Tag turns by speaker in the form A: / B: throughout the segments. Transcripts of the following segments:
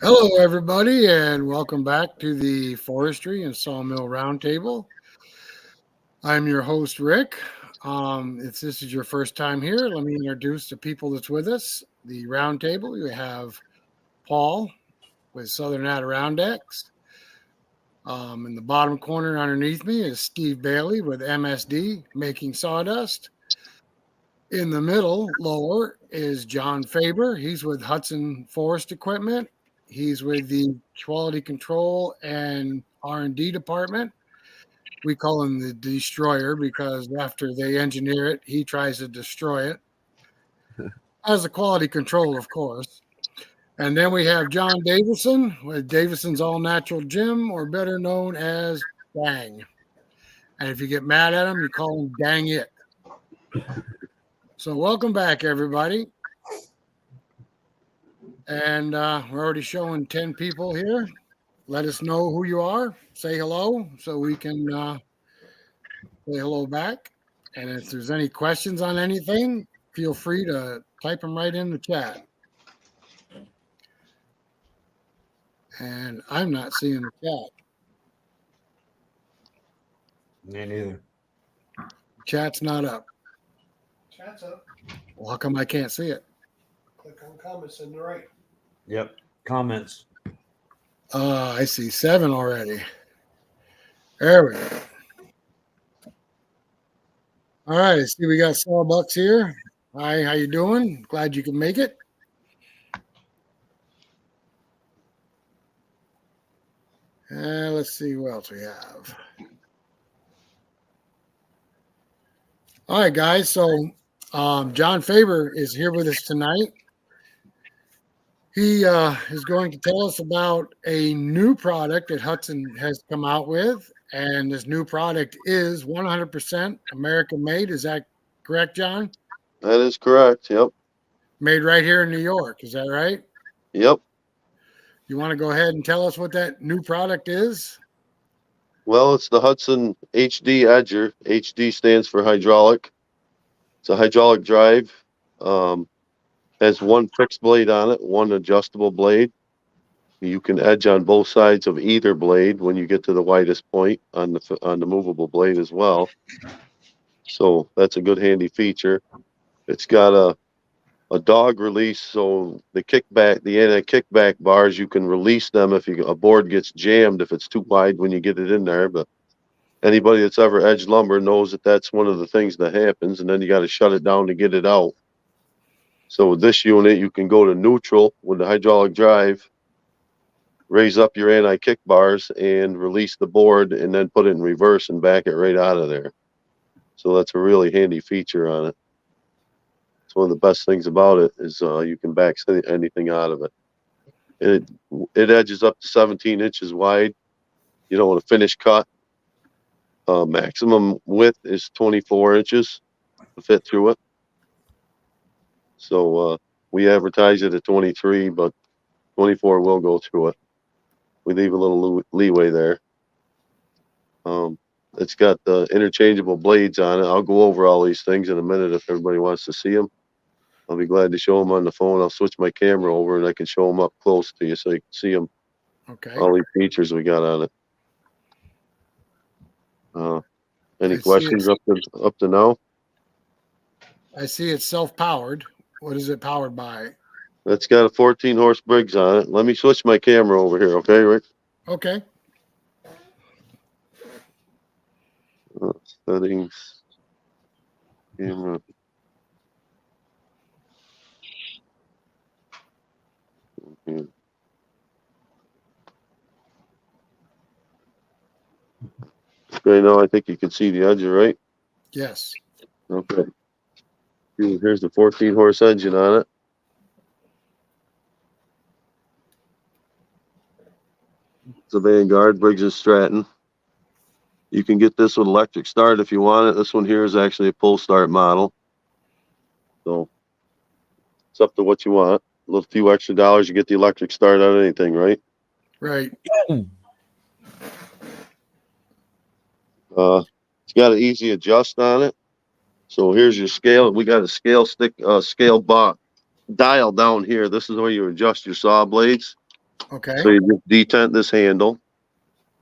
A: Hello, everybody, and welcome back to the Forestry and Sawmill Roundtable. I'm your host, Rick. If this is your first time here, let me introduce the people that's with us. The roundtable, you have Paul with Southern Adirondacks. In the bottom corner underneath me is Steve Bailey with MSD, Making Sawdust. In the middle, lower, is John Faber. He's with Hud-son Forest Equipment. He's with the Quality Control and R&D Department. We call him the Destroyer because after they engineer it, he tries to destroy it. As a quality control, of course. And then we have John Davison with Davison's All Natural Gym, or better known as Dang. And if you get mad at him, you call him Dang It. So welcome back, everybody. And we're already showing 10 people here. Let us know who you are. Say hello so we can say hello back. And if there's any questions on anything, feel free to type them right in the chat. And I'm not seeing the chat.
B: Me neither.
A: Chat's not up.
C: Chat's up.
A: Well, how come I can't see it?
C: Click on comments in the right.
B: Yep. Comments.
A: I see 7 already. There we go. All right, I see we got Starbucks here. Hi, how you doing? Glad you can make it. Let's see what else we have. All right, guys. So John Faber is here with us tonight. He is going to tell us about a new product that Hud-son has come out with. And this new product is 100% American made. Is that correct, John?
D: That is correct. Yep.
A: Made right here in New York. Is that right?
D: Yep.
A: You want to go ahead and tell us what that new product is?
D: Well, it's the Hud-son HD Edger. HD stands for hydraulic. It's a hydraulic drive. Has one fixed blade on it, one adjustable blade. You can edge on both sides of either blade when you get to the widest point on the movable blade as well. So that's a good handy feature. It's got a dog release, so the anti-kickback bars, you can release them if a board gets jammed if it's too wide when you get it in there. But anybody that's ever edged lumber knows that that's one of the things that happens, and then you got to shut it down to get it out. So with this unit, you can go to neutral with the hydraulic drive, raise up your anti-kick bars, and release the board, and then put it in reverse and back it right out of there. So that's a really handy feature on it. It's one of the best things about it is you can back anything out of it. It edges up to 17 inches wide. You don't want a finish cut. Maximum width is 24 inches to fit through it. So we advertise it at 23, but 24 will go through it. We leave a little leeway there. It's got the interchangeable blades on it. I'll go over all these things in a minute if everybody wants to see them. I'll be glad to show them on the phone. I'll switch my camera over and I can show them up close to you so you can see them.
A: Okay.
D: All these features we got on it. Any questions up to now?
A: I see it's self-powered. What is it powered by?
D: That's got a 14 horse Briggs on it. Let me switch my camera over here, okay, Rick?
A: Okay.
D: Settings. Camera. Okay. Okay, now I think you can see the edger, right?
A: Yes.
D: Okay. Here's the 14 horse engine on it. It's a Vanguard, Briggs & Stratton. You can get this with electric start if you want it. This one here is actually a pull start model. So it's up to what you want. A little few extra dollars, you get the electric start on anything, right?
A: Right.
D: It's got an easy adjust on it. So here's your scale. We got a scale bar dial down here. This is where you adjust your saw blades.
A: Okay.
D: So you just detent this handle.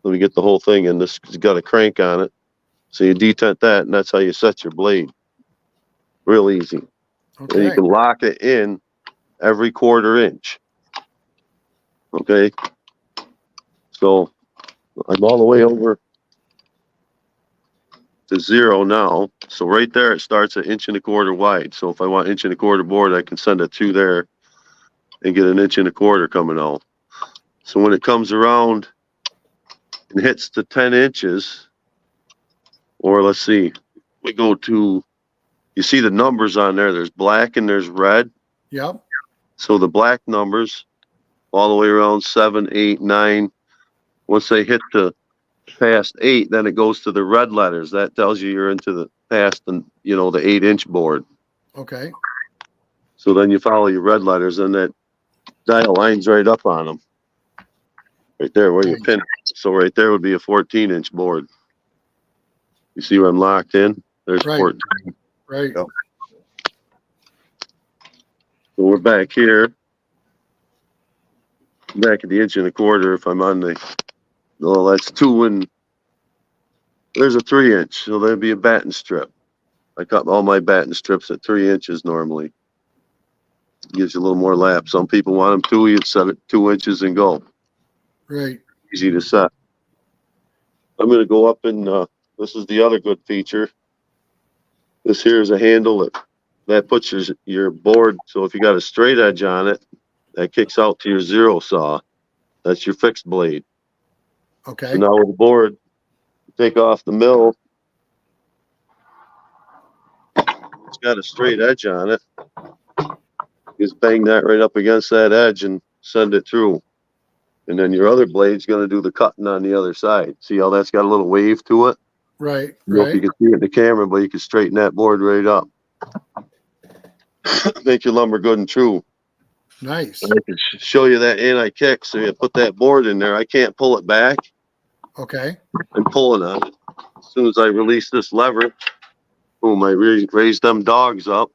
D: Let me get the whole thing in. This has got a crank on it. So you detent that, and that's how you set your blade. Real easy. And you
A: Okay.
D: can lock it in every 1/4 inch. Okay. So I'm all the way over to 0 now. So right there, it starts at 1 1/4 wide. So if I want 1 1/4 board, I can send it through there and get 1 1/4 coming out. So when it comes around and hits the 10 inches, or let's see, we go to, you see the numbers on there. There's black and there's red.
A: Yep.
D: So the black numbers all the way around 7, 8, 9. Once they hit the past 8, then it goes to the red letters. That tells you you're into the past the 8-inch board.
A: Okay.
D: So then you follow your red letters, and that dial lines right up on them. Right there where you
A: Nice.
D: pin it. So right there would be a 14-inch board. You see where I'm locked in? There's
A: Right.
D: 14.
A: Right.
D: So we're back here. Back at the 1 1/4. If I'm on that's 2 and there's a 3-inch. So there'd be a batten strip. I cut all my batten strips at 3 inches normally. Gives you a little more lap. Some people want them 2. You'd set it 2 inches and go.
A: Right.
D: Easy to set. I'm going to go up and this is the other good feature. This here is a handle that puts your board. So if you got a straight edge on it, that kicks out to your 0 saw. That's your fixed blade.
A: Okay.
D: So now with the board, take off the mill. It's got a straight edge on it. Just bang that right up against that edge and send it through. And then your other blade's going to do the cutting on the other side. See how that's got a little wave to it?
A: Right.
D: I don't know if you
A: Right.
D: can see it in the camera, but you can straighten that board right up. Make your lumber good and true.
A: Nice.
D: I can show you that anti-kick. So you put that board in there. I can't pull it back.
A: Okay.
D: I'm pulling on it. As soon as I release this lever, boom, I raise them dogs up.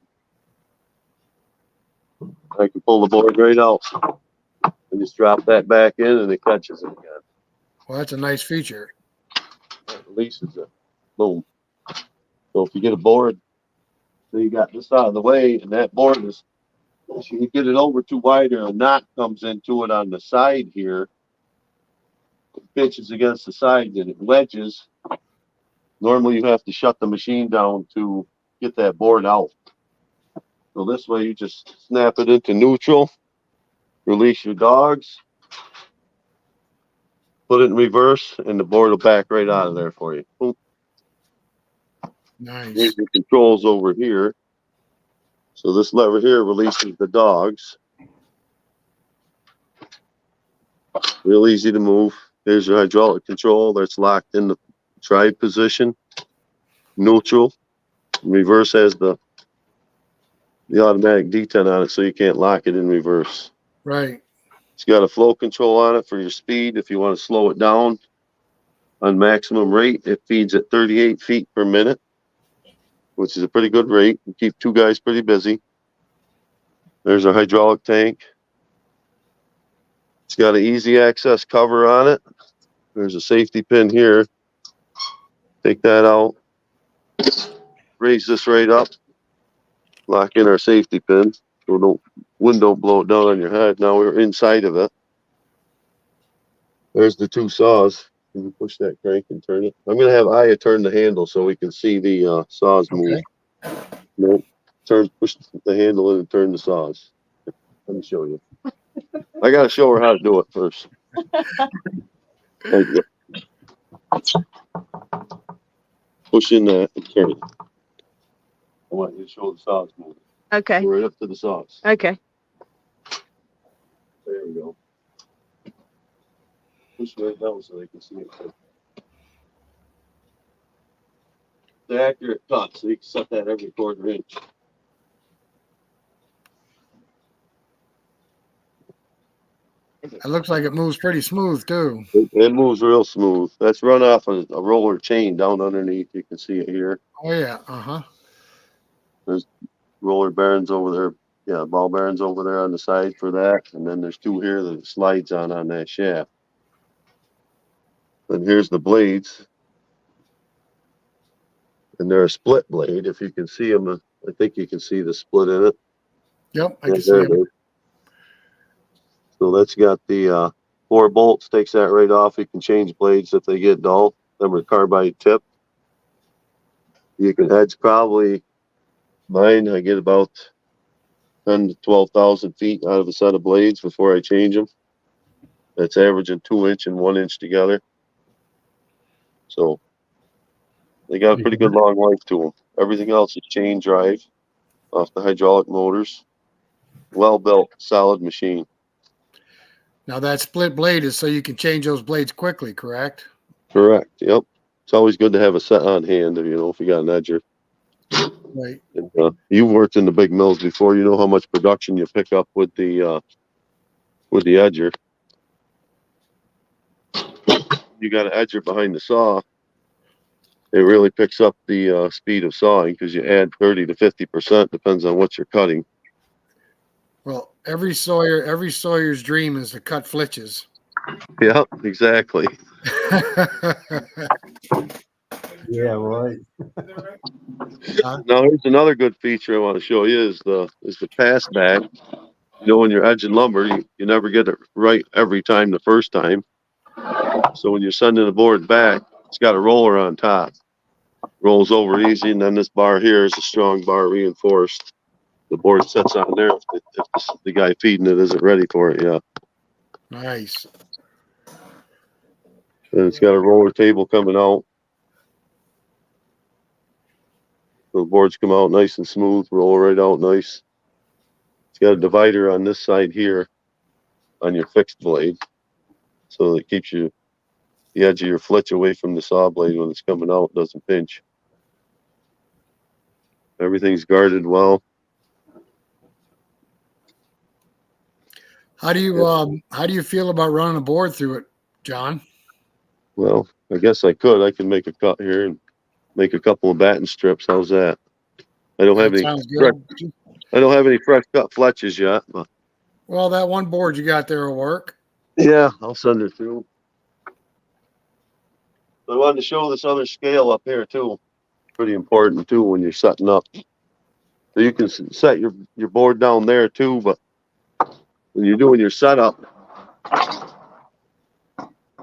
D: I can pull the board right out. And just drop that back in and it catches it again.
A: Well, that's a nice feature.
D: It releases it. Boom. So if you get a board, so you got this out of the way, and that board is, if you get it over too wide or a knot comes into it on the side here, it pinches against the side and it wedges. Normally you have to shut the machine down to get that board out. So this way you just snap it into neutral, release your dogs, put it in reverse, and the board will back right out of there for you. Boom.
A: Nice.
D: Here's the controls over here. So this lever here releases the dogs. Real easy to move. There's your hydraulic control that's locked in the drive position. Neutral. Reverse has the automatic detent on it, so you can't lock it in reverse.
A: Right.
D: It's got a flow control on it for your speed. If you want to slow it down on maximum rate, it feeds at 38 feet per minute, which is a pretty good rate. You keep 2 guys pretty busy. There's our hydraulic tank. It's got an easy access cover on it. There's a safety pin here. Take that out. Raise this right up. Lock in our safety pin so wind don't blow it down on your head. Now we're inside of it. There's the 2 saws. Can you push that crank and turn it? I'm going to have Aya turn the handle so we can see the saws move.
A: Okay.
D: Nope. Push the handle in and turn the saws. Let me show you. I got to show her how to do it first. Thank you. Push in that and turn it. I want you to show the saws moving.
E: Okay.
D: Go right up to the saws.
E: Okay.
D: There we go. Push right down so they can see it. The accurate cut, so you can set that every 1/4 inch.
A: It looks like it moves pretty smooth too.
D: It moves real smooth. That's run off a roller chain down underneath. You can see it here.
A: Oh yeah. Uh-huh.
D: There's roller bearings over there Yeah, ball bearings over there on the side for that, and then there's two here that it slides on that shaft. And here's the blades, and they're a split blade. If you can see them, I think you can see the split in it.
A: Yep, I
D: Yeah,
A: can see
D: there it
A: them.
D: is. So that's got the 4 bolts, takes that right off. You can change blades if they get dull. Them are carbide tip. You can edge probably, mine, I get about 10 to 12,000 feet out of a set of blades before I change them. That's averaging 2 inch and 1 inch together. So they got a pretty good long life to them. Everything else is chain drive off the hydraulic motors. Well built, solid machine.
A: Now that split blade is so you can change those blades quickly, correct?
D: Correct. Yep. It's always good to have a set on hand, if you got an edger.
A: Right.
D: And, you've worked in the big mills before. You know how much production you pick up with the edger. You got an edger behind the saw. It really picks up the speed of sawing because you add 30 to 50%, depends on what you're cutting.
A: Well, every Sawyer's dream is to cut flitches.
D: Yeah, exactly.
B: Yeah, right.
D: Now here's another good feature I want to show you is the pass back. You know, when you're edging lumber, you never get it right every time the first time. So when you're sending the board back, it's got a roller on top. Rolls over easy, and then this bar here is a strong bar reinforced. The board sits on there if the guy feeding it isn't ready for it yet.
A: Nice.
D: And it's got a roller table coming out. So the boards come out nice and smooth, roll right out nice. It's got a divider on this side here on your fixed blade. So it keeps the edge of your flitch away from the saw blade when it's coming out, it doesn't pinch. Everything's guarded well.
A: How do you feel about running a board through it, John?
D: Well, I guess I can make a cut here and make a couple of batting strips. How's that? I don't have any.
A: Sounds good.
D: I don't have any fresh cut fletches yet. But
A: Well, that one board you got there will work.
D: yeah, I'll send it through. I wanted to show this other scale up here too. Pretty important too when you're setting up. So you can set your board down there too, but when you're doing your setup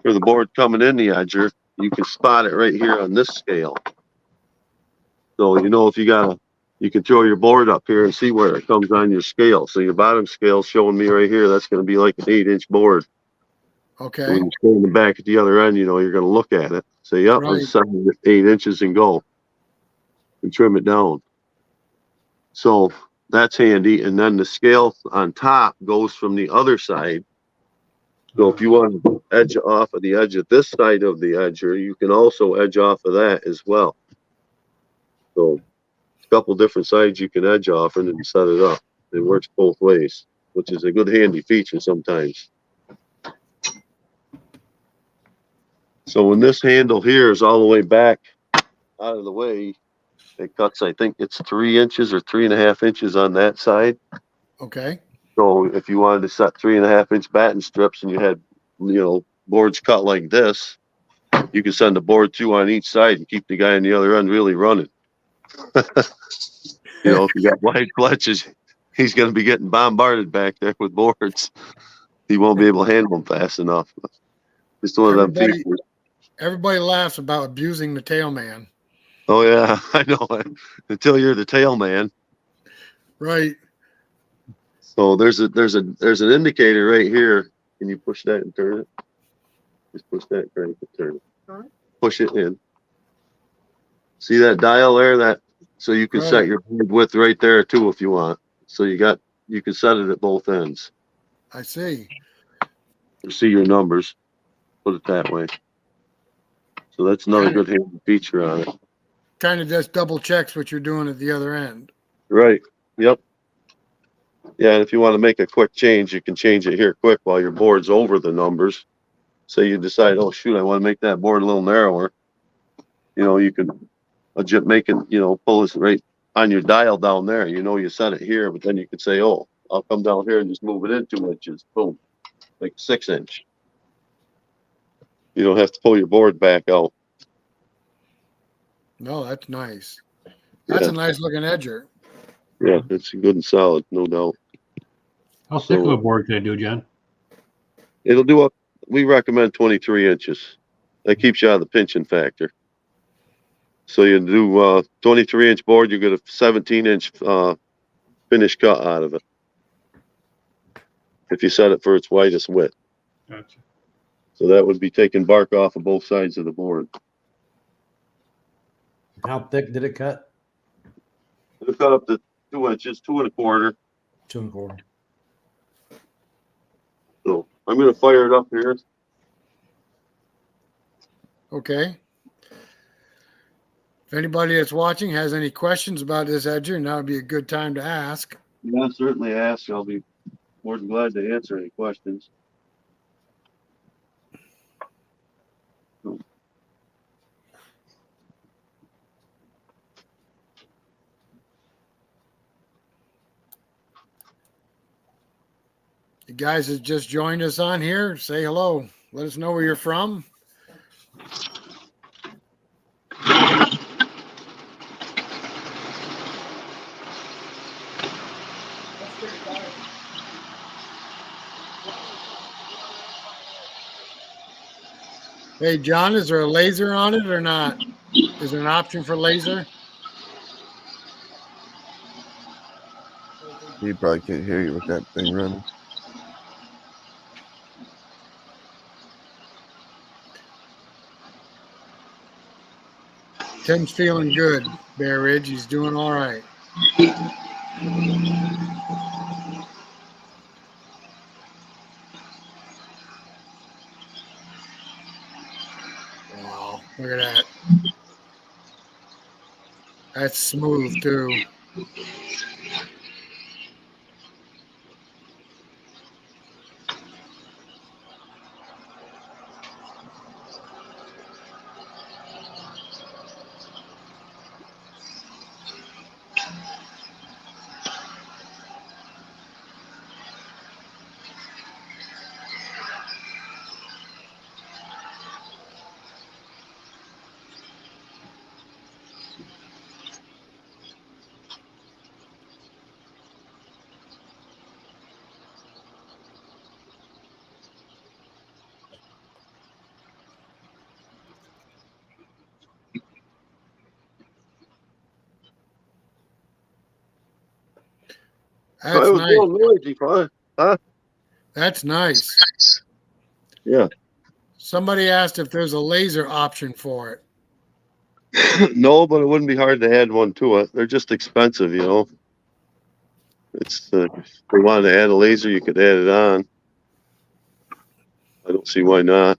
D: for the board coming in the edger, you can spot it right here on this scale. So if you can throw your board up here and see where it comes on your scale. So your bottom scale showing me right here, that's going to be like an 8-inch board.
A: Okay.
D: So when you're standing back at the other end, you're going to look at it. Say, yep,
A: Right.
D: it's 8 inches and go. And trim it down. So that's handy. And then the scale on top goes from the other side. So if you want to edge off of the edge of this side of the edger, you can also edge off of that as well. So a couple different sides you can edge off and then set it up. It works both ways, which is a good handy feature sometimes. So when this handle here is all the way back out of the way, it cuts, I think it's 3 inches or 3.5 inches on that side.
A: Okay.
D: So if you wanted to set 3.5-inch batting strips and you had, boards cut like this, you can send the board 2 on each side and keep the guy on the other end really running. If you got wide fletches, he's going to be getting bombarded back there with boards. He won't be able to handle them fast enough. Just one of them features.
A: Everybody laughs about abusing the tail man.
D: Oh yeah, I know. Until you're the tail man.
A: Right.
D: So there's an indicator right here. Can you push that and turn it? Just push that, crank it, turn it. Push it in. See that dial there? So you can set your board width right there too if you want. So you can set it at both ends.
A: I see.
D: You see your numbers. Put it that way. So that's another good handy feature on it.
A: Kind of just double checks what you're doing at the other end.
D: Right. Yep. Yeah, and if you want to make a quick change, you can change it here quick while your board's over the numbers. Say you decide, oh shoot, I want to make that board a little narrower. You can make it, pull this right on your dial down there. You know, you set it here, but then you could say, oh, I'll come down here and just move it in 2 inches. Boom, like 6 inch. You don't have to pull your board back out.
A: No, that's nice. That's a nice looking edger.
D: Yeah, it's good and solid, no doubt.
E: How thick of a board can it do, John?
D: It'll do up. We recommend 23 inches. That keeps you out of the pinching factor. So you do 23-inch board, you get a 17-inch finish cut out of it. If you set it for its widest width.
E: Gotcha.
D: So that would be taking bark off of both sides of the board.
F: How thick did it cut?
D: It'll cut up to 2 inches, 2 1/4.
F: 2 1/4.
D: So I'm going to fire it up here.
A: Okay. If anybody that's watching has any questions about this edger, now would be a good time to ask.
D: Yeah, certainly ask. I'll be more than glad to answer any questions.
A: You guys that just joined us on here, say hello. Let us know where you're from.
C: That's pretty fine.
A: Hey, John, is there a laser on it or not? Is there an option for laser?
G: You probably can't hear you with that thing running.
A: Tim's feeling good, Bear Ridge. He's doing all right. Wow, look at that. That's smooth, too. That's
D: It was
A: nice.
D: real noisy, huh?
A: That's nice.
D: Yeah.
A: Somebody asked if there's a laser option for it.
D: No, but it wouldn't be hard to add one to it. They're just expensive, you know. It's if we wanted to add a laser, you could add it on. I don't see why not.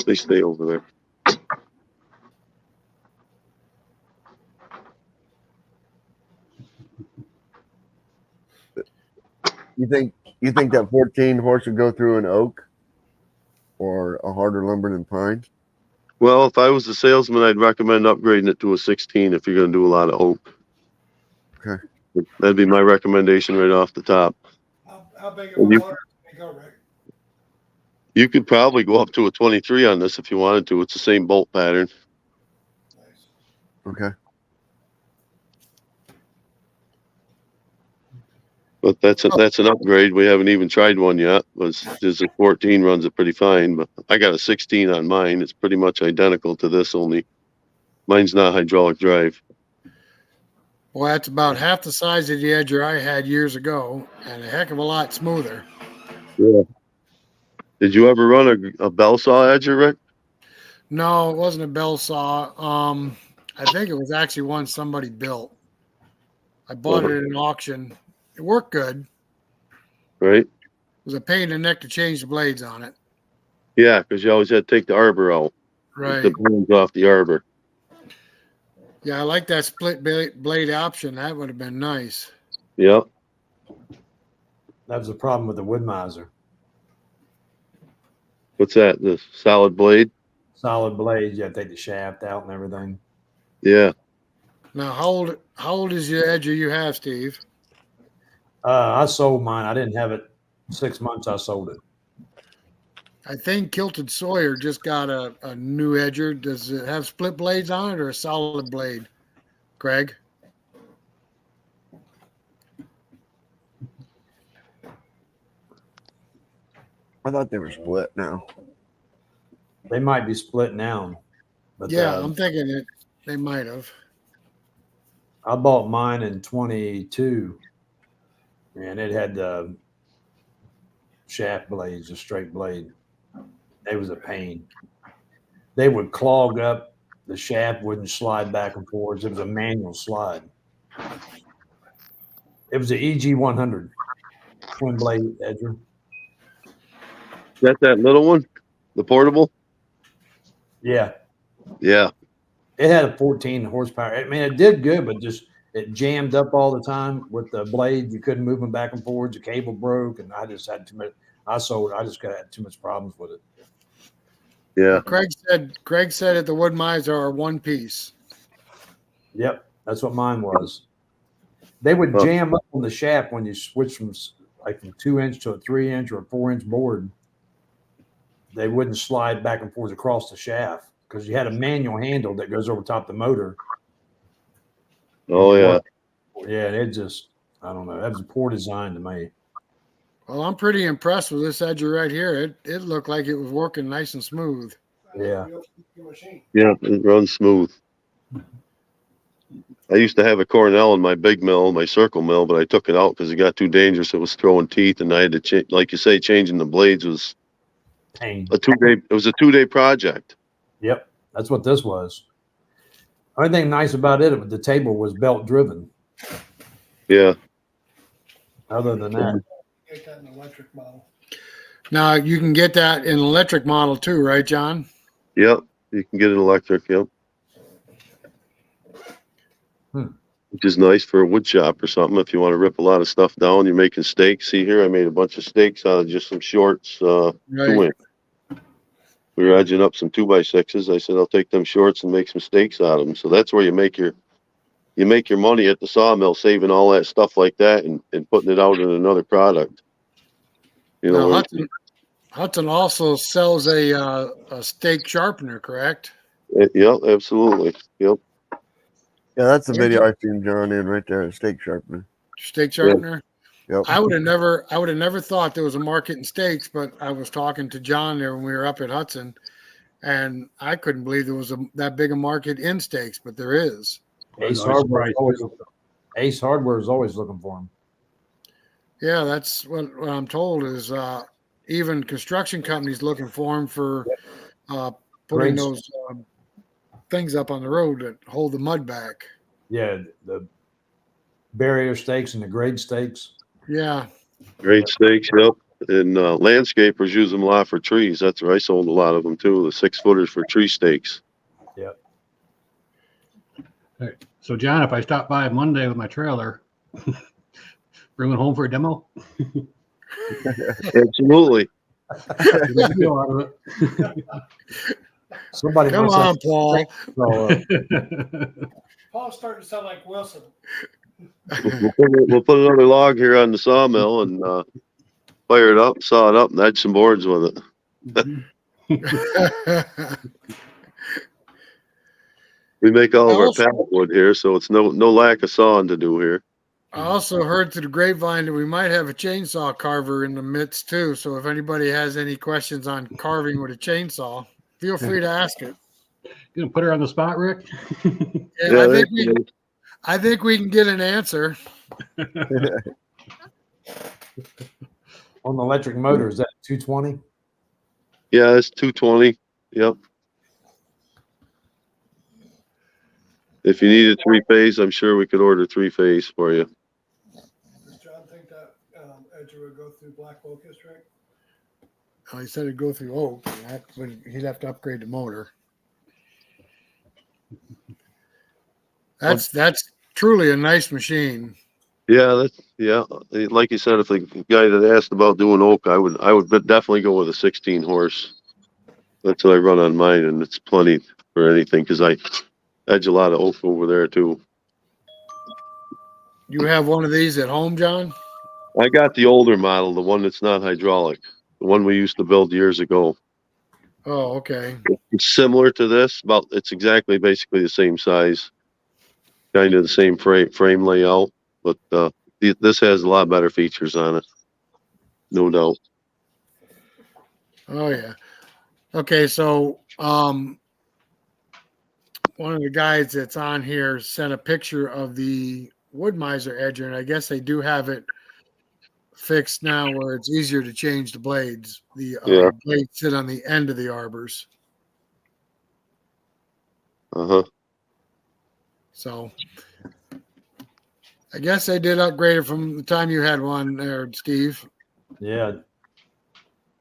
D: They stay over there.
G: You think that 14 horse would go through an oak or a harder lumber than pine?
D: Well, if I was a salesman, I'd recommend upgrading it to a 16 if you're going to do a lot of oak.
G: Okay.
D: That'd be my recommendation right off the top.
C: How big of a
D: You-
C: motor can they go, Rick?
D: You could probably go up to a 23 on this if you wanted to. It's the same bolt pattern.
C: Nice.
G: Okay.
D: But that's an upgrade. We haven't even tried one yet. There's a 14 runs it pretty fine, but I got a 16 on mine. It's pretty much identical to this, only mine's not hydraulic drive.
A: Well, that's about half the size of the edger I had years ago, and a heck of a lot smoother.
D: Yeah. Did you ever run a bell saw edger, Rick?
A: No, it wasn't a bell saw. I think it was actually one somebody built. I bought it at an auction. It worked good.
D: Right?
A: It was a pain in the neck to change the blades on it.
D: Yeah, because you always had to take the arbor out.
A: Right.
D: The bones off the arbor.
A: Yeah, I like that split blade option. That would have been nice.
D: Yep.
F: That was the problem with the wood miser.
D: What's that? The solid blade?
F: Solid blades, you have to take the shaft out and everything.
D: Yeah.
A: Now, how old is your edger you have, Steve?
F: I sold mine. I didn't have it 6 months. I sold it.
A: I think Kilted Sawyer just got a new edger. Does it have split blades on it or a solid blade, Greg?
G: I thought they were split now.
F: They might be split now. But
A: Yeah, I'm thinking they might have.
F: I bought mine in 22, and it had the shaft blades, a straight blade. It was a pain. They would clog up. The shaft wouldn't slide back and forwards. It was a manual slide. It was an EG 100 twin blade edger.
D: That little one, the portable.
F: Yeah,
D: Yeah.
F: it had a 14 horsepower. I mean, it did good, but just it jammed up all the time with the blade. You couldn't move them back and forwards. The cable broke, and I just had too much. I sold it. I just had too much problems with it.
D: Yeah.
A: Craig said that the wood miser are one piece.
F: Yep, that's what mine was. They would jam up on the shaft when you switch from 2-inch to a 3-inch or a 4-inch board. They wouldn't slide back and forth across the shaft because you had a manual handle that goes over top of the motor.
D: Oh yeah.
F: Yeah, and it just, I don't know. That was a poor design to me.
A: Well, I'm pretty impressed with this edger right here. It looked like it was working nice and smooth.
F: Yeah.
C: Your machine.
D: Yeah, it runs smooth. I used to have a Cornell in my big mill, my circle mill, but I took it out because it got too dangerous. It was throwing teeth, and I had to change. Like you say, changing the blades was
F: Pain.
D: a 2-day. It was a 2-day project.
F: Yep, that's what this was. Only thing nice about it, the table was belt driven.
D: Yeah.
F: Other than that,
C: Get that in an electric model.
A: Now you can get that in electric model too, right, John?
D: Yep. You can get it electric. Yep. Which is nice for a wood shop or something. If you want to rip a lot of stuff down, you're making steaks. See here, I made a bunch of steaks out of just some shorts.
A: Right.
D: 2-inch. We were edging up some 2x6s. I said I'll take them shorts and make some steaks out of them. So that's where you make your money at the sawmill, saving all that stuff like that and putting it out in another product. You know,
A: Now, Hud-son also sells a steak sharpener, correct?
D: Yep, absolutely. Yep.
G: Yeah, that's the video I seen John in right there, a steak sharpener.
A: Steak sharpener.
G: Yep.
A: I would have never thought there was a market in steaks, but I was talking to John there when we were up at Hud-son, and I couldn't believe there was that big a market in steaks, but there is.
F: Ace
E: I was
F: Hardware
E: surprised.
F: Ace Hardware is always looking for them.
A: Yeah, that's what I'm told is even construction companies looking for them for putting
F: Grades.
A: those things up on the road that hold the mud back.
F: Yeah, the barrier stakes and the grade stakes.
A: Yeah.
D: Great steaks. Yep. And landscapers use them a lot for trees. That's where I sold a lot of them too. The 6-footers for tree stakes.
F: Yep.
E: All right. So, John, if I stop by Monday with my trailer, bring it home for a demo.
D: Absolutely.
E: Get a feel out of it.
F: Somebody
A: Come
F: must
A: on,
F: have-
A: Paul.
F: So,
C: Paul's starting to sound like Wilson.
D: We'll put another log here on the sawmill and fire it up, saw it up, and edge some boards with it. We make all of our pallet wood here, so it's no lack of sawing to do here.
A: I also heard through the grapevine that we might have a chainsaw carver in the midst too. So if anybody has any questions on carving with a chainsaw, feel free to ask it.
E: You gonna put her on the spot, Rick?
A: Yeah, I think we can get an answer.
F: on the electric motor, is that 220?
D: Yeah, it's 220. Yep. If you need a 3-phase, I'm sure we could order 3-phase for you.
C: Does John think that edger would go through black focus, Rick?
A: Oh, he said it'd go through oak, but he'd have to upgrade the motor. That's truly a nice machine.
D: Yeah, like you said, if the guy that asked about doing oak, I would definitely go with a 16 horse. That's what I run on mine, and it's plenty for anything because I edge a lot of oak over there too.
A: You have one of these at home, John?
D: I got the older model, the one that's not hydraulic, the one we used to build years ago.
A: Oh, okay.
D: It's similar to this, but it's exactly basically the same size, kind of the same frame layout, but this has a lot better features on it, no doubt.
A: Oh yeah. Okay, so one of the guys that's on here sent a picture of the Wood-Mizer edger, and I guess they do have it fixed now where it's easier to change the blades. The
D: Yeah.
A: blades sit on the end of the arbors. So I guess they did upgrade it from the time you had one there, Steve.
F: Yeah.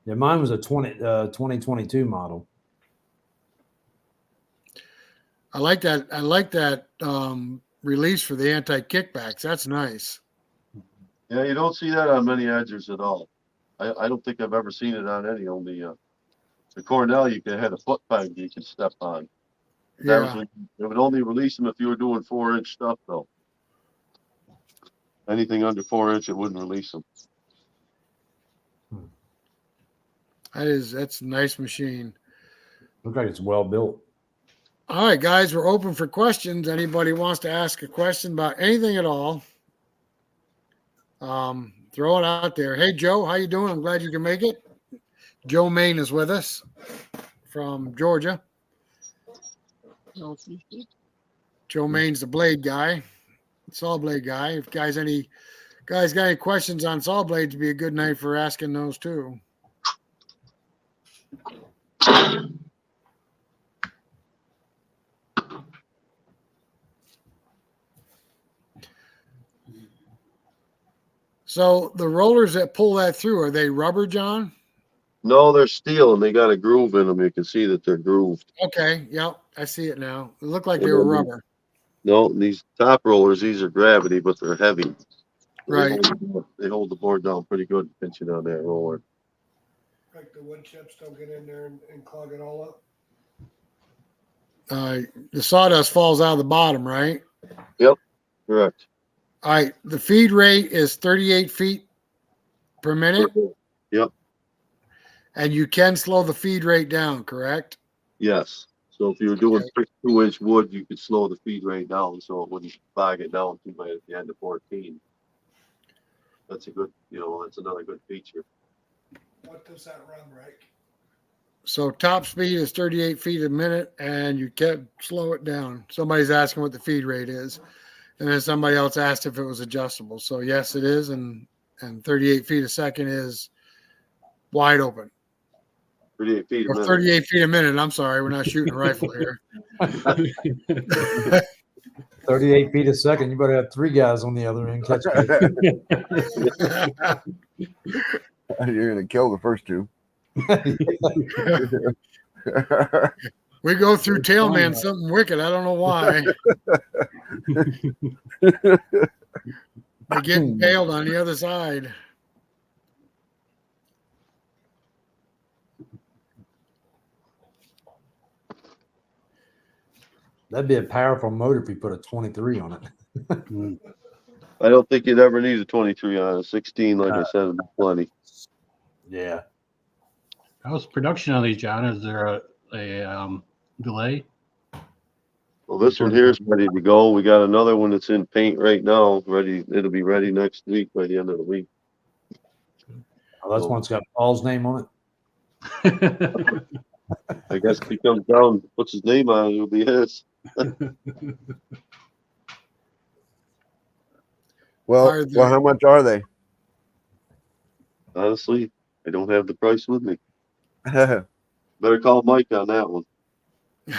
F: Yeah, mine was a 2022 model.
A: I like that. I like that release for the anti-kickbacks. That's nice.
D: Yeah, you don't see that on many edgers at all. I don't think I've ever seen it on any. Only the Cornell, you could have a foot peg you could step on. That was
A: Yeah.
D: when it would only release them if you were doing 4-inch stuff, though. Anything under 4-inch, it wouldn't release them.
A: That's a nice machine.
F: Looks like it's well built.
A: All right, guys, we're open for questions. Anybody wants to ask a question about anything at all? Throw it out there. Hey, Joe, how you doing? I'm glad you can make it. Joe Main is with us from Georgia. Joe Main's the blade guy, saw blade guy. If guys got any questions on saw blades, it'd be a good night for asking those too. So the rollers that pull that through, are they rubber, John?
D: No, they're steel, and they got a groove in them. You can see that they're grooved.
A: Okay, yep, I see it now. It looked like they were rubber.
D: No, these top rollers, these are gravity, but they're heavy.
A: Right.
D: They hold the board down pretty good, pinching on that roller.
C: Like the wood chips don't get in there and clog it all up.
A: The sawdust falls out of the bottom, right?
D: Yep, correct.
A: All right, the feed rate is 38 feet per minute,
D: Yep.
A: and you can slow the feed rate down, correct?
D: Yes. So if you were doing 2-inch wood, you could slow the feed rate down so it wouldn't bog it down too much at the end of 14. That's a good, that's another good feature.
C: What does that run, Rick?
A: So top speed is 38 feet a minute, and you can slow it down. Somebody's asking what the feed rate is, and then somebody else asked if it was adjustable. So yes, it is, and 38 feet a second is wide open.
D: 38 feet a
A: Or
D: minute.
A: 38 feet a minute. I'm sorry, we're not shooting a rifle here.
F: 38 feet a second. You better have 3 guys on the other end catch me.
G: You're gonna kill the first two.
A: We go through tailman something wicked. I don't know why. They get impaled on the other side.
F: That'd be a powerful motor if you put a 23 on it.
D: I don't think you'd ever need a 23 on a 16. Like I said, would be plenty.
F: Yeah.
E: How's production on these, John? Is there a delay?
D: Well, this one here is ready to go. We got another one that's in paint right now. Ready. It'll be ready next week by the end of the week.
F: Oh, that's one's got Paul's name on it.
D: I guess if he comes down, puts his name on it, it'll be his.
G: Well, how much are they?
D: Honestly, I don't have the price with me. Better call Mike on that one.
C: You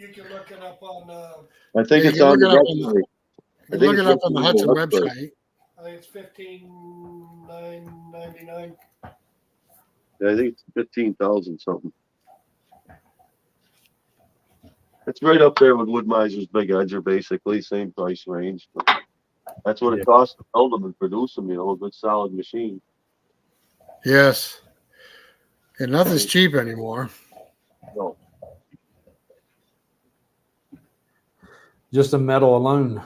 C: can look it up on.
D: I think
A: Yeah,
D: it's on the
A: you
D: website.
A: can look it up on the Hudson website.
C: I think it's $15,999.
D: I think it's 15,000 something. It's right up there with Wood-Mizer's Big Edger, basically same price range. But that's what it costs to build them and produce them. A good solid machine.
A: Yes. And nothing's cheap anymore.
D: No.
F: Just the metal alone.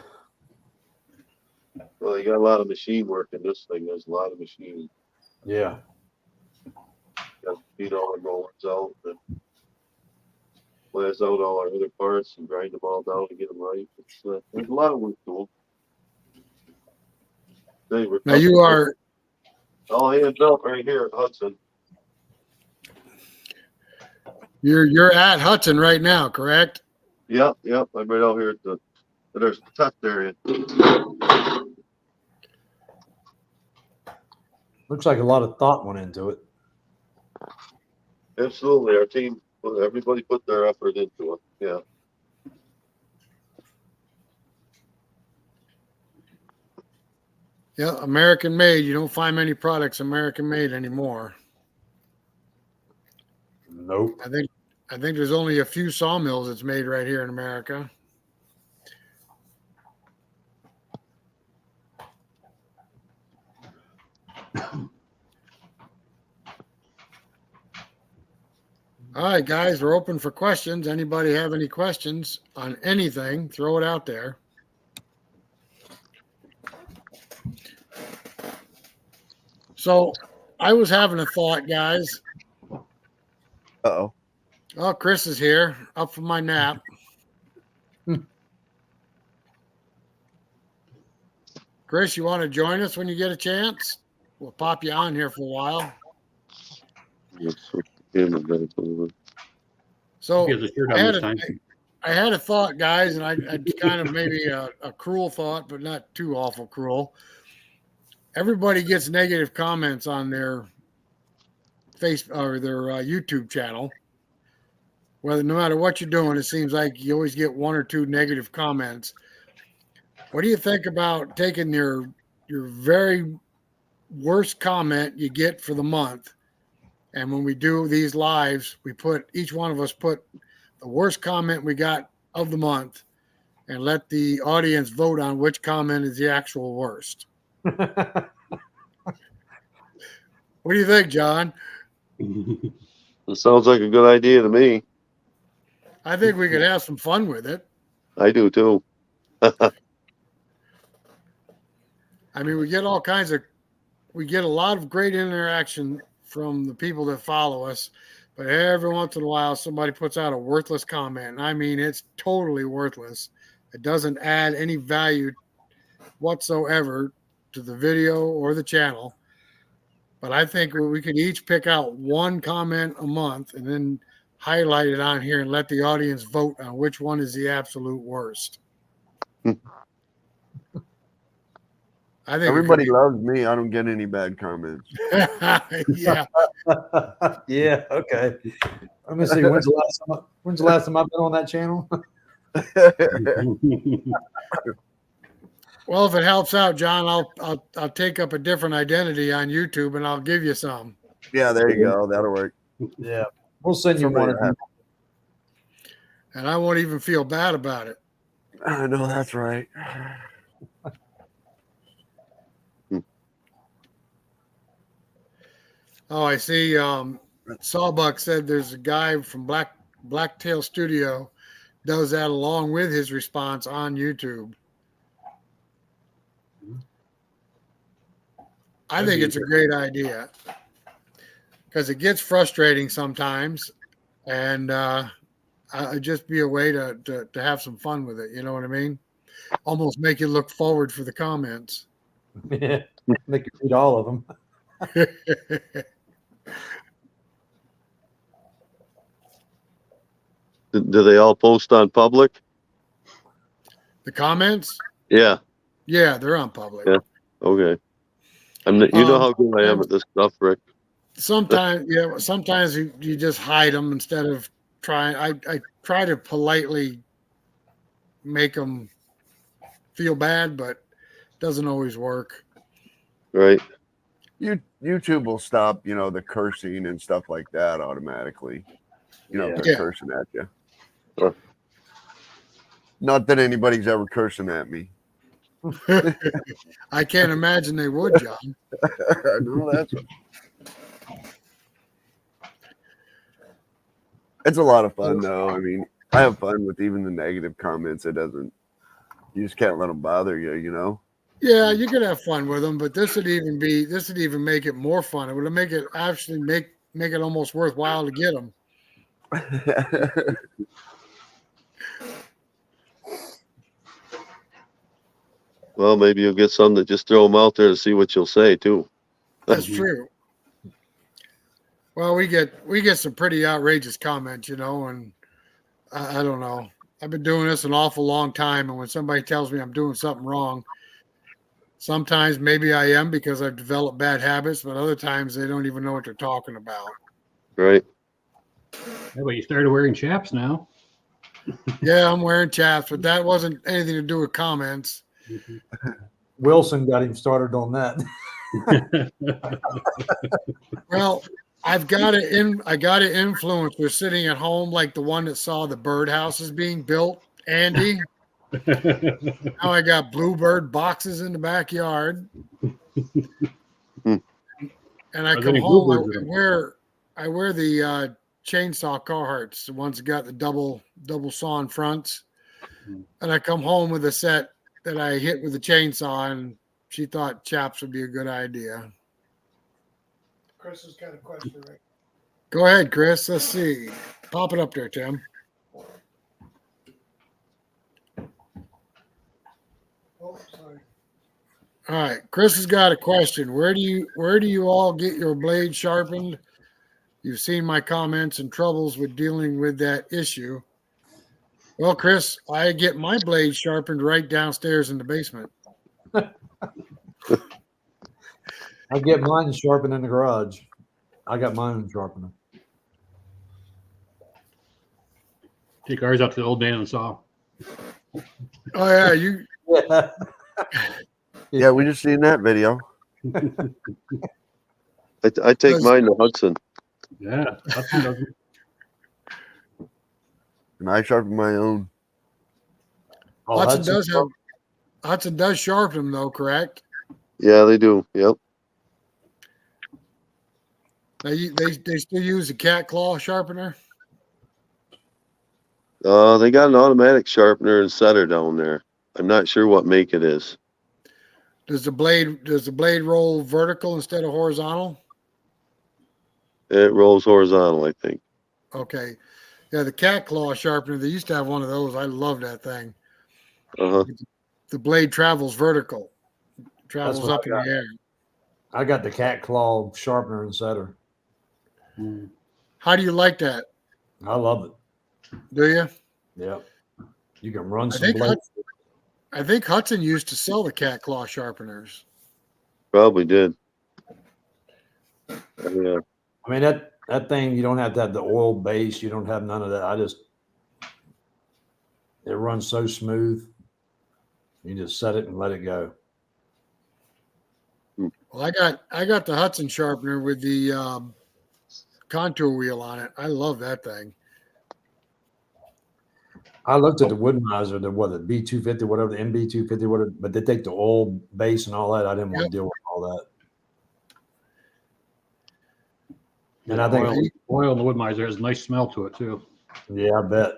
D: Well, you got a lot of machine work in this thing. There's a lot of machine.
F: Yeah.
D: Got to feed all the rollers out and blast out all our other parts and grind them all down to get them right. There's a lot of work to them. Hey,
A: Now you are
D: all hands up right here at Hudson.
A: you're at Hudson right now, correct?
D: Yep. I'm right out here at there's the test area.
F: Looks like a lot of thought went into it.
D: Absolutely. Our team, everybody put their effort into it. Yeah.
A: Yeah, American made. You don't find many products American made anymore.
F: Nope.
A: I think there's only a few sawmills that's made right here in America. All right, guys, we're open for questions. Anybody have any questions on anything? Throw it out there. So I was having a thought, guys.
G: Uh-oh.
A: Oh, Chris is here, up from my nap. Chris, you want to join us when you get a chance? We'll pop you on here for a while. So
E: He has a shirt
A: I
E: on
A: had
E: this time.
A: I had a thought, guys, and I kind of maybe a cruel thought, but not too awful cruel. Everybody gets negative comments on their Facebook or their YouTube channel. Whether no matter what you're doing, it seems like you always get one or two negative comments. What do you think about taking your very worst comment you get for the month, and when we do these lives, we put each one of us put the worst comment we got of the month, and let the audience vote on which comment is the actual worst. What do you think, John?
D: It sounds like a good idea to me.
A: I think we could have some fun with it.
D: I do too.
A: I mean, we get a lot of great interaction from the people that follow us, but every once in a while somebody puts out a worthless comment. And I mean, it's totally worthless. It doesn't add any value whatsoever to the video or the channel. But I think we could each pick out one comment a month and then highlight it on here and let the audience vote on which one is the absolute worst. I think
G: Everybody loves me. I don't get any bad comments.
A: yeah.
F: Yeah. Okay. Let me see. When's the last time I've been on that channel?
A: Well, if it helps out, John, I'll take up a different identity on YouTube and I'll give you some.
G: Yeah, there you go. That'll work.
F: Yeah. We'll send you
G: Somebody
F: one.
A: And I won't even feel bad about it.
G: I know that's right.
A: Oh, I see. Sawbuck said there's a guy from Blacktail Studio does that along with his response on YouTube. I think it's a great idea because it gets frustrating sometimes, and it'd just be a way to have some fun with it. You know what I mean? Almost make you look forward for the comments.
F: Yeah. Make you read all of them.
D: Do they all post on public?
A: The comments?
D: Yeah.
A: Yeah, they're on public.
D: Yeah. Okay. You know how good I am at this stuff, Rick.
A: Sometimes you just hide them instead of trying. I try to politely make them feel bad, but it doesn't always work.
D: Right.
G: YouTube will stop, the cursing and stuff like that automatically. If they're
A: Yeah.
G: cursing at you.
D: Sure.
G: Not that anybody's ever cursing at me.
A: I can't imagine they would, John.
G: No, that's it's a lot of fun though. I mean, I have fun with even the negative comments. You just can't let them bother you,
A: Yeah, you could have fun with them, but this would even make it more fun. It would make it actually make it almost worthwhile to get them.
D: Well, maybe you'll get some that just throw them out there to see what you'll say too.
A: That's true. Well, we get some pretty outrageous comments, and I don't know. I've been doing this an awful long time, and when somebody tells me I'm doing something wrong, sometimes maybe I am because I've developed bad habits, but other times they don't even know what they're talking about.
D: Right.
E: Yeah, but you started wearing chaps now.
A: Yeah, I'm wearing chaps, but that wasn't anything to do with comments.
F: Wilson got him started on that.
A: Well, I got an influencer sitting at home like the one that saw the birdhouses being built, Andy. Now I got bluebird boxes in the backyard. And I
E: Are there
A: come
E: any
A: home,
E: bluebirds in them?
A: I wear the chainsaw Carhartts, the ones that got the double sawn fronts. And I come home with a set that I hit with the chainsaw, and she thought chaps would be a good idea.
C: Chris has got a question, right?
A: Go ahead, Chris. Let's see. Pop it up there, Tim.
C: Oh, sorry.
A: All right, Chris has got a question. Where do you all get your blade sharpened? You've seen my comments and troubles with dealing with that issue. Well, Chris, I get my blade sharpened right downstairs in the basement.
F: I get mine sharpened in the garage. I got mine sharpened.
E: Take ours out to the old man and saw.
A: Oh yeah, you.
F: Yeah.
G: Yeah, we just seen that video.
D: I take mine to Hudson.
E: Yeah, Hudson doesn't.
G: And I sharpen my own.
F: Oh,
A: Hudson does sharpen them though, correct?
D: Yeah, they do. Yep.
A: They still use a cat claw sharpener.
D: They got an automatic sharpener and setter down there. I'm not sure what make it is.
A: Does the blade roll vertical instead of horizontal?
D: It rolls horizontal, I think.
A: Okay. Yeah, the cat claw sharpener, they used to have one of those. I love that thing.
D: Uh-huh.
A: The blade travels vertical. Travels
F: what
A: up in the air.
F: I got the cat claw sharpener and setter.
A: How do you like that?
F: I love it.
A: Do you?
F: Yep. You can run
A: I
F: some
A: think
F: blades.
A: I think Hudson used to sell the cat claw sharpeners.
D: Probably did. Yeah.
F: I mean, that thing, you don't have to have the oil base. You don't have none of that. It runs so smooth. You just set it and let it go.
A: Well, I got the Hudson sharpener with the contour wheel on it. I love that thing.
F: I looked at the Woodmiser, the B250, whatever, the MB250, whatever, but they take the oil base and all that. I didn't want to deal with all that. And I think
E: oil in the Woodmiser has a nice smell to it too.
F: Yeah, I bet.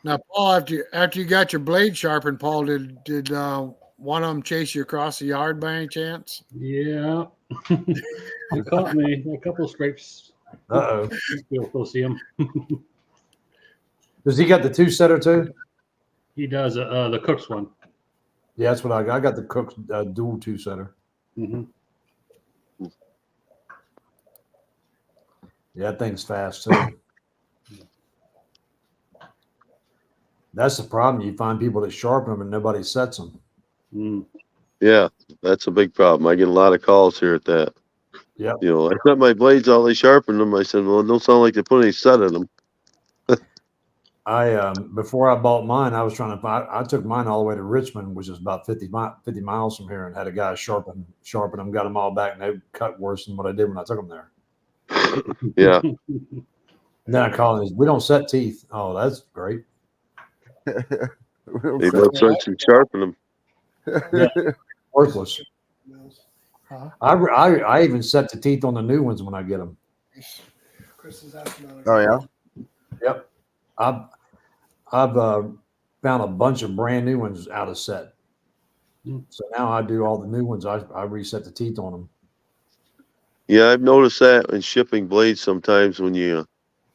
A: Now, Paul, after you got your blade sharpened, Paul, did one of them chase you across the yard by any chance?
E: Yeah, he caught me a couple of scrapes.
F: Uh-oh.
E: You'll see him.
F: Does he got the two setter too?
E: He does the Cook's one.
F: Yeah, that's what I got. I got the Cook's dual two setter.
E: Mm-hmm.
F: Yeah, that thing's fast too. That's the problem. You find people that sharpen them and nobody sets them.
E: Mm.
D: Yeah, that's a big problem. I get a lot of calls here at that.
F: Yeah.
D: You know, I set my blades out, they sharpen them. I said, well, it don't sound like they put any set in them.
F: Before I bought mine, I was trying to buy. I took mine all the way to Richmond, which is about 50 miles from here, and had a guy sharpen them, got them all back, and they cut worse than what I did when I took them there.
D: Yeah.
F: And then I called and we don't set teeth. Oh, that's great.
D: They both start to sharpen them.
F: Yeah, worthless.
A: Huh?
F: I even set the teeth on the new ones when I get them.
C: Chris is asking about it.
G: Oh yeah.
F: Yep. I've found a bunch of brand new ones out of set. So now I do all the new ones. I reset the teeth on them.
D: Yeah, I've noticed that in shipping blades sometimes when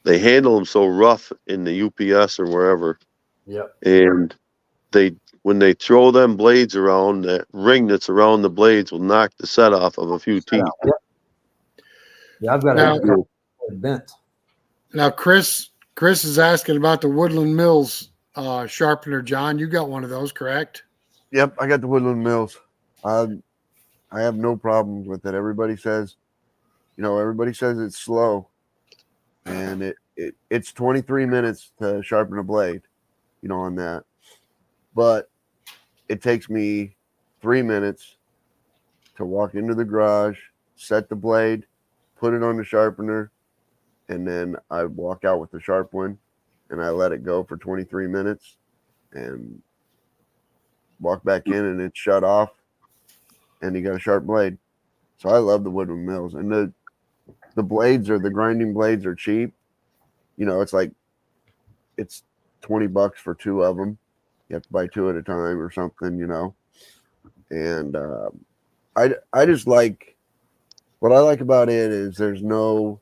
D: they handle them so rough in the UPS or wherever,
F: Yep.
D: and when they throw them blades around, that ring that's around the blades will knock the set off of a few teeth.
F: Yep. Yeah, I've got
A: Now-
F: a couple bent.
A: Now, Chris is asking about the Woodland Mills sharpener. John, you got one of those, correct?
G: Yep, I got the Woodland Mills. I have no problems with it. Everybody says it's slow, and it's 23 minutes to sharpen a blade, on that. But it takes me 3 minutes to walk into the garage, set the blade, put it on the sharpener, and then I walk out with the sharp one, and I let it go for 23 minutes, and walk back in, and it's shut off, and you got a sharp blade. So I love the Woodland Mills, and the grinding blades are cheap. It's $20 for two of them. You have to buy two at a time or something, And I just like, what I like about it is you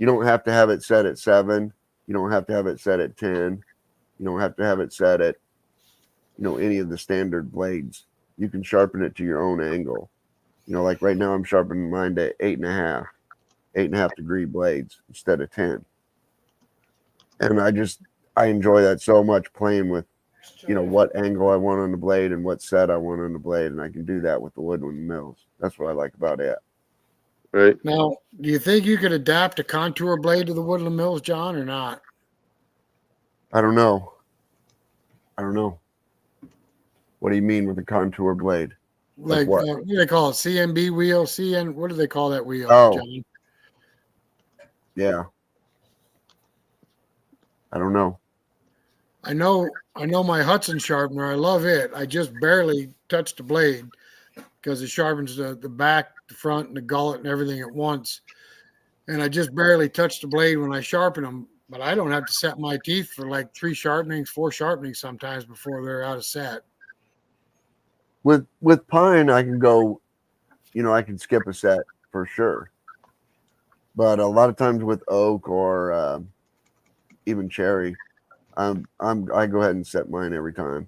G: don't have to have it set at 7. You don't have to have it set at 10. You don't have to have it set at, any of the standard blades. You can sharpen it to your own angle. Like right now I'm sharpening mine to 8.5 degree blades instead of 10. And I enjoy that so much, playing with, what angle I want on the blade and what set I want on the blade. And I can do that with the Woodland Mills. That's what I like about it.
D: Right?
A: Now, do you think you could adapt a contour blade to the Woodland Mills, John, or not?
G: I don't know. What do you mean with a contour blade?
A: Like
G: what?
A: What do they call it? CMB wheel? What do they call that wheel,
G: Oh.
A: John?
G: Yeah. I don't know.
A: I know my hud-son sharpener. I love it. I just barely touch the blade because it sharpens the back, the front, and the gullet and everything at once. And I just barely touch the blade when I sharpen them. But I don't have to set my teeth for like 4 sharpenings sometimes before they're out of set.
G: With pine, I can go, I can skip a set for sure. But a lot of times with oak or even cherry, I go ahead and set mine every time.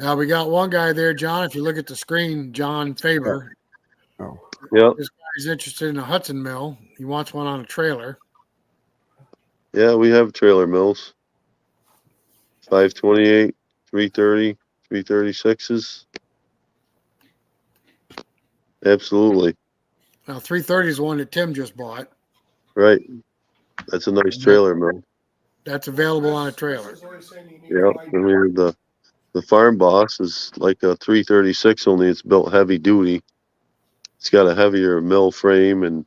A: Now we got one guy there, John. If you look at the screen, John Faber.
G: Oh,
D: Yeah.
A: This guy's interested in a hud-son mill. He wants one on a trailer.
D: Yeah, we have trailer mills. 528, 330, 336s. Absolutely.
A: Now 330 is the one that Tim just bought.
D: Right. That's a nice trailer mill.
A: That's available on a trailer.
C: Chris is always saying you need
D: Yeah.
C: to
D: I mean, the Farm Boss is like a 336, only it's built heavy duty. It's got a heavier mill frame and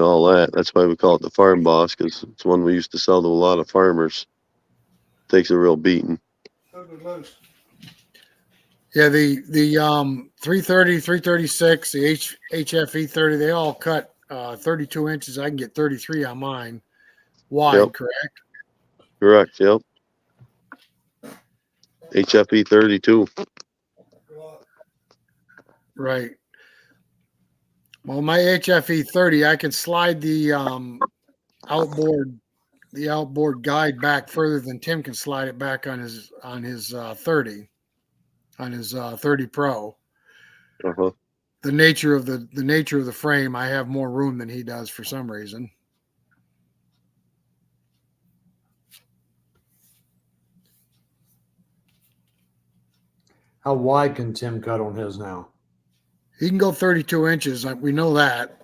D: all that. That's why we call it the Farm Boss, because it's one we used to sell to a lot of farmers. Takes a real beating.
C: So good loose.
A: Yeah, the 330, 336, the HFE 30, they all cut 32 inches. I can get 33 on mine. Wide,
D: Yep.
A: correct?
D: Correct. Yep. HFE 32.
C: Well,
A: Right. Well, my HFE 30, I can slide the outboard guide back further than Tim can slide it back on his 30, on his 30 Pro.
D: Uh-huh.
A: The nature of the frame, I have more room than he does for some reason.
F: How wide can Tim cut on his now?
A: He can go 32 inches. We know that.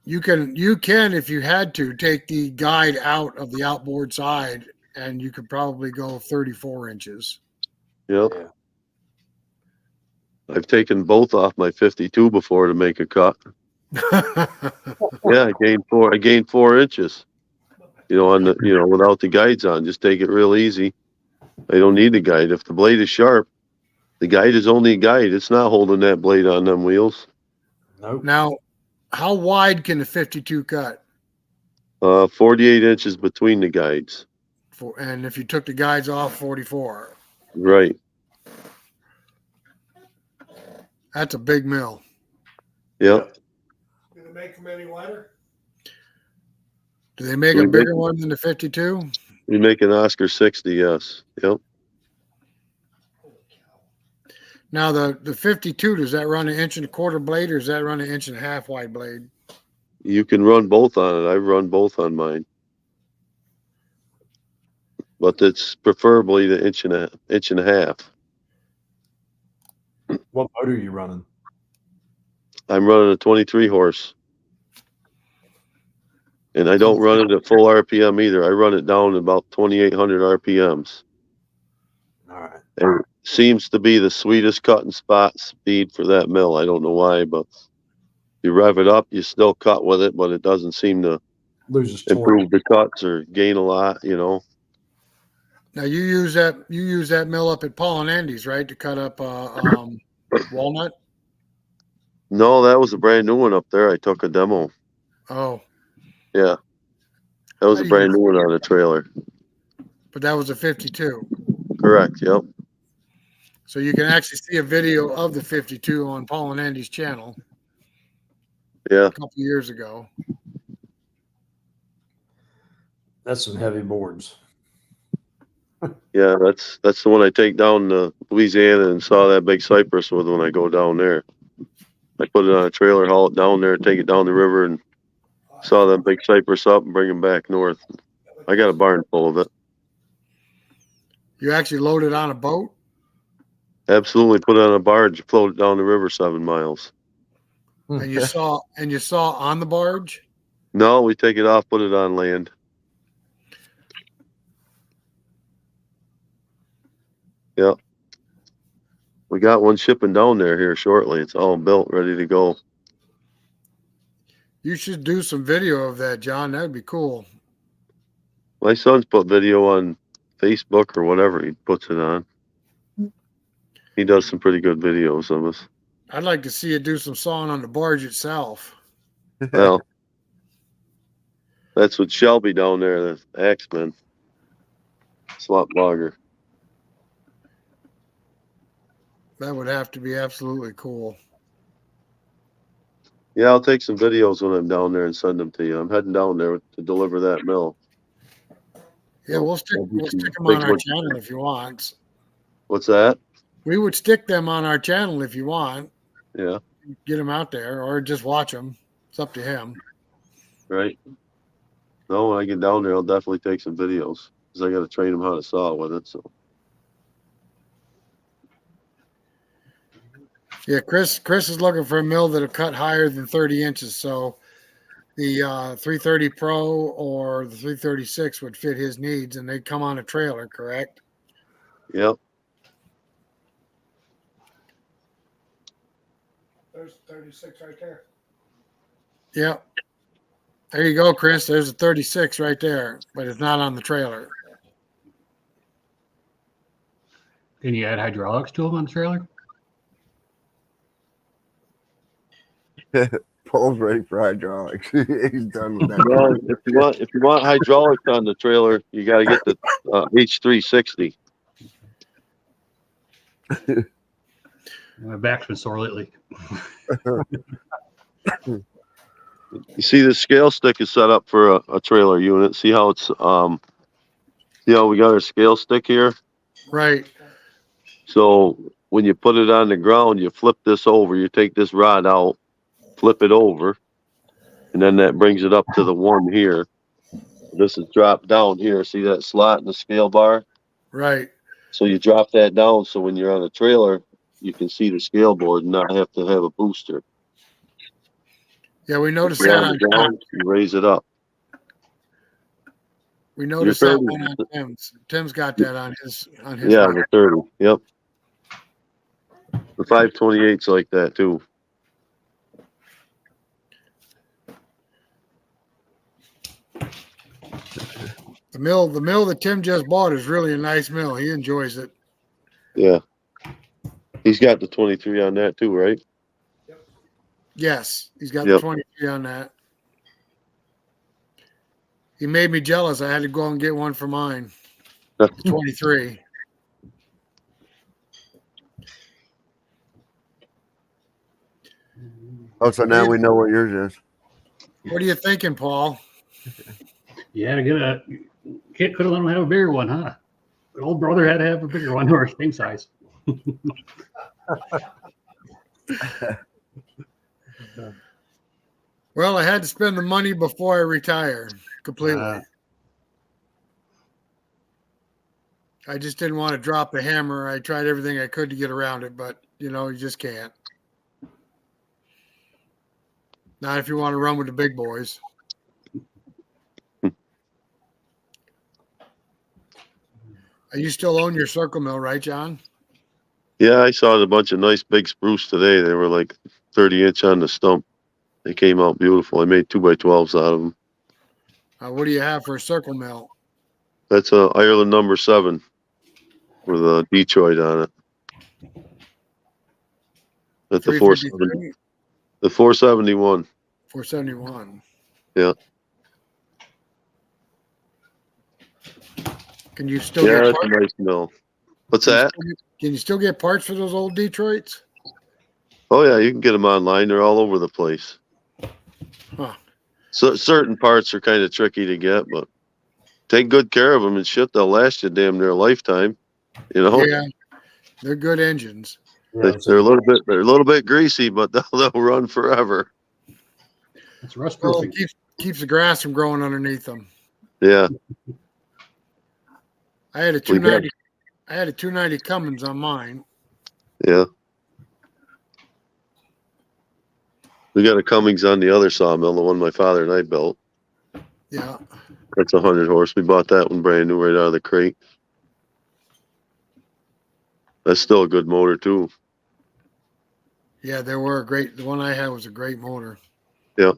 A: You can, if you had to, take the guide out of the outboard side, and you could probably go 34 inches.
D: Yep.
F: Yeah.
D: I've taken both off my 52 before to make a cut. Yeah, I gained 4 inches. Without the guides on, just take it real easy. I don't need the guide. If the blade is sharp, the guide is only a guide. It's not holding that blade on them wheels.
F: Nope.
A: Now, how wide can the 52 cut?
D: 48 inches between the guides.
A: And if you took the guides off, 44.
D: Right.
A: That's a big mill.
D: Yep.
C: Do they make them any wider?
A: Do they make
D: We
A: a
D: make
A: bigger
D: them.
A: one than the 52?
D: We make an Oscar 60. Yes. Yep.
C: Holy cow.
A: Now the 52, does that run an 1.25 blade or does that run an 1.5 wide blade?
D: You can run both on it. I've run both on mine, but it's preferably the inch and a half.
F: What motor are you running?
D: I'm running a 23 horse, and I don't run it at full RPM either. I run it down about 2,800 RPMs.
F: All right.
D: And it seems to be the sweetest cutting spot speed for that mill. I don't know why, but you rev it up, you still cut with it, but it doesn't seem to
F: Loses torque.
D: improve the cuts or gain a lot, you know.
A: Now you use that mill up at Paul and Andy's, right, to cut up walnut?
D: No, that was a brand new one up there. I took a demo.
A: Oh,
D: Yeah. That was
A: How
D: a
A: do
D: brand
A: you-
D: new one on a trailer.
A: but that was a 52.
D: Correct. Yep.
A: So you can actually see a video of the 52 on Paul and Andy's channel
D: Yeah.
A: a couple years ago.
F: That's some heavy boards.
D: Yeah. That's the one I take down to Louisiana and saw that big cypress with when I go down there. I put it on a trailer, haul it down there, take it down the river, and saw that big cypress up and bring them back north. I got a barn full of it.
A: You actually load it on a boat?
D: Absolutely, put it on a barge, float it down the river 7 miles.
A: And you saw on the barge?
D: No, we take it off, put it on land. Yep. We got one shipping down there here shortly. It's all built, ready to go.
A: You should do some video of that, John. That'd be cool.
D: My son's put video on Facebook or whatever he puts it on. He does some pretty good videos of us.
A: I'd like to see you do some sawing on the barge itself.
D: Well, that's what Shelby down there, the Axeman. Slot blogger.
A: That would have to be absolutely cool.
D: Yeah, I'll take some videos when I'm down there and send them to you. I'm heading down there to deliver that mill.
A: Yeah, we'll stick them on our channel if you want.
D: What's that?
A: We would stick them on our channel if you want.
D: Yeah,
A: Get them out there or just watch them. It's up to him.
D: right. No, when I get down there, I'll definitely take some videos because I got to train them how to saw with it. So
A: Yeah, Chris is looking for a mill that'll cut higher than 30 inches. So the 330 Pro or the 336 would fit his needs, and they come on a trailer, correct?
D: yep.
C: There's 36 right there.
A: Yep. There you go, Chris. There's a 36 right there, but it's not on the trailer.
E: Can you add hydraulics to them on the trailer?
G: Paul's ready for hydraulics. He's done with that.
D: Well, if you want hydraulics on the trailer, you got to get the H360.
E: My back's been sore lately.
D: You see, the scale stick is set up for a trailer unit. See how it's see how we got our scale stick here?
A: Right.
D: So when you put it on the ground, you flip this over. You take this rod out, flip it over, and then that brings it up to the one here. This is dropped down here. See that slot in the scale bar?
A: Right.
D: So you drop that down so when you're on a trailer, you can see the scale board and not have to have a booster.
A: Yeah, we
D: If
A: noticed
D: you're
A: that
D: on
A: on
D: the ground, you raise it up.
A: we noticed that
D: Your
A: one on Tim's. Tim's got that on his
D: Yeah, the 30. Yep. The 528's like that too.
A: The mill that Tim just bought is really a nice mill. He enjoys it.
D: Yeah. He's got the 23 on that too, right?
A: Yes, he's got
D: Yep.
A: the 23 on that. He made me jealous. I had to go and get one for mine. 23.
G: Oh, so now we know what yours is.
A: What are you thinking, Paul?
E: You had to get a kid. Could have let him have a bigger one, huh? The old brother had to have a bigger one or same size.
A: Well, I had to spend the money before I retire completely. I just didn't want to drop the hammer. I tried everything I could to get around it, but you just can't. Not if you want to run with the big boys. You still own your circle mill, right, John?
D: Yeah, I saw a bunch of nice big spruce today. They were like 30-inch on the stump. They came out beautiful. I made 2x12s out of them.
A: What do you have for a circle mill?
D: That's a Ireland number 7 with a Detroit on it. That's the 470.
A: 353?
D: The 471.
A: 471.
D: Yeah.
A: Can you still
D: Yeah,
A: get
D: that's a
A: parts?
D: nice mill. What's
A: Can you
D: that?
A: Can you still get parts for those old Detroits?
D: Oh yeah, you can get them online. They're all over the place.
A: Huh.
D: So certain parts are kind of tricky to get, but take good care of them and shit. They'll last you damn near a lifetime.
A: Yeah, they're good engines.
D: They're a little bit greasy, but they'll run forever.
E: It's rust
A: Well,
E: proofing.
A: it keeps the grass from growing underneath them.
D: Yeah.
A: I had a 290. I had a 290 Cummins on mine.
D: Yeah. We got a Cummings on the other sawmill, the one my father and I built.
A: Yeah.
D: That's 100 horse. We bought that one brand new right out of the crate. That's still a good motor too.
A: Yeah, they were a great. The one I had was a great motor.
D: Yeah.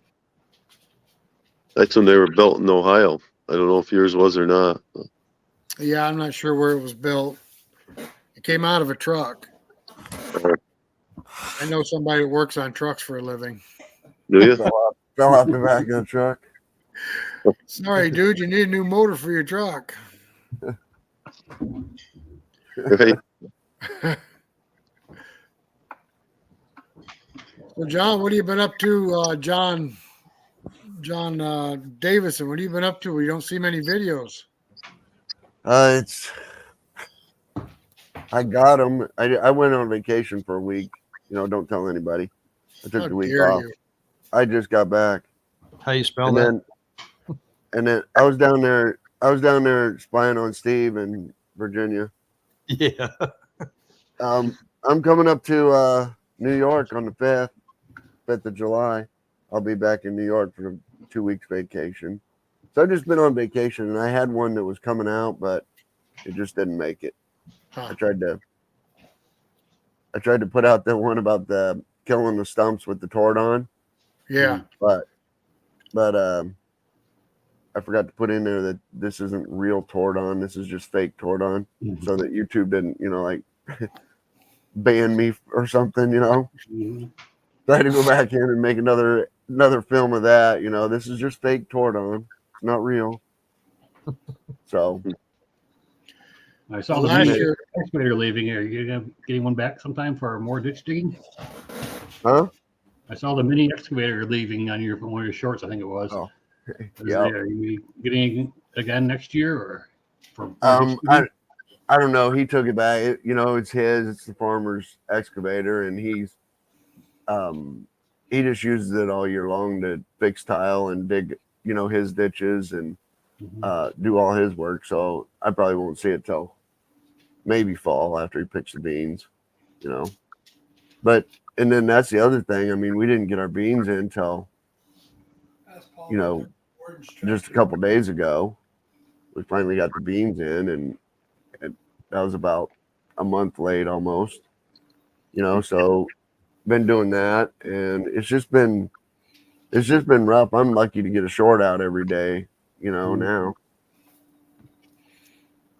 D: That's when they were built in Ohio. I don't know if yours was or not.
A: Yeah, I'm not sure where it was built. It came out of a truck. I know somebody that works on trucks for a living.
D: Do you?
G: Fell out the back of the truck.
A: Sorry, dude, you need a new motor for your truck.
D: Right.
A: So, John, what have you been up to, John Davison? What have you been up to? We don't see many videos.
G: I got them. I went on vacation for a week. Don't tell anybody. I took
A: How
G: the week
A: dare
G: off.
A: you?
G: I just got back.
F: How you spell
G: And
F: that?
G: then I was down there. I was down there spying on Steve in Virginia.
F: Yeah.
G: I'm coming up to New York on the 5th of July. I'll be back in New York for a 2 weeks vacation. So I've just been on vacation, and I had one that was coming out, but it just didn't make it.
A: Huh.
G: I tried to put out the one about the killing the stumps with the Tordon,
A: Yeah.
G: but I forgot to put in there that this isn't real Tordon. This is just fake Tordon, so that YouTube didn't, like ban me or something. So I had to go back in and make another film of that. This is just fake Tordon. It's not real. So
E: I saw
A: Last
E: the mini
A: year-
E: excavator leaving. Are you getting one back sometime for more ditch digging?
G: huh?
E: I saw the mini excavator leaving on one of your shorts. I think it was.
G: Oh,
E: Yeah.
G: yeah.
E: Are you getting it again next year or for more ditch digging?
G: I don't know. He took it back. It's his. It's the farmer's excavator, and he just uses it all year long to fix tile and dig, his ditches and do all his work. So I probably won't see it till maybe fall after he picks the beans, But and then that's the other thing. I mean, we didn't get our beans in till
C: Ask Paul
G: You know,
C: about Gordon's
G: just a
C: tractor.
G: couple days ago. We finally got the beans in, and that was about a month late almost. So been doing that, and it's just been rough. I'm lucky to get a short out every day, now.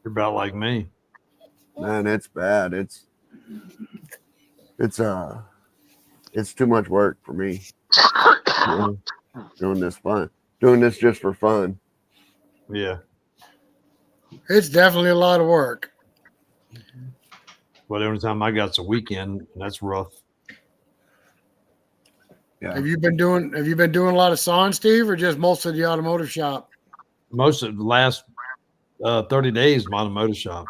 F: You're about like me.
G: Man, it's bad. It's too much work for me. Doing this just for fun.
F: Yeah.
A: It's definitely a lot of work.
F: Well, the only time I got's a weekend, and that's rough.
G: Yeah.
A: Have you been doing a lot of sawing, Steve, or just most of the automotive shop?
F: Most of the last 30 days, my automotive shop.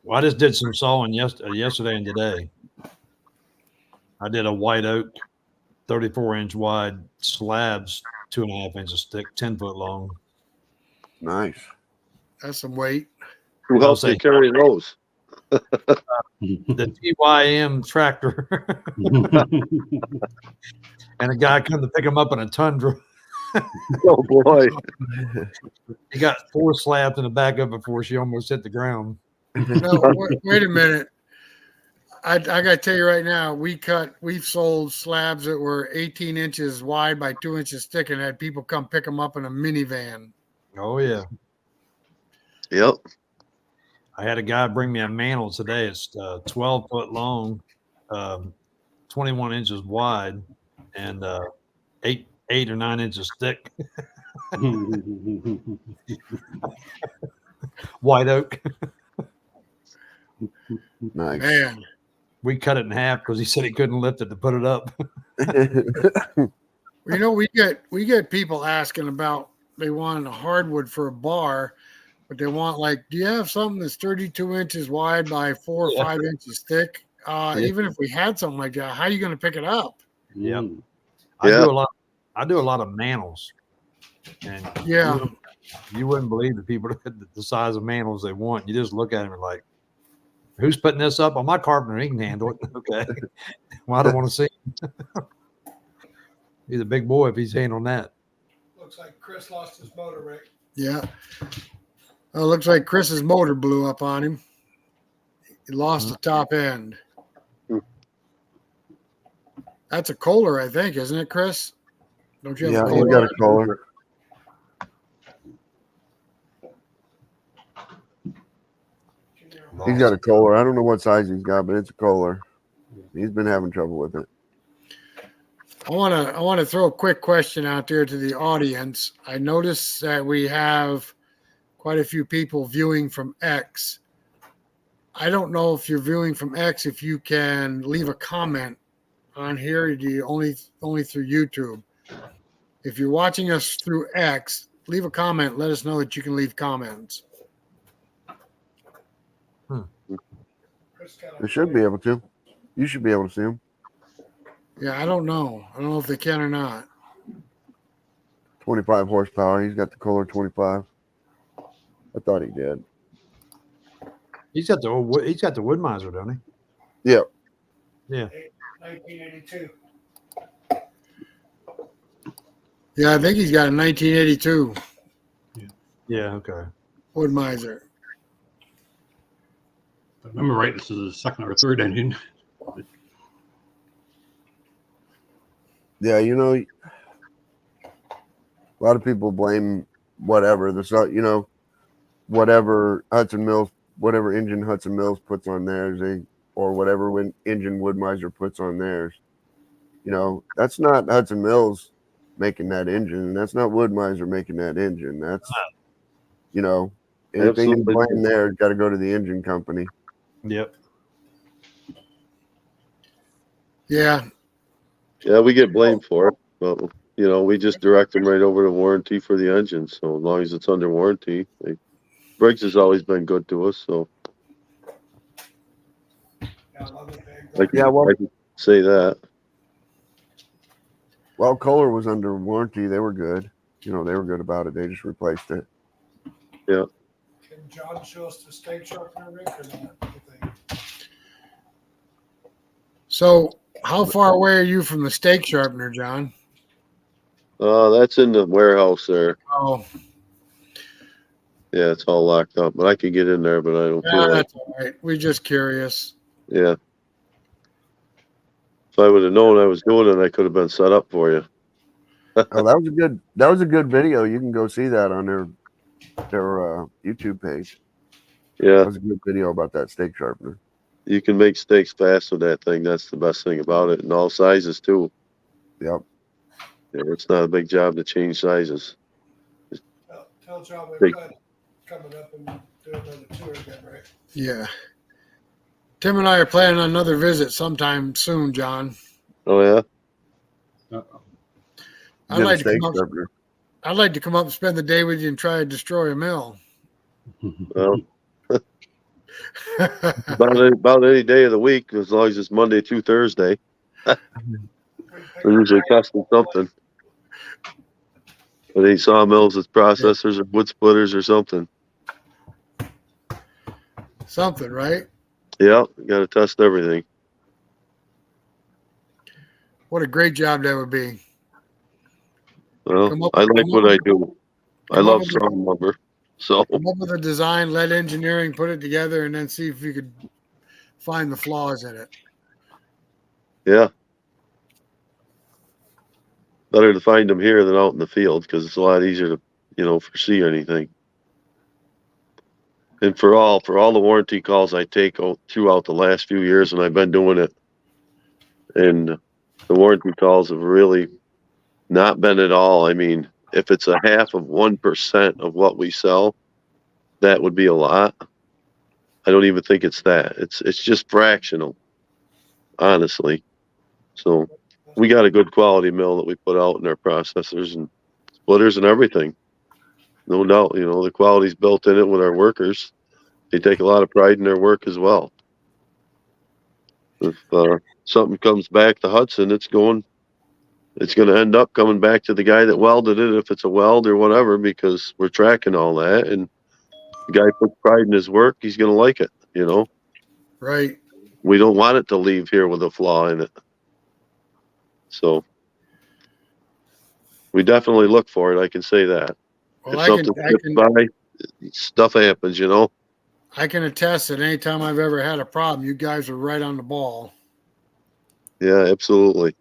F: Well, I just did some sawing yesterday and today. I did a white oak, 34-inch wide slabs, 2.5 inches thick, 10-foot long.
G: Nice.
A: That's some weight.
D: Who helps you carry those?
F: The TYM tractor. And a guy come to pick him up in a Tundra.
D: Oh boy.
F: He got 4 slabs in the back of it before she almost hit the ground.
A: No, wait a minute. I got to tell you right now, we've sold slabs that were 18 inches wide by 2 inches thick and had people come pick them up in a minivan.
F: Oh, yeah.
D: Yep.
F: I had a guy bring me a mantle today. It's 12 foot long, 21 inches wide, and 8 or 9 inches thick. White oak.
G: Nice.
A: Man,
F: We cut it in half because he said he couldn't lift it to put it up.
A: you know, we get people asking about, they want a hardwood for a bar, but they want, like, do you have something that's 32 inches wide by 4 or 5 inches thick? Even if we had something like that, how are you going to pick it up?
F: Yep.
D: Yeah.
F: I do a lot of mantles. And
A: Yeah.
F: you wouldn't believe the people the size of mantles they want. You just look at them and like, who's putting this up? On my carpenter, he can handle it. Okay. Well, I don't want to see him. He's a big boy if he's handling that.
C: Looks like Chris lost his motor, Rick.
A: Yeah. It looks like Chris's motor blew up on him. He lost the top end. That's a Kohler, I think, isn't it, Chris? Don't you have
G: Yeah,
A: a
G: he's
A: Kohler?
G: got a Kohler. He's got a Kohler. I don't know what size he's got, but it's a Kohler. He's been having trouble with it.
A: I want to throw a quick question out there to the audience. I noticed that we have quite a few people viewing from X. I don't know if you're viewing from X, if you can leave a comment on here, do you only through YouTube. If you're watching us through X, leave a comment. Let us know that you can leave comments.
G: They should be able to. You should be able to see him.
A: Yeah, I don't know. I don't know if they can or not.
G: 25 horsepower. He's got the Kohler 25. I thought he did.
F: He's got the Woodmiser, doesn't he?
G: Yep.
F: Yeah.
C: 1982.
A: Yeah, I think he's got a 1982
F: Yeah. Okay.
A: Woodmiser.
E: If I remember right, this is the second or third engine.
G: Yeah, you know, a lot of people blame whatever whatever Hudson Mills, whatever engine Hudson Mills puts on theirs, or whatever engine Woodmiser puts on theirs. You know, that's not Hudson Mills making that engine. That's not Woodmiser making that engine. That's, anything you blame there got to go to the engine company.
F: Yep.
A: Yeah.
D: Yeah, we get blamed for it, but we just direct them right over to warranty for the engine. So as long as it's under warranty, Briggs has always been good to us. So I can say that.
G: Well, Kohler was under warranty. They were good. They were good about it. They just replaced it.
D: Yeah.
C: Can John show us the stake sharpener, Rick, or not? You think?
A: So how far away are you from the stake sharpener, John?
D: That's in the warehouse there.
A: Oh,
D: Yeah, it's all locked up, but I could get in there, but I don't feel like.
A: that's all right. We're just curious.
D: Yeah. If I would have known I was doing it, I could have been set up for you.
G: Oh, that was a good video. You can go see that on their YouTube page.
D: Yeah.
G: That was a good video about that stake sharpener.
D: You can make steaks fast with that thing. That's the best thing about it. And all sizes too.
G: Yep.
D: Yeah, it's not a big job to change sizes.
C: Tell John
D: Big.
C: we've got coming up in do another tour again, right?
A: Yeah. Tim and I are planning on another visit sometime soon, John.
D: Oh yeah.
E: Uh-oh.
A: I'd
G: Get a
A: like to
G: steak
A: come up.
G: supper.
A: I'd like to come up and spend the day with you and try to destroy a mill.
D: Well, about any day of the week, as long as it's Monday through Thursday. We're usually testing something. It ain't sawmills, it's processors or wood splitters or something.
A: Something, right?
D: Yeah, you got to test everything.
A: What a great job that would be.
D: Well,
A: Come up-
D: I like
A: come
D: what
A: up-
D: I do. I
A: come up
D: love
A: with-
D: strong lumber. So
A: Come up with a design, let engineering put it together, and then see if you could find the flaws in it.
D: yeah, better to find them here than out in the field because it's a lot easier to foresee anything. And for all the warranty calls I take throughout the last few years, and I've been doing it, and the warranty calls have really not been at all. I mean, if it's a half of 1% of what we sell, that would be a lot. I don't even think it's that. It's just fractional, honestly. So we got a good quality mill that we put out in our processors and splitters and everything. No doubt, the quality's built in it with our workers. They take a lot of pride in their work as well. If something comes back to Hudson, it's going to end up coming back to the guy that welded it, if it's a weld or whatever, because we're tracking all that. And the guy puts pride in his work, he's going to like it,
A: Right.
D: We don't want it to leave here with a flaw in it. So we definitely look for it, I can say that.
A: Well,
D: If
A: I
D: something slips by, stuff happens,
A: I can attest that anytime I've ever had a problem, you guys are right on the ball.
D: Yeah, absolutely.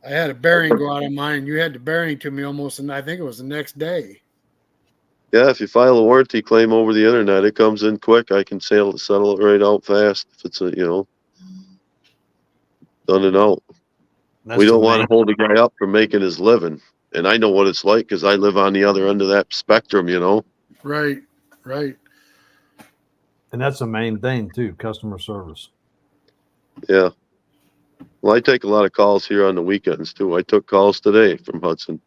A: I had a bearing go out of mine, and you had the bearing to me almost, and I think it was the next day.
D: Yeah, if you file a warranty claim over the internet, it comes in quick. I can settle it right out fast if it's done and out.
F: That's
D: We
F: the
D: don't want
F: main-
D: to hold a guy up from making his living. And I know what it's like because I live on the other end of that spectrum,
A: Right. Right.
F: And that's the main thing too, customer service.
D: Yeah. Well, I take a lot of calls here on the weekends too. I took calls today from Hudson.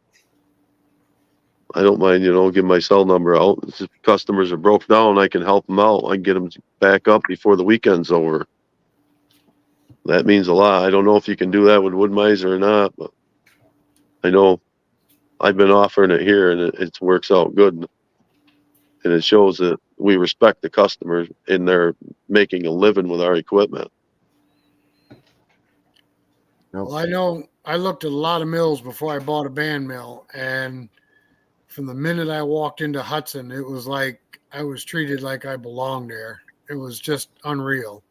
D: I don't mind, giving my cell number out. If customers are broke down, I can help them out. I can get them back up before the weekend's over. That means a lot. I don't know if you can do that with Woodmiser or not, but I know I've been offering it here, and it works out good. And it shows that we respect the customers and they're making a living with our equipment.
A: Well, I know I looked at a lot of mills before I bought a band mill, and from the minute I walked into Hudson, it was like I was treated like I belonged there. It was just unreal.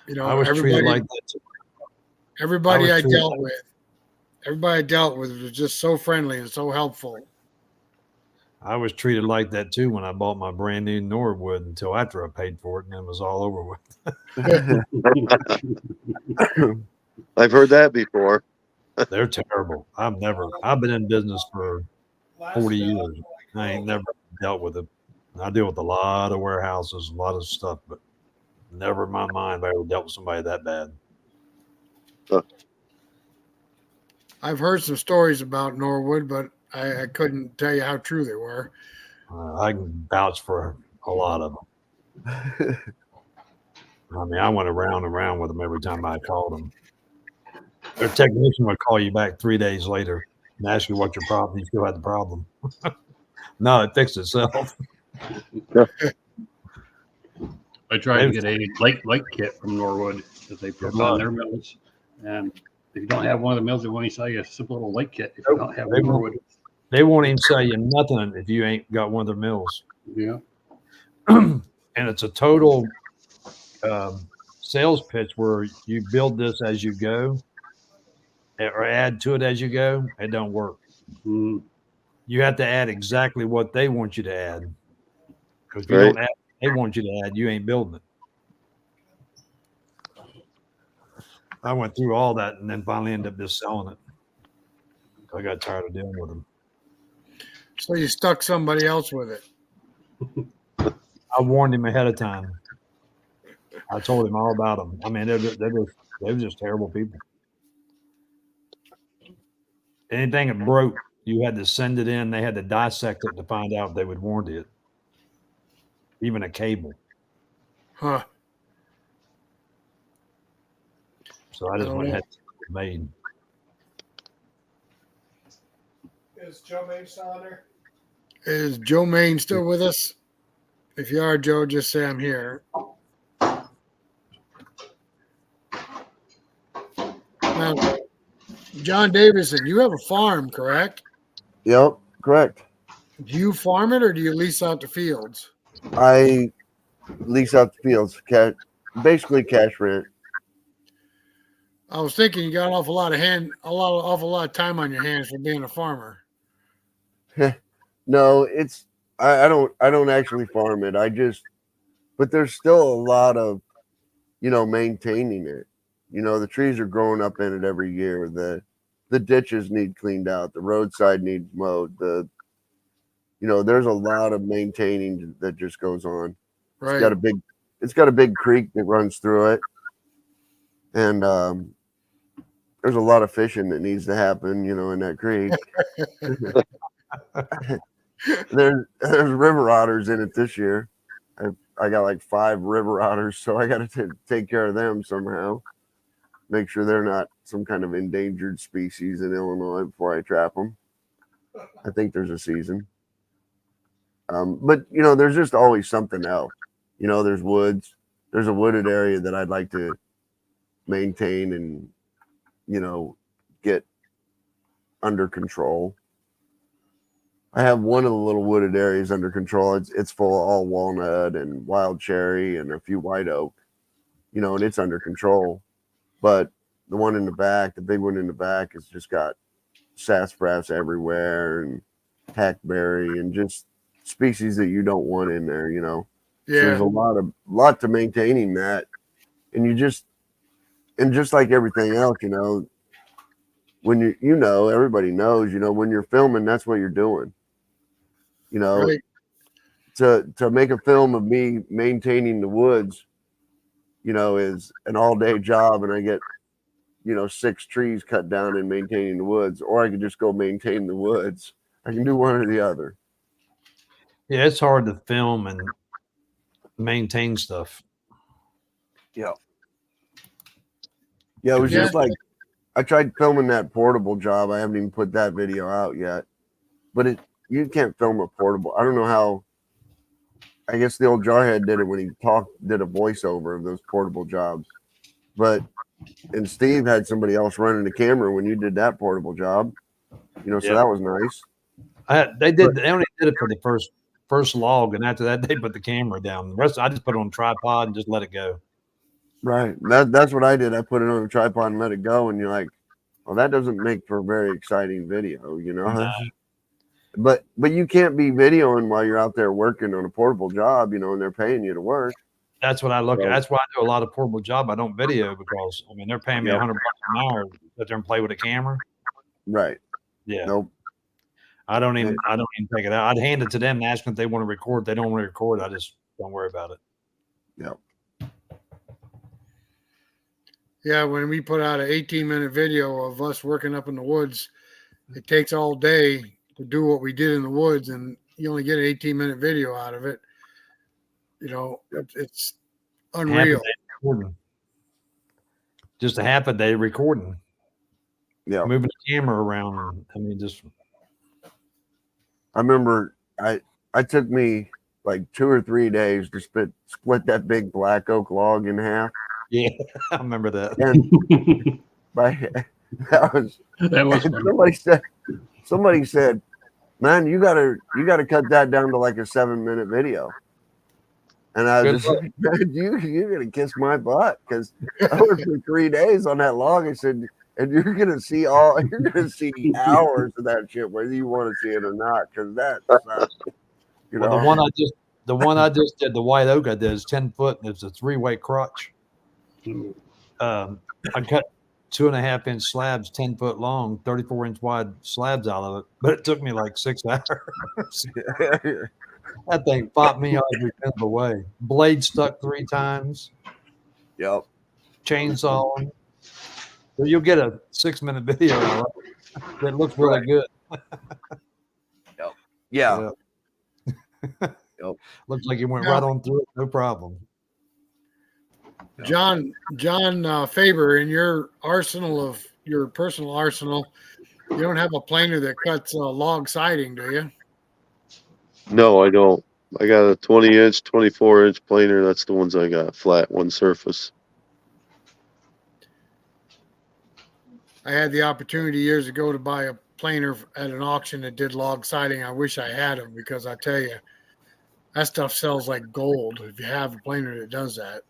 F: I was treated like that too.
A: Everybody I
F: treated
A: dealt with, everybody I dealt with was just so friendly and so helpful.
F: I was treated like that too when I bought my brand new Norwood until after I paid for it and it was all over with.
D: I've heard that before.
F: They're terrible. I've been in business for 40 years. I ain't never dealt with it. I deal with a lot of warehouses, a lot of stuff, but never in my mind have I ever dealt with somebody that bad.
A: I've heard some stories about Norwood, but I couldn't tell you how true they were.
F: I can vouch for a lot of them. I mean, I went around and around with them every time I called them. Their technician would call you back 3 days later and ask you what your problem. You still had the problem. No, it fixed itself.
E: I tried to get a light kit from Norwood that they put on their mills. And if you don't have one of the mills, they won't even sell you a simple little light kit if you don't have Norwood.
F: They won't even sell you nothing if you ain't got one of their mills.
E: Yeah.
F: And it's a total sales pitch where you build this as you go or add to it as you go. It don't work.
E: Mm.
F: You have to add exactly what they want you to add. Because if you
D: Right.
F: don't add what they want you to add, you ain't building it. I went through all that and then finally ended up just selling it. I got tired of dealing with them.
A: So you stuck somebody else with it.
F: I warned him ahead of time. I told him all about them. I mean, they were just terrible people. Anything that broke, you had to send it in. They had to dissect it to find out if they would warranty it. Even a cable.
A: Huh.
F: So I just went ahead and made.
C: Is Joe Maine still on there?
A: Is Joe Maine still with us? If you are, Joe, just say I'm here. Now, John Davison, you have a farm, correct?
G: Yep, correct.
A: Do you farm it or do you lease out the fields?
G: I lease out the fields, basically cash rent.
A: I was thinking you got an awful lot of time on your hands for being a farmer.
G: No, I don't actually farm it. But there's still a lot of, maintaining it. The trees are growing up in it every year. The ditches need cleaned out. The roadside needs mowed. There's a lot of maintaining that just goes on.
A: Right.
G: It's got a big creek that runs through it. And there's a lot of fishing that needs to happen, in that creek. There's river otters in it this year. I got like 5 river otters, so I got to take care of them somehow. Make sure they're not some kind of endangered species in Illinois before I trap them. I think there's a season. But there's just always something else. There's woods. There's a wooded area that I'd like to maintain and get under control. I have one of the little wooded areas under control. It's full of all walnut and wild cherry and a few white oak, and it's under control. But the one in the back, the big one in the back, has just got sassafras everywhere and hackberry and just species that you don't want in there, Yeah. So there's a lot to maintaining that. And just like everything else, when everybody knows, when you're filming, that's what you're doing.
A: Right.
G: To make a film of me maintaining the woods, is an all-day job, and I get 6 trees cut down and maintaining the woods, or I could just go maintain the woods. I can do one or the other.
F: Yeah, it's hard to film and maintain stuff.
G: Yeah. Yeah, it was just like I tried filming that portable job. I haven't even put that video out yet. But you can't film a portable. I don't know how. I guess the old Jarhead did it when he did a voiceover of those portable jobs. And Steve had somebody else running the camera when you did that portable job. So that was nice.
F: They only did it for the first log, and after that they put the camera down. The rest I just put it on a tripod and just let it go. Right.
G: That's what I did. I put it on a tripod and let it go, and you're like, well, that doesn't make for a very exciting video,
F: No.
G: But you can't be videoing while you're out there working on a portable job, and they're paying you to work.
F: That's what I look at. That's why I do a lot of portable job. I don't video because they're paying me $100 an hour to sit there and play with a camera.
G: Right.
F: Yeah.
G: Nope.
F: I don't even take it out. I'd hand it to them and ask them if they want to record. If they don't want to record, I just don't worry about it.
G: Yep.
A: Yeah, when we put out an 18-minute video of us working up in the woods, it takes all day to do what we did in the woods, and you only get an 18-minute video out of it. It's unreal.
F: Just a half a day recording.
G: Yeah.
F: Moving the camera around.
G: I remember I took me like 2 or 3 days to split that big black oak log in half.
F: Yeah, I remember that.
G: And that was fun. Somebody said, man, you gotta cut that down to like a 7-minute video. And I was just like, man, you're gonna kiss my butt, because I worked for 3 days on that log. I said, and you're gonna see hours of that shit, whether you want to see it or not, because that's
F: Well, the one I just did, the white oak I did, is 10 foot, and it's a 3-way crotch. I cut 2.5-inch slabs, 10 foot long, 34-inch wide slabs out of it, but it took me like 6 hours. That thing popped me off every bit of the way. Blade stuck 3 times.
G: Yep.
F: Chainsaw. So you'll get a 6-minute video on it. That looks really good.
G: Yeah.
F: Yep. Looks like you went
A: Yeah.
F: right on through it, no problem.
A: John Faber, in your personal arsenal, you don't have a planer that cuts log siding, do you?
D: No, I don't. I got a 20-inch, 24-inch planer. That's the ones I got, flat, one surface.
A: I had the opportunity years ago to buy a planer at an auction that did log siding. I wish I had them, because I tell you, that stuff sells like gold if you have a planer that does that.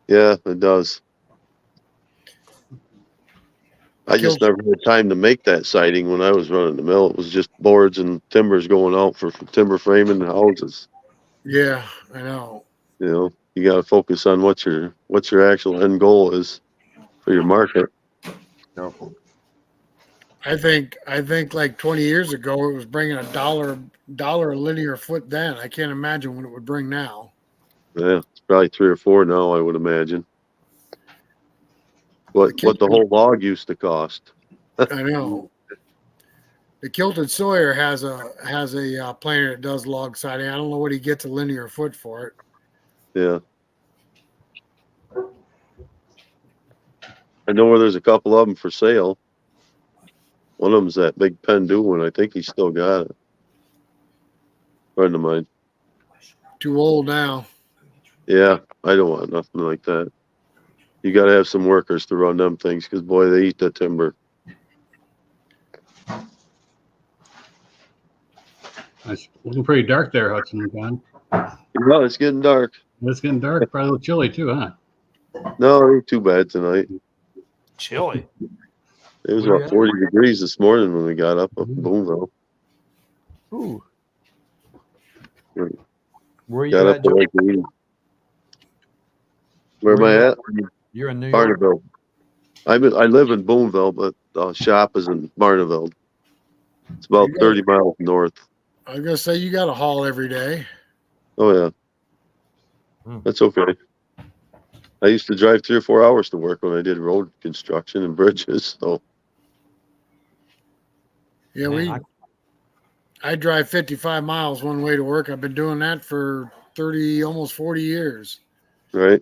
D: Yeah, it does. I just never had time to make that siding when I was running the mill. It was just boards and timbers going out for timber framing houses.
A: Yeah, I know.
D: You know, you got to focus on what your actual end goal is for your market.
G: Yep.
A: I think like 20 years ago, it was bringing $1 a linear foot then. I can't imagine what it would bring now.
D: Yeah, it's probably 3 or 4 now, I would imagine. What the whole log used to cost.
A: I know. The Kilted Sawyer has a planer that does log siding. I don't know what he gets a linear foot for it.
D: Yeah. I know where there's a couple of them for sale. One of them's that big Pendu one. I think he's still got it. Friend of mine.
A: Too old now.
D: Yeah, I don't want nothing like that. You got to have some workers to run them things, because boy, they eat the timber.
E: It's looking pretty dark there, Hudson, John.
D: Well, it's getting dark.
E: It's getting dark. Probably a little chilly too, huh?
D: No, it ain't too bad tonight.
F: Chilly.
D: It was
F: Where
D: about
F: you
D: 40 degrees this morning when we got up in Boonville.
F: Ooh. Where you
D: Got
F: at,
D: up
F: Joe?
D: like 80. Where am I at?
F: You're in New York.
D: Barneville. I live in Boonville, but the shop is in Barneville. It's about 30 miles north.
A: I was gonna say, you got to haul every day.
D: Oh yeah, that's okay. I used to drive 3 or 4 hours to work when I did road construction and bridges. So
A: Yeah,
F: Man,
A: I drive 55 miles one way to work. I've been doing that for 30, almost 40 years.
D: right,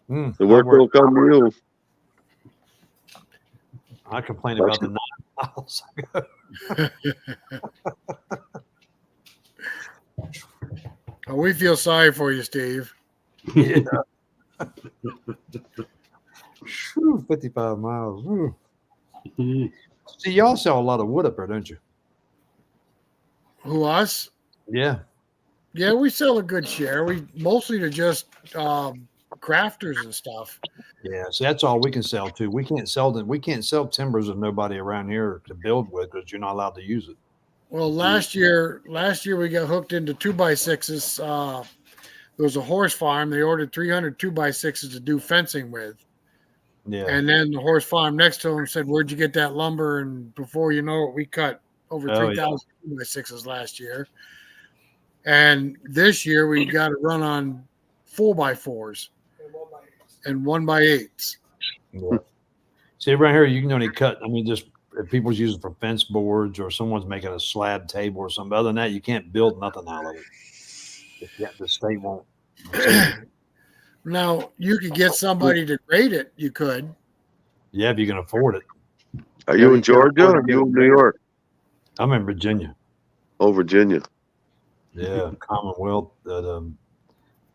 D: the work will come to you.
F: I complain about the 9 miles.
A: Oh, we feel sorry for you, Steve.
F: Yeah. Whew, 55 miles. Whew. See, y'all sell a lot of wood up there, don't you?
A: Who, us?
F: Yeah.
A: Yeah, we sell a good share. We mostly to just crafters and stuff.
F: Yeah, so that's all we can sell too. We can't sell them. We can't sell timbers with nobody around here to build with, because you're not allowed to use it.
A: Well, last year we got hooked into 2x6s. There was a horse farm. They ordered 300 2x6s to do fencing with.
F: Yeah.
A: And then the horse farm next to him said, "Where'd you get that lumber?" And before you know it, we cut over 3,000 2x6s last year. And this year we got to run on 4x4s and 1x8s.
F: Yeah. See, around here you can only cut. I mean, just if people's using for fence boards or someone's making a slab table or something. Other than that, you can't build nothing out of it. The state won't.
A: Now, you could get somebody to grade it. You could.
F: Yeah, if you can afford it.
D: Are you in Georgia or are you in New York?
F: I'm in Virginia.
D: Oh, Virginia.
F: Yeah, Commonwealth. That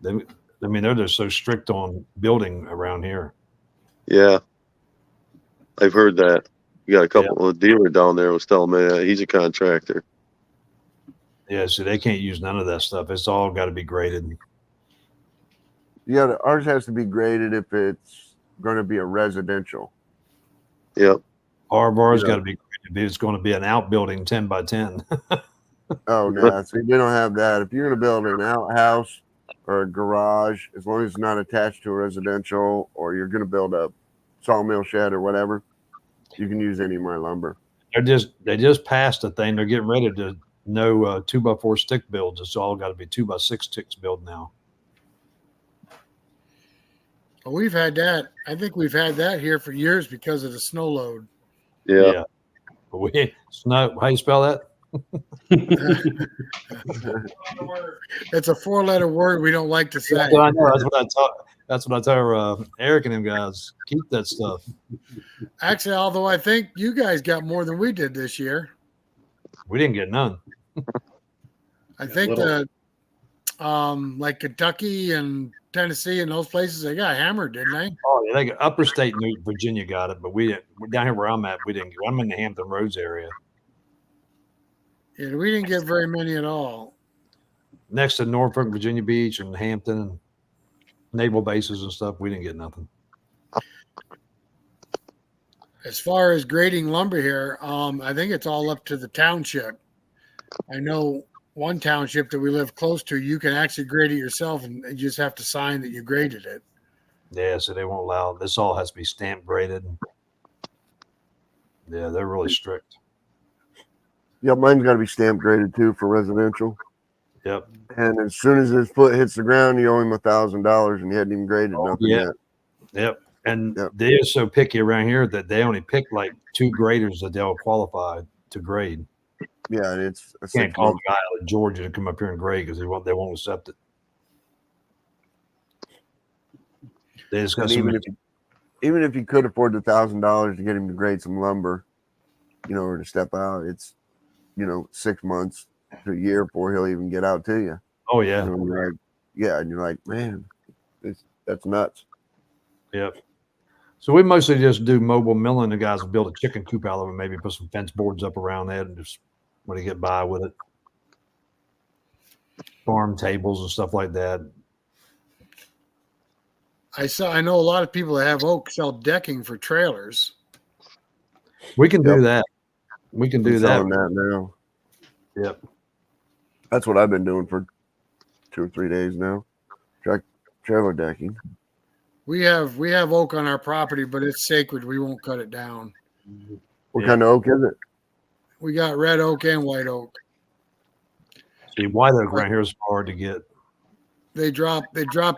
F: they're just so strict on building around here.
D: Yeah, I've heard that. You got a couple of dealer down there was telling me that he's a contractor.
F: Yeah, so they can't use none of that stuff. It's all got to be graded.
G: Yeah, ours has to be graded if it's going to be a residential.
D: Yep.
F: Ours got to be graded if it's going to be an outbuilding 10 by 10.
G: Oh no, see, we don't have that. If you're going to build an outhouse or a garage, as long as it's not attached to a residential, or you're going to build a sawmill shed or whatever, you can use any of my lumber.
F: They just passed a thing. They're getting ready to no 2x4 stick builds. It's all got to be 2x6 sticks build now.
A: Well, we've had that. I think we've had that here for years because of the snow load.
D: Yeah.
F: But we snow. How you spell that?
A: It's a 4-letter word we don't like to say.
F: That's what I know. That's what I tell Eric and them guys. Keep that stuff.
A: Actually, although I think you guys got more than we did this year.
F: We didn't get none.
A: I think
E: little.
A: like Kentucky and Tennessee and those places, they got hammered, didn't they?
F: Oh, yeah, they got Upper State New Virginia got it, but we didn't. Down here where I'm at, we didn't. I'm in the Hampton Roads area,
A: Yeah, we didn't get very many at all.
F: next to Norfolk, Virginia Beach, and Hampton, and naval bases and stuff. We didn't get nothing.
A: As far as grading lumber here, I think it's all up to the township. I know one township that we live close to, you can actually grade it yourself, and you just have to sign that you graded it.
F: Yeah, so they won't allow. This all has to be stamp graded. Yeah, they're really strict.
G: Yep, mine's got to be stamp graded too for residential.
F: Yep.
G: And as soon as his foot hits the ground, you owe him $1,000, and he hadn't even graded nothing
F: yeah.
G: yet.
F: Yep. And
G: Yep.
F: they're so picky around here that they only pick like 2 graders that they'll qualify to grade.
G: Yeah, and it's a
F: Can't
G: 6
F: call a
G: month.
F: guy out of Georgia to come up here and grade because they won't accept it. They just got
G: And
F: some.
G: even if you could afford the $1,000 to get him to grade some lumber, or to step out, it's 6 months to a year before he'll even get out to you.
F: Oh yeah.
G: And you're like, yeah, and you're like, man, that's nuts.
F: Yep. So we mostly just do mobile milling. The guys will build a chicken coop out of it, maybe put some fence boards up around that and just want to get by with it. Farm tables and stuff like that.
A: I know a lot of people that have oak sell decking for trailers.
F: We can
G: Yep.
F: do that. We can do
G: I'm
F: that.
G: selling that now.
F: Yep.
G: That's what I've been doing for 2 or 3 days now. Trailer decking.
A: We have oak on our property, but it's sacred. We won't cut it down.
G: What
F: Yeah.
G: kind of oak is it?
A: We got red oak and white oak.
F: See, white oak around here is hard to get.
A: They drop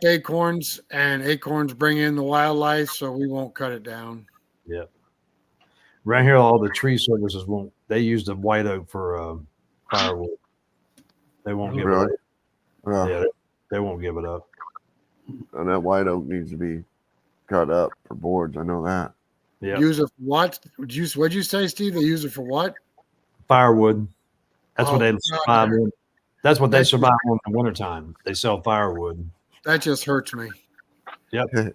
A: acorns, and acorns bring in the wildlife, so we won't cut it down.
F: Yep. Around here, all the tree services won't. They use the white oak for firewood. They won't give it up.
G: Really?
F: Yeah, they won't give it up.
G: And that white oak needs to be cut up for boards. I know that.
F: Yeah.
A: Use it for what? What'd you say, Steve? They use it for what?
F: Firewood. That's what
A: Oh,
F: they
A: God.
F: survive on. That's what they
A: That's-
F: survive on in the wintertime. They sell firewood.
A: That just hurts me.
F: Yep.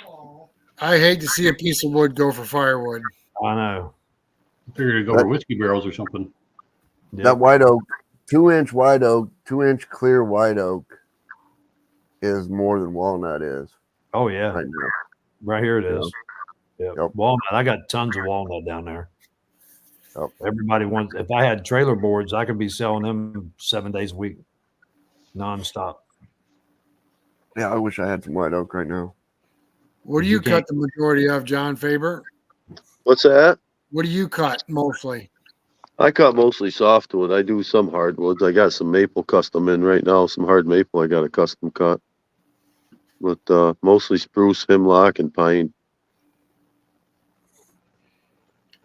C: Oh,
A: I hate to see a piece of wood go for firewood.
F: I know.
E: I figured it'd go over whiskey barrels or something.
F: Yep.
G: That white oak, 2-inch white oak, 2-inch clear white oak is more than walnut is
F: Oh yeah.
G: right now.
F: Right here it is. Yep.
G: Yep.
F: Walnut. I got tons of walnut down there.
G: Yep.
F: Everybody wants. If I had trailer boards, I could be selling them 7 days a week, nonstop.
G: Yeah, I wish I had some white oak right now.
A: What do
F: You
A: you
F: can't-
A: cut the majority of, John Faber?
D: What's that?
A: What do you cut mostly?
D: I cut mostly softwood. I do some hardwoods. I got some maple custom in right now. Some hard maple I got a custom cut. But mostly spruce, hemlock, and pine.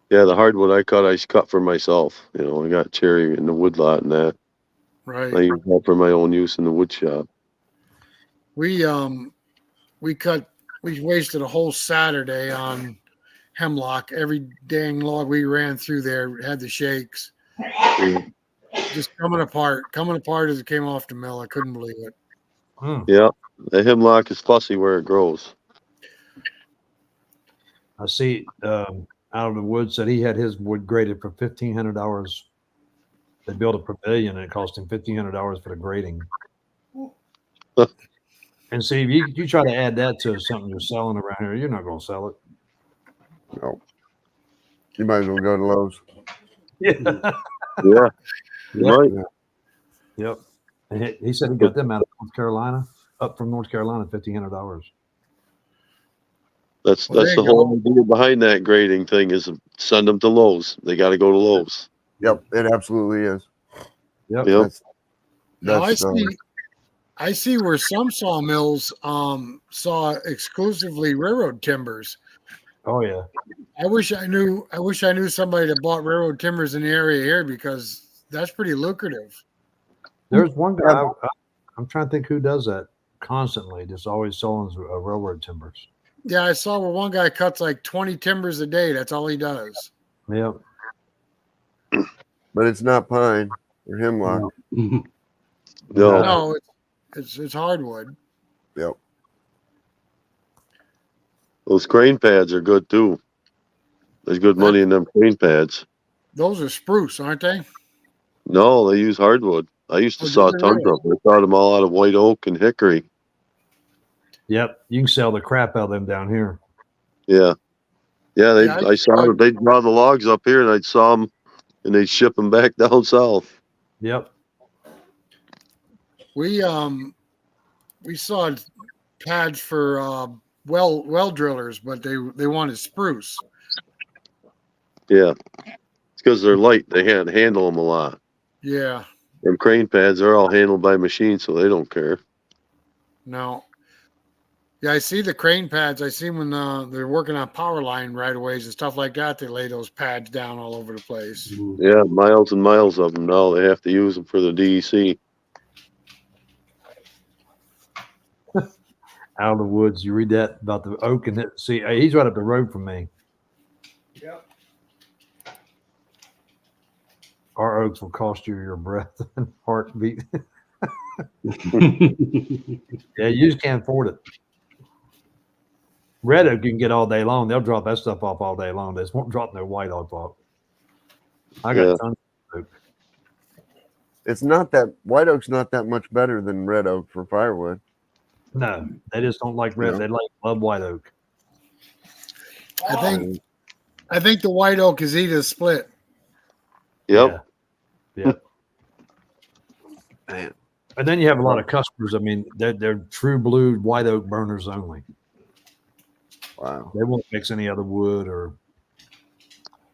D: Yeah, the hardwood I cut for myself. I got cherry in the woodlot and that.
A: Right.
D: I use that for my own use in the wood shop.
A: We wasted a whole Saturday on hemlock. Every dang log we ran through there had the shakes. Just coming apart as it came off the mill. I couldn't believe it.
D: Yeah, the hemlock is fussy where it grows.
F: I see out of the woods that he had his wood graded for $1,500. They built a pavilion and it cost him $1,500 for the grading. And see, if you try to add that to something you're selling around here, you're not going to sell it.
G: No. You might as well go to Lowe's.
F: Yeah.
D: Yeah, you
F: Yep.
D: might.
F: Yep. And he said he got them out of North Carolina, up from North Carolina, $1,500.
D: That's
A: Well, there
D: the
A: you
D: whole idea behind that grading thing is send them to Lowe's. They got to go to Lowe's.
G: Yep, it absolutely is.
F: Yep.
D: Yep.
A: Now
G: That's
A: I see where some sawmills saw exclusively railroad timbers.
F: Oh yeah.
A: I wish I knew somebody that bought railroad timbers in the area here because that's pretty lucrative.
F: There's one guy. I'm trying to think who does that constantly. Just always selling railroad timbers.
A: Yeah, I saw where one guy cuts like 20 timbers a day. That's all he does.
F: Yep.
G: but it's not pine or hemlock.
D: No.
A: No, it's hardwood.
G: Yep.
D: Those crane pads are good too. There's good money in them crane pads.
A: Those are spruce, aren't they?
D: No, they use hardwood. I used to
A: Oh,
D: saw
A: do they
D: tons
A: really?
D: of them. I saw them all out of white oak and hickory.
F: Yep. You can sell the crap out of them down here.
D: Yeah. Yeah,
A: Yeah,
D: I saw them. They'd draw the logs up here and I'd saw them and they'd ship them back down south.
F: Yep.
A: We saw pads for well drillers, but they wanted spruce.
D: Yeah. It's because they're light. They had to handle them a lot.
A: Yeah.
D: Them crane pads are all handled by machines, so they don't care.
A: No. Yeah, I see the crane pads. I see when they're working on power line right of ways and stuff like that. They lay those pads down all over the place.
D: Yeah, miles and miles of them now. They have to use them for the DEC.
F: Out of the woods. You read that about the oak and it. See, he's right up the road from me.
C: Yep.
F: Our oaks will cost you your breath and heartbeat. Yeah, you just can't afford it. Red oak you can get all day long. They'll drop that stuff off all day long. They just won't drop no white oak off. I got
D: Yeah.
F: tons of oak.
G: It's not that white oak's not that much better than red oak for firewood.
F: No, they just don't like red.
G: No.
F: They love white oak.
A: I think the white oak is easy to split.
D: Yep.
F: Yeah.
G: Man.
F: And then you have a lot of customers. I mean, they're true blue white oak burners only.
G: Wow.
F: They won't mix any other wood or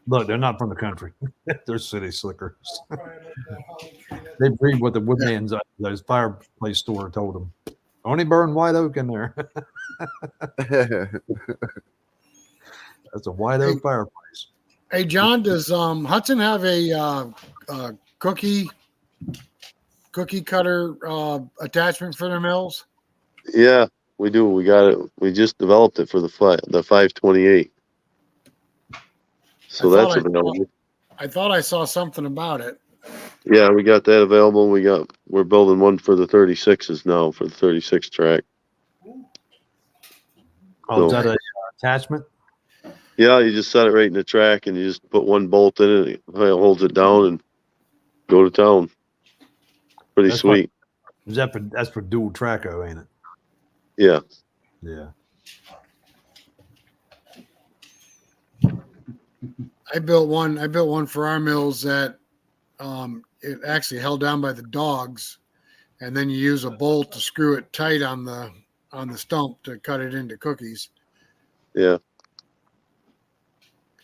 F: look. They're not from the country. They're city slickers. They breed what the woodman's those fireplace store told them. Only burn white oak in there. That's a white oak fireplace.
A: Hey, John, does Hudson have a cookie cutter attachment for their mills?
D: Yeah, we do. We got it. We just developed it for the 528. So
A: I
D: that's
A: thought
D: available.
A: I thought I saw something about it.
D: Yeah, we got that available. We're building one for the 36s now for the 36 track.
F: Oh, is that a attachment?
D: Yeah, you just set it right in the track and you just put one bolt in it. It holds it down and go to town. Pretty
F: That's
D: sweet.
F: That's for dual traco, ain't it?
D: Yeah.
F: Yeah.
A: I built one for our mills that it actually held down by the dogs, and then you use a bolt to screw it tight on the stump to cut it into cookies.
D: Yeah.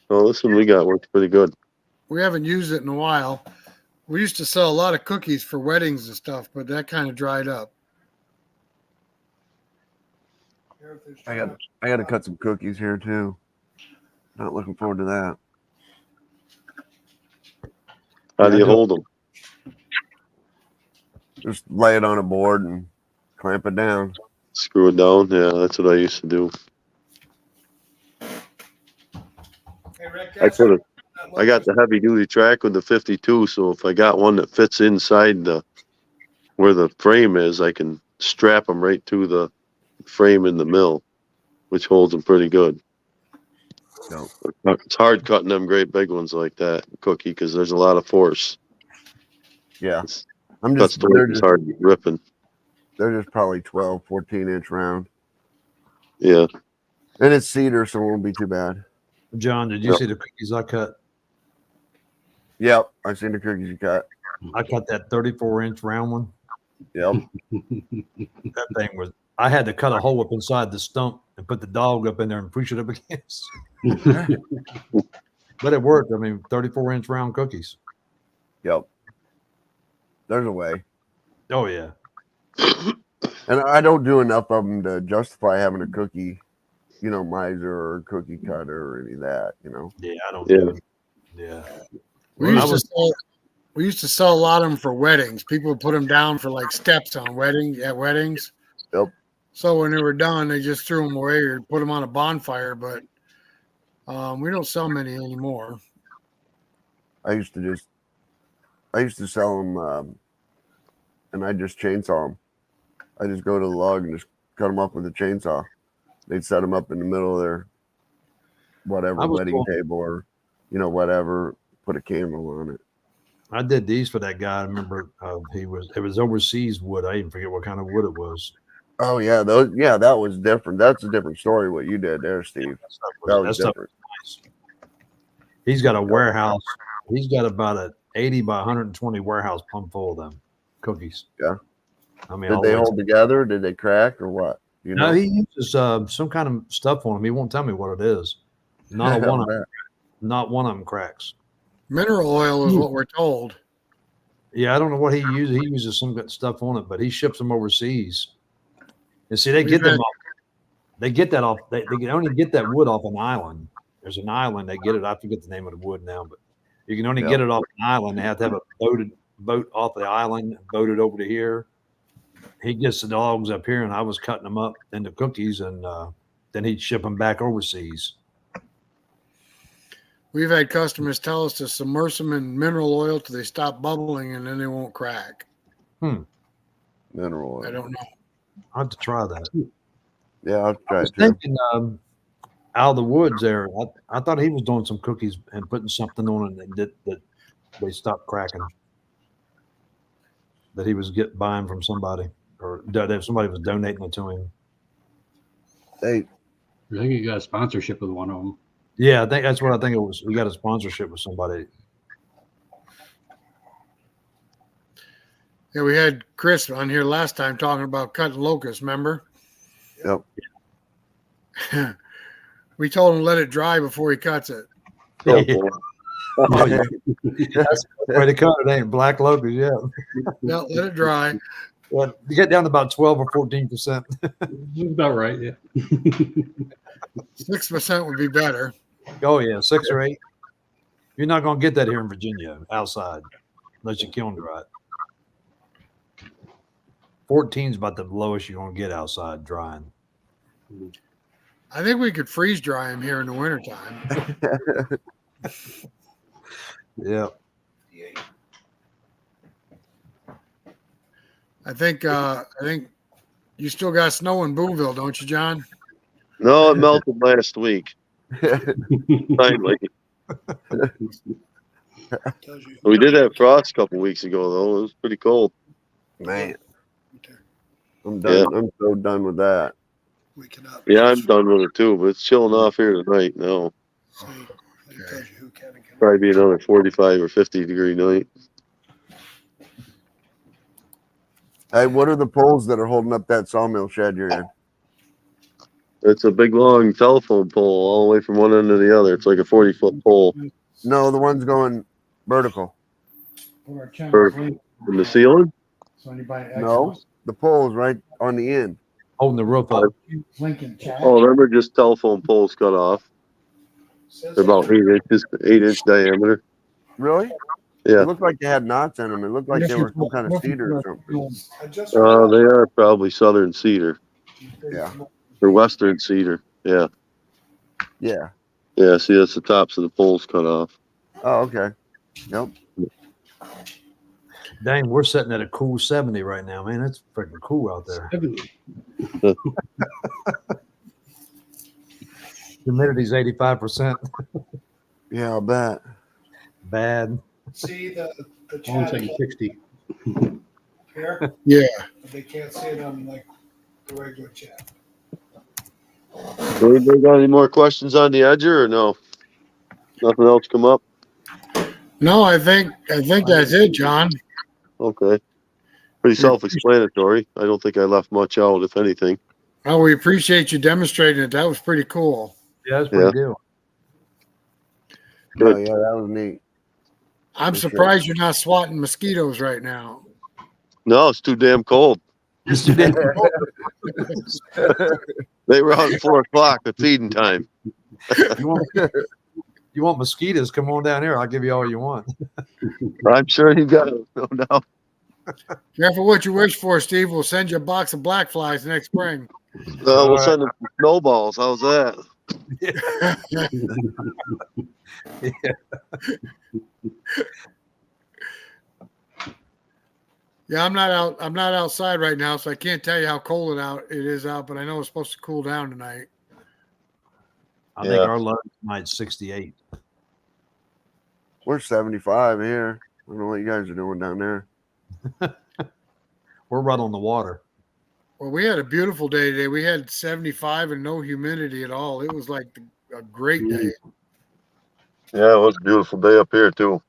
D: Well, this one we got works pretty good.
A: We haven't used it in a while. We used to sell a lot of cookies for weddings and stuff, but that kind of dried up.
G: I got to cut some cookies here too. Not looking forward to that.
D: How do you hold them?
G: Just lay it on a board and clamp it down.
D: Screw it down? Yeah, that's what I used to do.
C: Hey, Rick,
D: I got the heavy duty track with the 52, so if I got one that fits inside where the frame is, I can strap them right to the frame in the mill, which holds them pretty good.
G: No.
D: It's hard cutting them great big ones like that cookie because there's a lot of force.
G: Yeah.
D: It's
G: They're
D: hard ripping.
G: they're just probably 12, 14-inch round.
D: Yeah.
G: And it's cedar, so it won't be too bad.
F: John, did you see the cookies I cut?
G: Yep. I've seen the cookies you cut.
F: I cut that 34-inch round one.
G: Yep.
F: That thing was. I had to cut a hole up inside the stump and put the dog up in there and push it up against. But it worked. I mean, 34-inch round cookies.
G: Yep. There's a way.
F: Oh yeah.
G: And I don't do enough of them to justify having a cookie, miser or cookie cutter or any of that,
F: Yeah, I don't
D: Yeah.
F: do it. Yeah.
A: We
F: Well, I
A: used to
F: was-
A: sell. We used to sell a lot of them for weddings. People would put them down for like steps on weddings.
G: Yep.
A: So when they were done, they just threw them away or put them on a bonfire. But we don't sell many anymore.
G: I used to sell them, and I just chainsaw them. I just go to the log and just cut them up with a chainsaw. They'd set them up in the middle of their whatever
F: I was
G: wedding
F: cool.
G: table or, whatever, put a candle on it.
F: I did these for that guy. I remember it was overseas wood. I even forget what kind of wood it was.
G: Oh yeah, that was different. That's a different story what you did there, Steve. That was
F: stuff
G: different.
F: was nice. He's got a warehouse. He's got about an 80 by 120 warehouse plumb full of them cookies.
G: Yeah.
F: I mean,
G: Did
F: all
G: they
F: the way
G: hold together? Did they crack or what?
F: No, he uses some kind of stuff on them. He won't tell me what it is. Not one of them cracks.
A: Mineral oil is what we're told.
F: Yeah, I don't know what he uses. He uses some good stuff on it, but he ships them overseas. And see, they get them off. They get that off. They can only get that wood off an island. There's an island they get it. I forget the name of the wood now, but you can only get it off an island. They have to have a boat off the island, boated over to here. He gets the dogs up here, and I was cutting them up into cookies, and then he'd ship them back overseas.
A: We've had customers tell us to submerge them in mineral oil till they stop bubbling, and then they won't crack.
G: Mineral oil.
A: I don't know.
F: I have to try that.
G: Yeah, I'll
F: I
G: try
F: was
G: it too.
F: thinking out of the woods there. I thought he was doing some cookies and putting something on it that they stopped cracking. That he was buying from somebody, or that somebody was donating it to him.
G: Hey,
E: I think you got a sponsorship with one of them.
F: Yeah, I think that's what I think it was. We got a sponsorship with somebody.
A: Yeah, we had Chris on here last time talking about cutting locusts, remember?
G: Yep.
A: We told him to let it dry before he cuts it.
D: Oh,
F: Yeah.
D: boy.
F: Oh, yeah. That's the way to cut it, ain't it? Black locust, yeah.
A: Yeah, let it dry.
F: Well, you get down to about 12 or 14%.
E: About right, yeah.
A: 6% would be better.
F: Oh yeah, 6 or 8. You're not gonna get that here in Virginia outside unless you kiln dry it. 14 is about the lowest you're gonna get outside drying.
A: I think we could freeze dry them here in the wintertime.
F: Yeah.
A: I think you still got snow in Boonville, don't you, John?
D: No, it melted last week. Finally.
C: Tells you.
D: We did have frost a couple weeks ago, though. It was pretty cold.
G: man,
C: Okay,
G: I'm done.
D: Yeah.
G: I'm so done with that.
C: we cannot.
D: Yeah, I'm done with it too, but it's chilling off here tonight now.
C: See, it tells you who can and cannot.
D: Probably be another 45 or 50 degree night.
G: Hey, what are the poles that are holding up that sawmill shed you're in?
D: It's a big long telephone pole all the way from one end to the other. It's like a 40-foot pole
G: No, the one's going vertical.
D: in the ceiling.
G: No, the pole's right on the end.
F: Holding the roof up.
D: Oh, them are just telephone poles cut off.
C: Says
D: They're about 8 inches, 8-inch diameter.
G: Really?
D: Yeah.
G: It looked like they had knots in them. It looked like they were some kind of cedar or something.
C: I just
D: They are probably southern cedar
G: Yeah.
D: or western cedar. Yeah.
G: Yeah.
D: Yeah. See, that's the tops of the poles cut off.
G: Oh, okay. Yep.
F: Dang, we're sitting at a cool 70 right now, man. It's freaking cool out there. Humidity's 85%.
G: Yeah, I'll bet.
F: Bad.
C: see the
E: Almost
C: chat
E: like 60.
C: here,
A: Yeah.
C: but they can't see it on like the regular chat.
D: So anybody got any more questions on the edger or no? Nothing else come up?
A: No, I think that's it, John.
D: Okay. Pretty self-explanatory. I don't think I left much out, if anything.
A: Oh, we appreciate you demonstrating it. That was pretty cool.
F: Yeah, that's pretty
D: Yeah.
F: deal.
G: Oh, yeah, that was neat.
A: I'm
G: For sure.
A: surprised you're not swatting mosquitoes right now.
D: No, it's too damn cold.
F: It's too damn cold.
D: They were out at 4 o'clock at feeding time.
F: You want mosquitoes? Come on down here. I'll give you all you want.
D: I'm sure you got it. No doubt.
A: Careful what you wish for, Steve. We'll send you a box of black flies next spring.
D: We'll send them some snowballs. How's that?
A: Yeah, I'm not outside right now, so I can't tell you how cold it is out, but I know it's supposed to cool down tonight.
F: I think our low tonight's 68.
G: We're 75 here. I don't know what you guys are doing down there.
F: We're right on the water.
A: Well, we had a beautiful day today. We had 75 and no humidity at all. It was like a great day.
D: Yeah, it was a beautiful day up here too.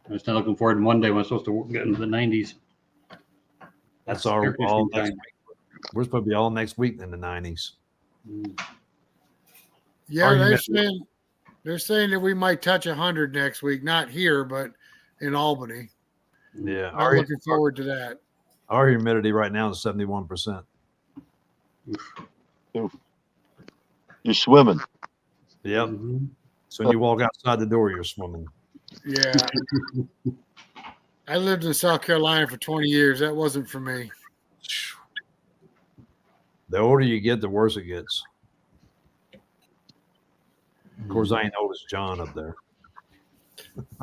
E: I was not looking forward to Monday when I'm supposed to get into the 90s.
F: That's
E: Air
F: all
E: conditioning
F: next
E: time.
F: week. We're supposed to be all next week in the 90s.
A: Yeah,
F: Are
A: they're
F: you
A: saying that we might touch 100 next week. Not here, but in Albany.
F: Yeah.
A: I'm looking forward to that.
F: Our humidity right now is 71%.
D: You're swimming.
F: Yep.
E: Mhm.
F: So when you walk outside the door, you're swimming.
A: Yeah. I lived in South Carolina for 20 years. That wasn't for me.
F: The older you get, the worse it gets. Of course, I ain't old as John up there.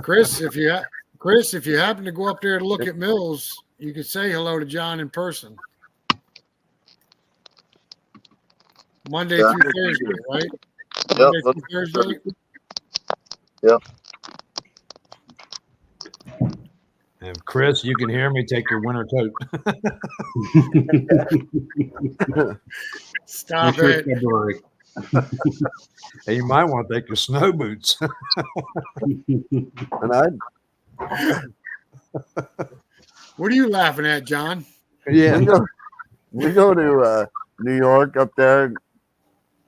A: Chris, if you happen to go up there to look at mills, you could say hello to John in person. Monday through Thursday, right? Monday through Thursday.
D: Yep.
F: And Chris, you can hear me. Take your winter coat.
A: Stop it.
E: February.
F: Hey, you might want to take your snow boots.
G: And
A: What are you laughing at, John?
F: Yeah.
G: we go to New York up there,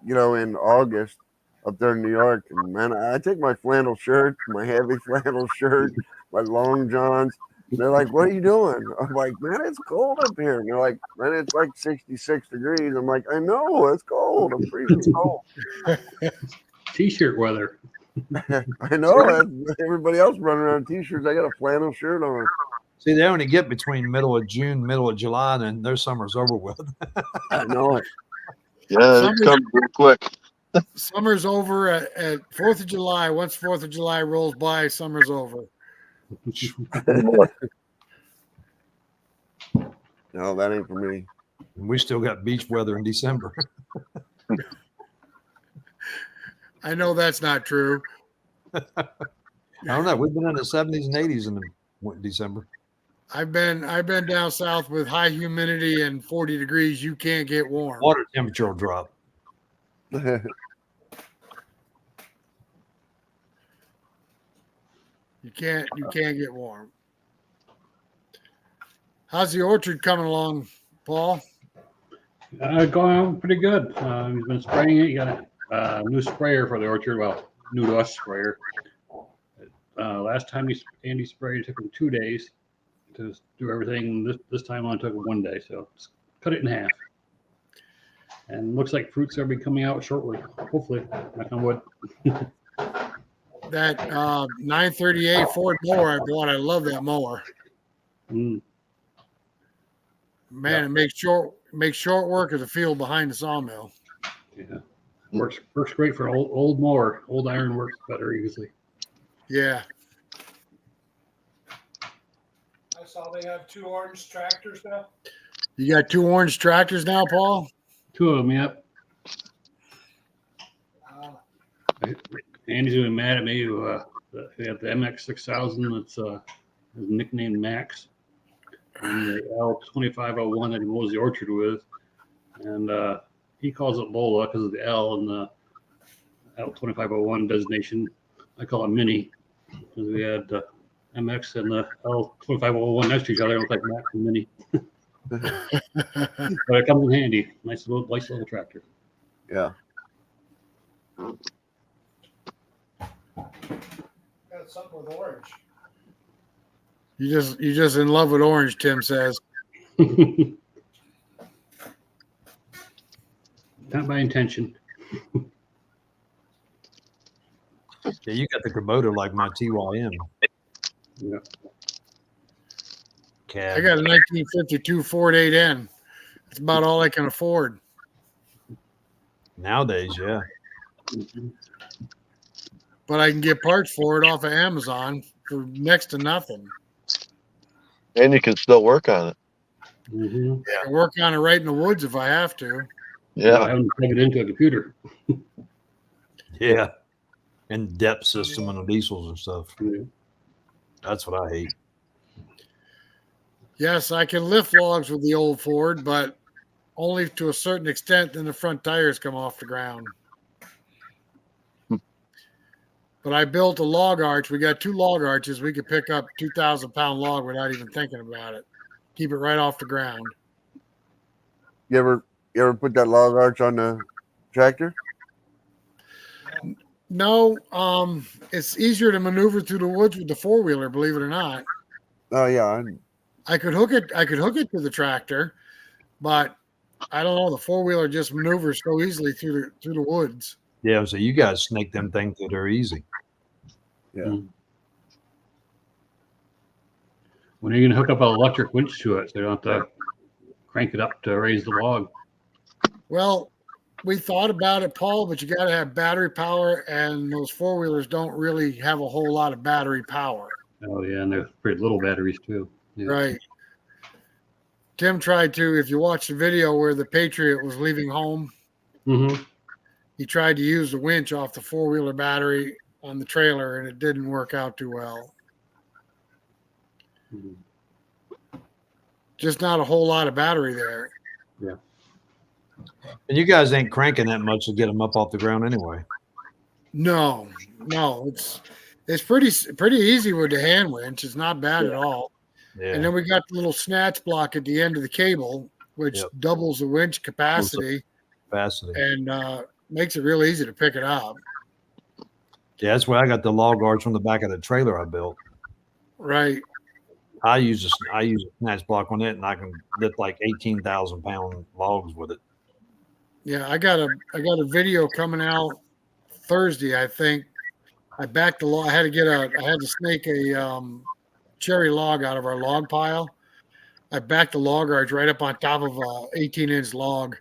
G: in August up there in New York. And man, I take my flannel shirt, my heavy flannel shirt, my long johns. And they're like, "What are you doing?" I'm like, "Man, it's cold up here." And they're like, "Man, it's like 66 degrees." I'm like, "I know, it's cold. I'm freezing cold."
E: T-shirt weather.
G: I know. Everybody else running around in t-shirts. I got a flannel shirt on.
F: See, they only get between middle of June, middle of July, and their summer's over with.
G: I know it.
D: Yeah, it's coming real quick.
A: Summer's over at 4th of July. Once 4th of July rolls by, summer's over.
G: No, that ain't for me.
F: And we still got beach weather in December.
A: I know that's not true.
F: I don't know. We've been in the 70s and 80s in December.
A: I've been down south with high humidity and 40 degrees. You can't get warm.
F: Water temperature will drop.
A: You can't get warm. How's the orchard coming along, Paul?
E: Going on pretty good. He's been spraying it. You got a new sprayer for the orchard. Well, new to us sprayer. Last time Andy sprayed, it took him 2 days to do everything. This time only took him 1 day. So just cut it in half. And looks like fruits are be coming out shortly. Hopefully, knock on wood.
A: That 938 Ford mower I bought, I love that mower.
E: Mm.
A: Man, it makes short work of the field behind the sawmill.
E: Yeah, works great for old mower. Old iron works better usually.
A: Yeah.
C: I saw they have 2 orange tractors now.
A: You got 2 orange tractors now, Paul?
E: 2 of them, yep. Andy's been mad at me. We have the MX 6000 that's his nickname Max, and the L2501 that he mows the orchard with, and he calls it Lola because of the L and the L2501 designation. I call it Mini because we had the MX and the L2501 next to each other. It looked like Max and Mini, but it comes in handy. Nice little tractor.
G: Yeah.
C: Got something with orange.
A: You just in love with orange, Tim says.
E: Not by intention.
F: Yeah, you got the Kubota like my TYM.
E: Yeah.
A: I
F: Cab.
A: got a 1952 Ford 8N. That's about all I can afford.
F: Nowadays, yeah.
E: Mhm.
A: But I can get parts for it off of Amazon for next to nothing.
D: And you can still work on it.
E: Mhm.
A: I can work on it right in the woods if I have to.
E: Yeah, I
D: Yeah.
E: haven't plugged it into a computer.
F: Yeah. And depth system on the diesels and stuff.
E: Yeah.
F: That's what I hate.
A: Yes, I can lift logs with the old Ford, but only to a certain extent. Then the front tires come off the ground. But I built a log arch. We got 2 log arches. We could pick up 2,000-pound log without even thinking about it. Keep it right off the ground.
G: You ever put that log arch on the tractor?
A: No, it's easier to maneuver through the woods with the 4-wheeler, believe it or not.
G: Oh yeah,
A: I could hook it to the tractor, but I don't know, the 4-wheeler just maneuvers so easily through the woods.
F: Yeah, so you guys snake them things that are easy.
G: yeah.
E: When are you gonna hook up an electric winch to it so you don't have to crank it up to raise the log?
A: Well, we thought about it, Paul, but you got to have battery power, and those 4-wheelers don't really have a whole lot of battery power.
E: Oh yeah, and they're pretty little batteries too. Yeah.
A: Right. Tim tried to, if you watch the video where the Patriot was leaving home,
E: Mm-hmm.
A: he tried to use the winch off the 4-wheeler battery on the trailer, and it didn't work out too well. Just not a whole lot of battery there.
F: And you guys ain't cranking that much to get them up off the ground anyway.
A: No, it's pretty easy with the hand winch. It's not bad at all.
F: Yeah.
A: And then we got the little snatch block at the end of the cable, which
F: Yep.
A: doubles the winch capacity
F: Fascinating.
A: and makes it real easy to pick it up.
F: Yeah, that's where I got the log arch from the back of the trailer I built.
A: Right.
F: I use a snatch block on it, and I can lift like 18,000-pound logs with it.
A: Yeah, I got a video coming out Thursday, I think. I backed the log. I had to snake a cherry log out of our log pile. I backed the log arch right up on top of a 18-inch log.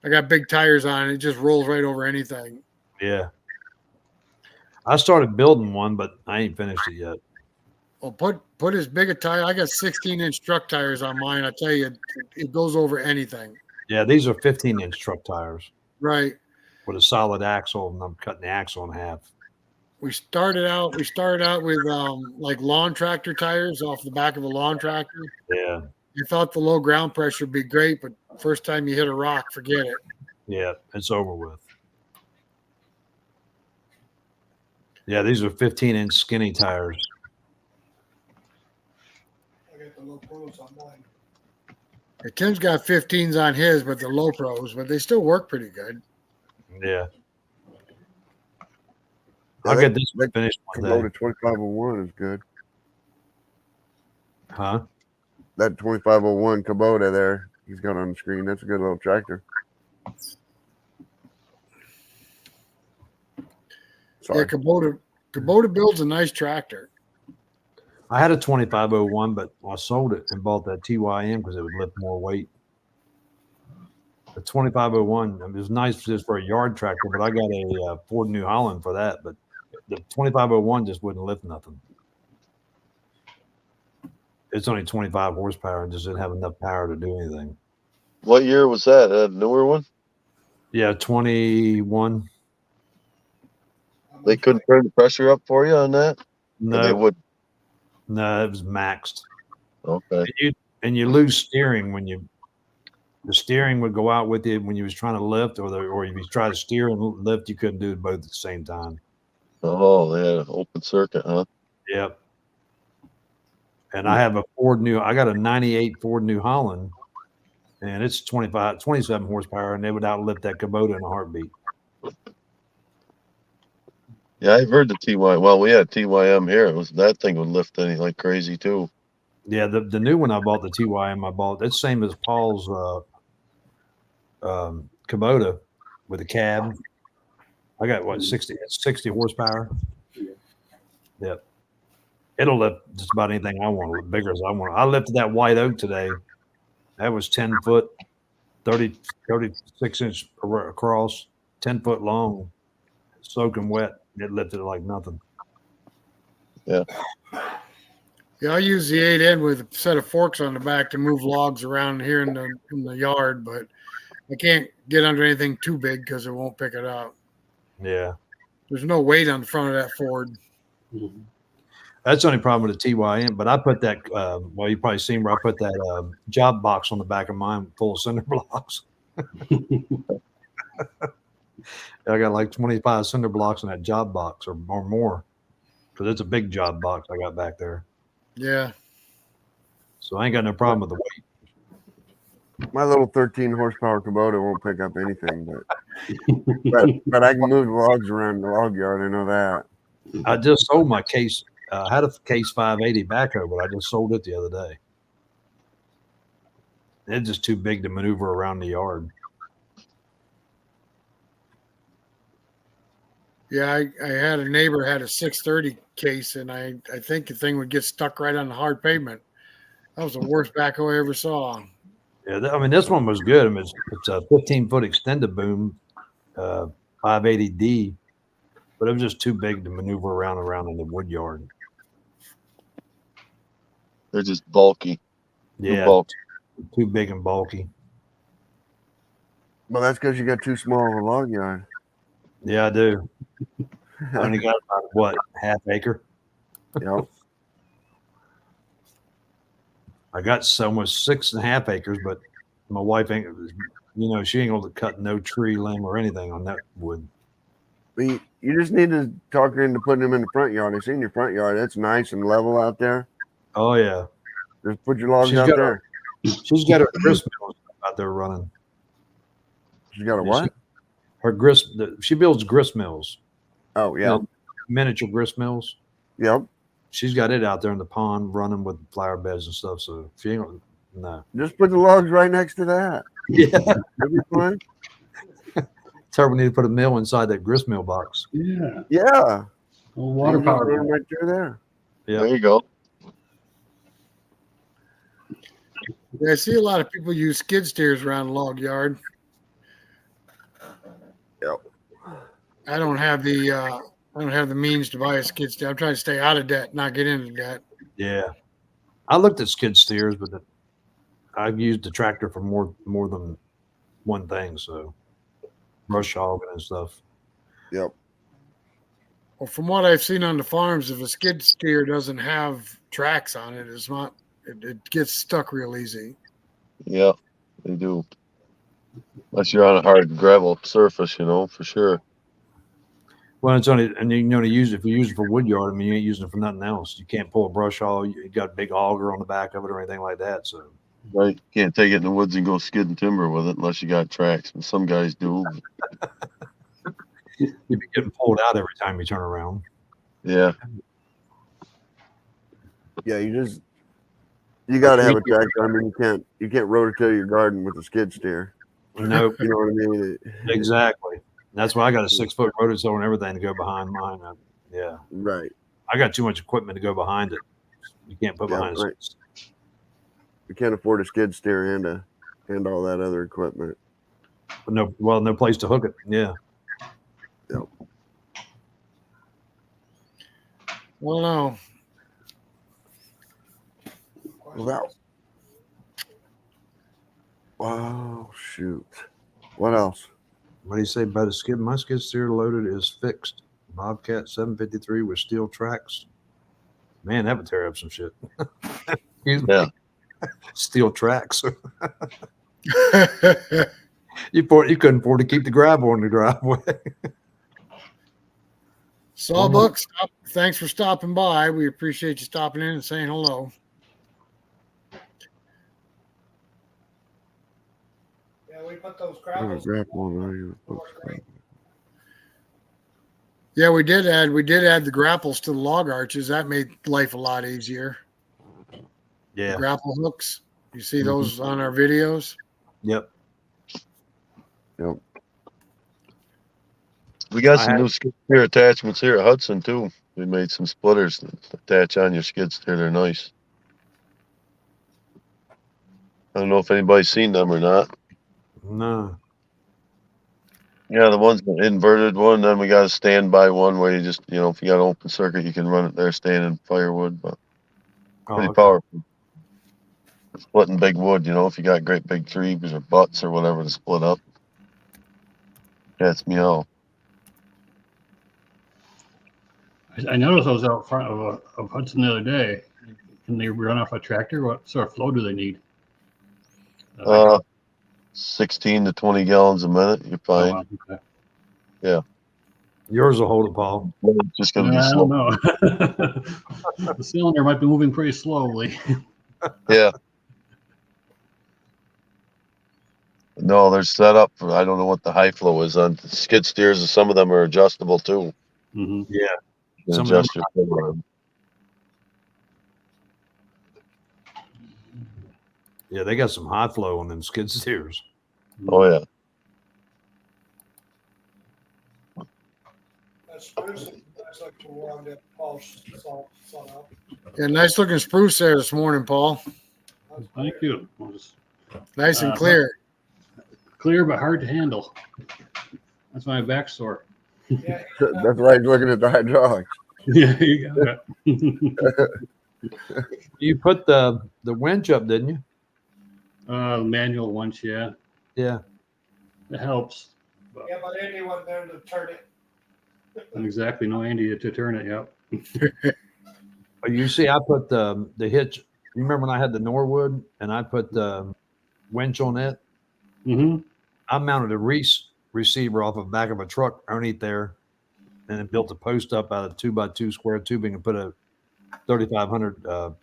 A: I got big tires on it. It just rolls right over anything.
F: Yeah. I started building one, but I ain't finished it yet.
A: Well, put as big a tire. I got 16-inch truck tires on mine. I tell you, it goes over anything.
F: Yeah, these are 15-inch truck tires
A: Right.
F: with a solid axle, and I'm cutting the axle in half.
A: We started out with like lawn tractor tires off the back of a lawn tractor.
F: Yeah.
A: You thought the low ground pressure would be great, but first time you hit a rock, forget it.
F: Yeah, it's over with. Yeah, these are 15-inch skinny tires.
C: I got the low pros on mine.
A: Yeah, Tim's got 15s on his, but they're low pros, but they still work pretty good.
F: Yeah.
G: Yeah,
F: I'll
G: that-
F: get this one
G: that
F: finished one
G: Kubota
F: day.
G: 2501 is good.
F: Huh?
G: That 2501 Kubota there, he's got on the screen. That's a good little tractor. Sorry.
A: Yeah, Kubota builds a nice tractor.
F: I had a 2501, but I sold it and bought that TYM because it would lift more weight. The 2501, it was nice just for a yard tractor, but I got a Ford New Holland for that. But the 2501 just wouldn't lift nothing. It's only 25 horsepower and just didn't have enough power to do anything.
D: What year was that? A newer one?
F: Yeah, 21.
D: They couldn't turn the pressure up for you on that? Or they
F: No,
D: would.
F: no, it was maxed.
D: Okay.
F: And you lose steering when the steering would go out with you when you was trying to lift, or if you try to steer and lift, you couldn't do it both at the same time.
D: Oh, they had an open circuit, huh?
F: Yep. And I have I got a 98 Ford New Holland, and it's 27 horsepower, and they would outlift that Kubota in a heartbeat.
D: Yeah, I've heard the TY. Well, we had TYM here. It was that thing would lift anything like crazy too.
F: Yeah, the new one I bought, the TYM I bought, it's same as Paul's Kubota with a cab. I got what 60 horsepower. Yep. It'll lift just about anything I want, as bigger as I want. I lifted that white oak today. That was 10 foot, 36 inch across, 10 foot long, soaking wet. It lifted it like nothing.
A: Yeah, I use the 8N with a set of forks on the back to move logs around here in the yard, but I can't get under anything too big because it won't pick it up.
F: Yeah.
A: There's no weight on the front of that Ford.
F: That's the only problem with the TYM. But I put that, well, you probably seen where I put that job box on the back of mine full of cinder blocks. I got like 25 cinder blocks in that job box or more because it's a big job box I got back there.
A: Yeah.
F: So I ain't got no problem with the weight.
G: My little 13 horsepower Kubota won't pick up anything, but I can move the logs around the log yard. I know that.
F: I just sold my case. I had a case 580 backhoe, but I just sold it the other day. It's just too big to maneuver around the yard.
A: Yeah, I had a neighbor had a 630 case, and I think the thing would get stuck right on the hard pavement. That was the worst backhoe I ever saw.
F: Yeah, I mean, this one was good. I mean, it's a 15-foot extended boom, 580D, but it was just too big to maneuver around in the wood yard.
D: They're just bulky.
F: Yeah,
D: Bulky.
F: too big and bulky.
G: Well, that's because you got too small of a log yard.
F: Yeah, I do. I only got about, what, half acre?
G: Yep.
F: I got almost 6.5 acres, but my wife ain't, she ain't going to cut no tree, limb, or anything on that wood.
G: But you just need to talk her into putting them in the front yard. I see in your front yard. It's nice and level out there.
F: Oh, yeah.
G: Just put your logs out there.
F: She's got her grist mills out there running.
G: She's got a what?
F: She builds grist mills.
G: Oh, yeah.
F: Miniature grist mills.
G: Yep.
F: She's got it out there in the pond running with flower beds and stuff. So she ain't no.
G: Just put the logs right next to that.
F: Yeah.
G: That'd be fine.
F: Tell her we need to put a mill inside that grist mill box.
E: Yeah.
G: Yeah.
E: Water power.
G: Right through there.
F: Yeah.
D: There you go.
A: Yeah, I see a lot of people use skid steers around the log yard.
G: Yep.
A: I don't have the means to buy a skid steer. I'm trying to stay out of debt, not get into debt.
F: Yeah. I looked at skid steers, but I've used the tractor for more than one thing. So brush hogging and stuff.
G: Yep.
A: Well, from what I've seen on the farms, if a skid steer doesn't have tracks on it, it gets stuck real easy.
D: Yeah, they do. Unless you're on a hard gravel surface, for sure.
F: Well, it's only, and you use it if you use it for wood yard. I mean, you ain't using it for nothing else. You can't pull a brush hog. You got a big auger on the back of it or anything like that. So,
D: Right. Can't take it in the woods and go skidding timber with it unless you got tracks. And some guys do.
F: you'd be getting pulled out every time you turn around.
D: Yeah.
G: Yeah, you got to have a tractor. I mean, you can't rototill your garden with a skid steer.
F: Nope.
G: You know what I mean?
F: Exactly. That's why I got a 6-foot rototill and everything to go behind mine. Yeah.
G: Right.
F: I got too much equipment to go behind it. You can't put behind
G: right.
F: it.
G: You can't afford a skid steer and all that other equipment.
F: No place to hook it. Yeah.
G: Yep.
A: Well, no.
G: Wow, shoot. What else?
F: What do you say about a skid? My skid steer loaded is fixed. Bobcat 753 with steel tracks. Man, that would tear up some shit. Excuse me.
D: Yeah.
F: Steel tracks. You couldn't afford to keep the gravel in the driveway.
A: Sawbuck, thanks for stopping by. We appreciate you stopping in and saying hello.
C: Yeah, we put those
G: I'm gonna
C: gravels.
G: grab one.
A: Yeah, we did add the grapples to the log arches. That made life a lot easier. The
F: Yeah.
A: grapple hooks. You see those on our videos?
F: Yep.
D: We got
F: I
D: some
F: had-
D: new skid steer attachments here at Hudson too. We made some splitters that attach on your skid steer. They're nice. I don't know if anybody's seen them or not.
F: No.
D: Yeah, the one's the inverted one. Then we got a standby one where you just, if you got an open circuit, you can run it there standing firewood. But pretty
F: okay.
D: powerful. Splitting big wood, if you got great big trees or butts or whatever to split up. That's meow.
E: I noticed I was out front of Hudson the other day. Can they run off a tractor? What sort of flow do they need?
D: 16 to 20 gallons a minute. You're
E: Oh,
D: fine.
E: wow, okay.
F: Yours will hold it, Paul.
D: It's just gonna be
E: I
D: slow.
E: don't know. The cylinder might be moving pretty slowly.
D: Yeah. No, they're set up for. I don't know what the high flow is on skid steers. Some of them are adjustable too.
E: Hmm.
F: Yeah.
D: You can
F: Some of them
D: adjust your flow on.
F: Yeah, they got some high flow on them skid steers.
D: Oh yeah.
C: That's spruce. That's like to warm that polished salt up.
A: Yeah, nice looking spruce there this morning, Paul.
C: That's
E: Thank you. Well, just
A: Nice and clear.
E: clear but hard to handle. That's my back sore.
C: Yeah,
G: That's why he's looking at the hydraulics.
E: Yeah, you got it.
F: You put the winch up, didn't you?
E: Manual once, yeah.
F: Yeah.
E: It helps.
C: yeah, but Andy wasn't there to turn it.
E: And exactly, no Andy to turn it. Yep.
F: You see, I put the hitch. You remember when I had the Norwood and I put the winch on it?
E: Mm-hmm.
F: I mounted a receiver off the back of a truck underneath there, and then built a post up out of 2x2 square tubing and put a 3500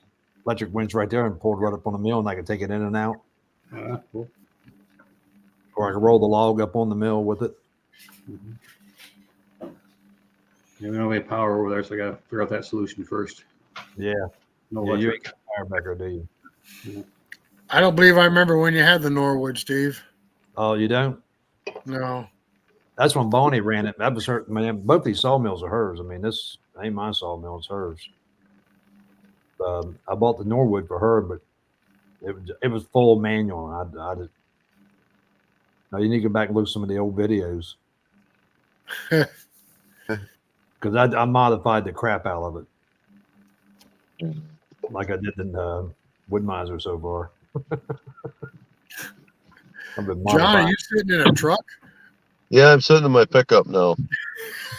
F: electric winch right there and pulled right up on the mill, and I could take it in and out,
E: Cool.
F: or I could roll the log up on the mill with it.
E: Mm-hmm. Yeah, we don't have any power over there, so I got to figure out that solution first.
F: Yeah.
E: No
F: Yeah, you
E: electric.
F: ain't got a fire backer, do you?
A: I don't believe I remember when you had the Norwood, Steve.
F: Oh, you don't?
A: No.
F: That's when Bonnie ran it. That was her. Man, both these sawmills are hers. I mean, this ain't my sawmill; it's hers. I bought the Norwood for her, but it was full manual. I just now you need to go back and look at some of the old videos because I modified the crap out of it, like I did in Woodmiser so far. I've been
A: John, are
F: modifying.
A: you sitting in a truck?
D: Yeah, I'm sitting in my pickup now.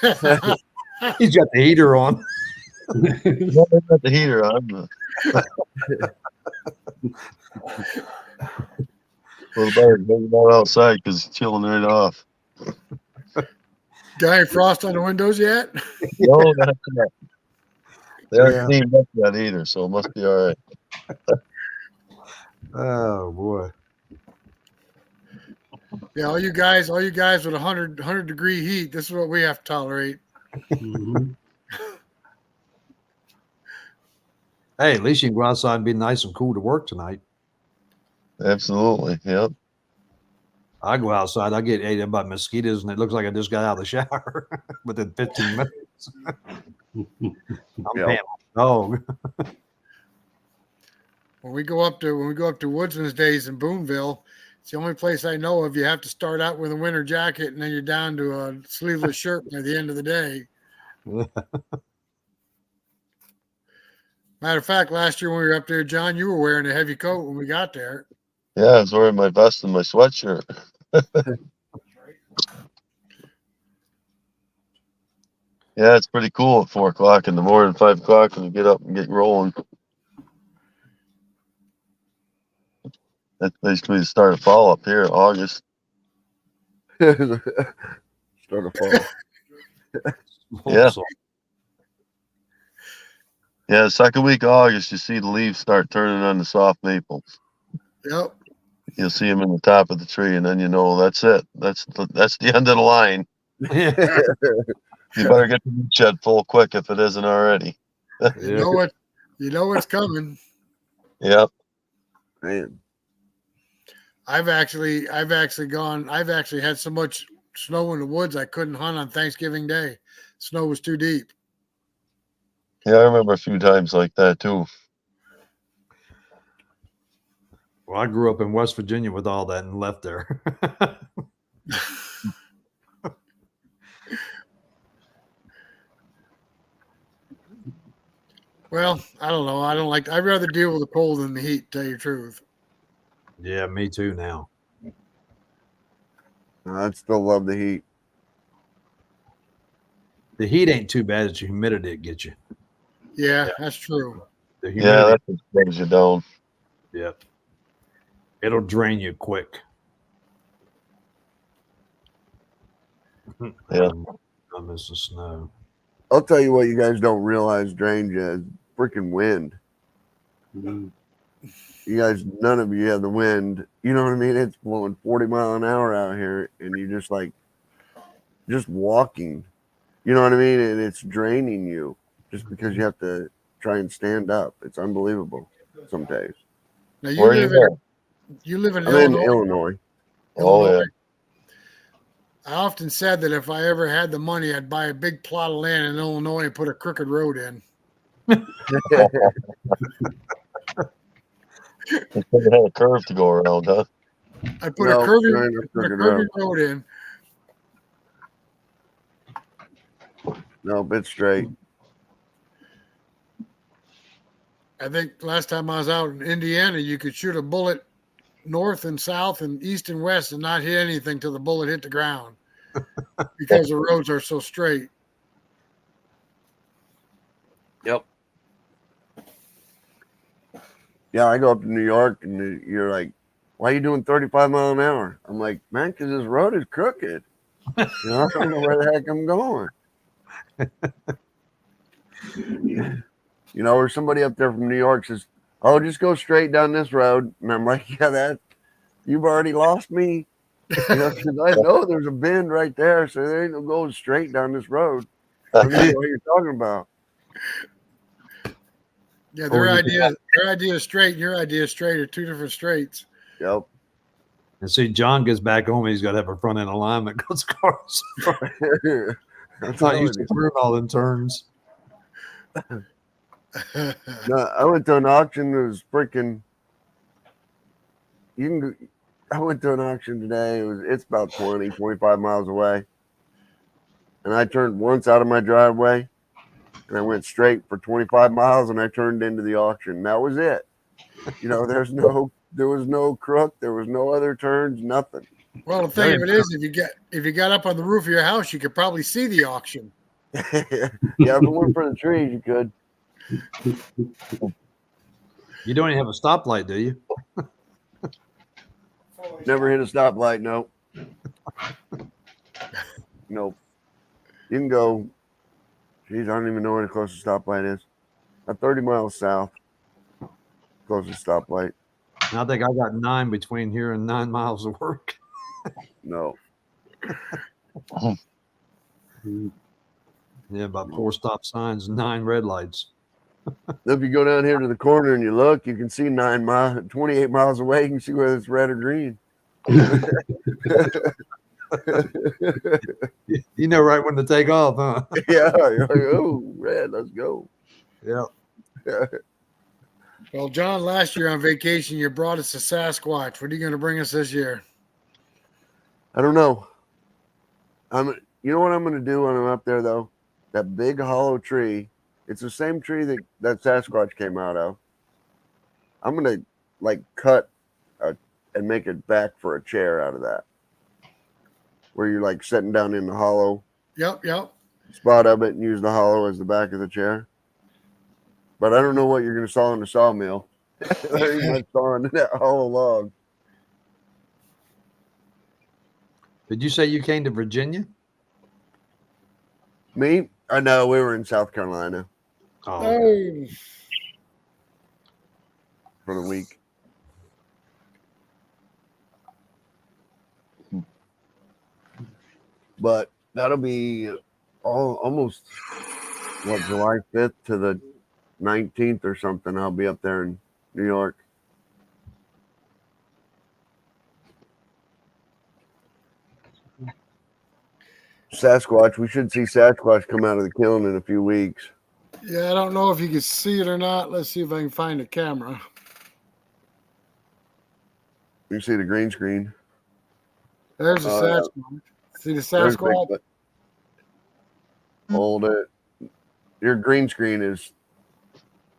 F: He's got the heater on.
D: No, I got the heater on. Well, better go outside because it's chilling right off.
A: Got any frost on the windows yet?
D: No, not yet. They aren't
F: Yeah.
D: cleaned up yet either, so it must be all right.
F: Oh boy.
A: Yeah, all you guys with 100 degree heat, this is what we have to tolerate.
E: Mm-hmm.
F: Hey, at least you can go outside and be nice and cool to work tonight.
D: Absolutely. Yep.
F: I go outside, I get ate up by mosquitoes, and it looks like I just got out of the shower within 15 minutes. I'm
G: Yeah.
F: paying my dog.
A: When we go up to Woodsman's Days in Boonville, it's the only place I know of. You have to start out with a winter jacket, and then you're down to a sleeveless shirt by the end of the day. Matter of fact, last year when we were up there, John, you were wearing a heavy coat when we got there.
D: Yeah, I was wearing my vest and my sweatshirt. Yeah, it's pretty cool at 4 o'clock in the morning, 5 o'clock when you get up and get rolling. That's basically the start of fall up here, August.
G: Start of fall.
D: Yeah.
F: So,
D: Yeah, the second week of August, you see the leaves start turning on the soft maples.
A: Yep.
D: You'll see them in the top of the tree, and then you know that's it. That's the end of the line. You better get the meat shed full quick if it isn't already.
A: You know what? You know what's coming.
D: Yep.
G: Man,
A: I've actually had so much snow in the woods I couldn't hunt on Thanksgiving Day. Snow was too deep.
D: Yeah, I remember a few times like that too.
F: Well, I grew up in West Virginia with all that and left there.
A: Well, I don't know. I'd rather deal with the cold than the heat, to tell you the truth.
F: Yeah, me too now.
G: I still love the heat.
F: The heat ain't too bad. It's the humidity that gets you.
A: Yeah, that's true.
F: The
D: Yeah,
F: humidity,
D: that just brings you down.
F: yep. It'll drain you quick.
D: Yeah.
F: I miss the snow.
G: I'll tell you what you guys don't realize drains you is freaking wind.
E: Mhm.
G: You guys, none of you have the wind. You know what I mean? It's blowing 40 mile an hour out here, and you just walking. You know what I mean? And it's draining you just because you have to try and stand up. It's unbelievable some days.
A: Now
D: Where you
A: you live in
G: I'm in
A: Illinois.
G: Illinois.
D: Oh yeah.
A: I often said that if I ever had the money, I'd buy a big plot of land in Illinois and put a crooked road in.
D: It had a curve to go around, huh?
A: I'd put
G: No,
A: a curvy,
G: there ain't no
A: put a
G: crooked
A: curvy
G: road.
A: road in.
G: No, it's straight.
A: I think last time I was out in Indiana, you could shoot a bullet north and south and east and west and not hit anything till the bullet hit the ground because the roads are so straight.
G: Yep. Yeah, I go up to New York, and you're like, "Why are you doing 35 mile an hour?" I'm like, "Man, because this road is crooked. You know, I don't know where the heck I'm going." You know, or somebody up there from New York says, "Oh, just go straight down this road," and I'm like, "Yeah, you've already lost me." You know, because I know there's a bend right there, so there ain't no going straight down this road. I don't know what you're talking about.
A: Yeah,
F: Or you could
A: their idea is straight, and your idea is straight are two different straights.
G: Yep.
F: And see, John gets back home, he's got to have a front end alignment because cars
G: I'm
F: not used
G: telling
F: to
G: you.
F: doing all them turns.
G: No, I went to an auction that was freaking. I went to an auction today. It's about 20, 25 miles away. And I turned once out of my driveway and I went straight for 25 miles and I turned into the auction. That was it. You know, there was no crook, there was no other turns, nothing.
A: Well, the thing of it is, if you got up on the roof of your house, you could probably see the auction.
G: Yeah, if it weren't for the trees, you could.
F: You don't even have a stoplight, do you?
G: Never hit a stoplight, no. Nope. You can go, geez, I don't even know where the closest stoplight is. 30 miles south. Closest stoplight.
F: And I think I got 9 between here and 9 miles of work.
G: No.
F: Yeah, about 4 stop signs, 9 red lights.
G: If you go down here to the corner and you look, you can see 28 miles away. You can see whether it's red or green.
F: You know right when to take off, huh?
G: Yeah, you're like, oh, red, let's go.
F: Yeah.
A: Well, John, last year on vacation, you brought us a Sasquatch. What are you going to bring us this year?
G: I don't know. You know what I'm going to do when I'm up there, though? That big hollow tree. It's the same tree that Sasquatch came out of. I'm going to, like, cut and make it back for a chair out of that. Where you're, like, sitting down in the hollow.
A: Yep.
G: Spot of it and use the hollow as the back of the chair. But I don't know what you're going to saw in the sawmill. There ain't much sawing in that hollow log.
F: Did you say you came to Virginia?
G: Me? I know we were in South Carolina
F: Oh, okay.
A: Oh,
G: for the week. But that'll be almost what, July 5th to the 19th or something. I'll be up there in New York. Sasquatch. We should see Sasquatch come out of the kiln in a few weeks.
A: Yeah, I don't know if you can see it or not. Let's see if I can find a camera.
G: You see the green screen.
A: There's the
G: Oh, yeah.
A: Sasquatch. See the
G: There's
A: Sasquatch?
G: Bigfoot. Hold it. Your green screen is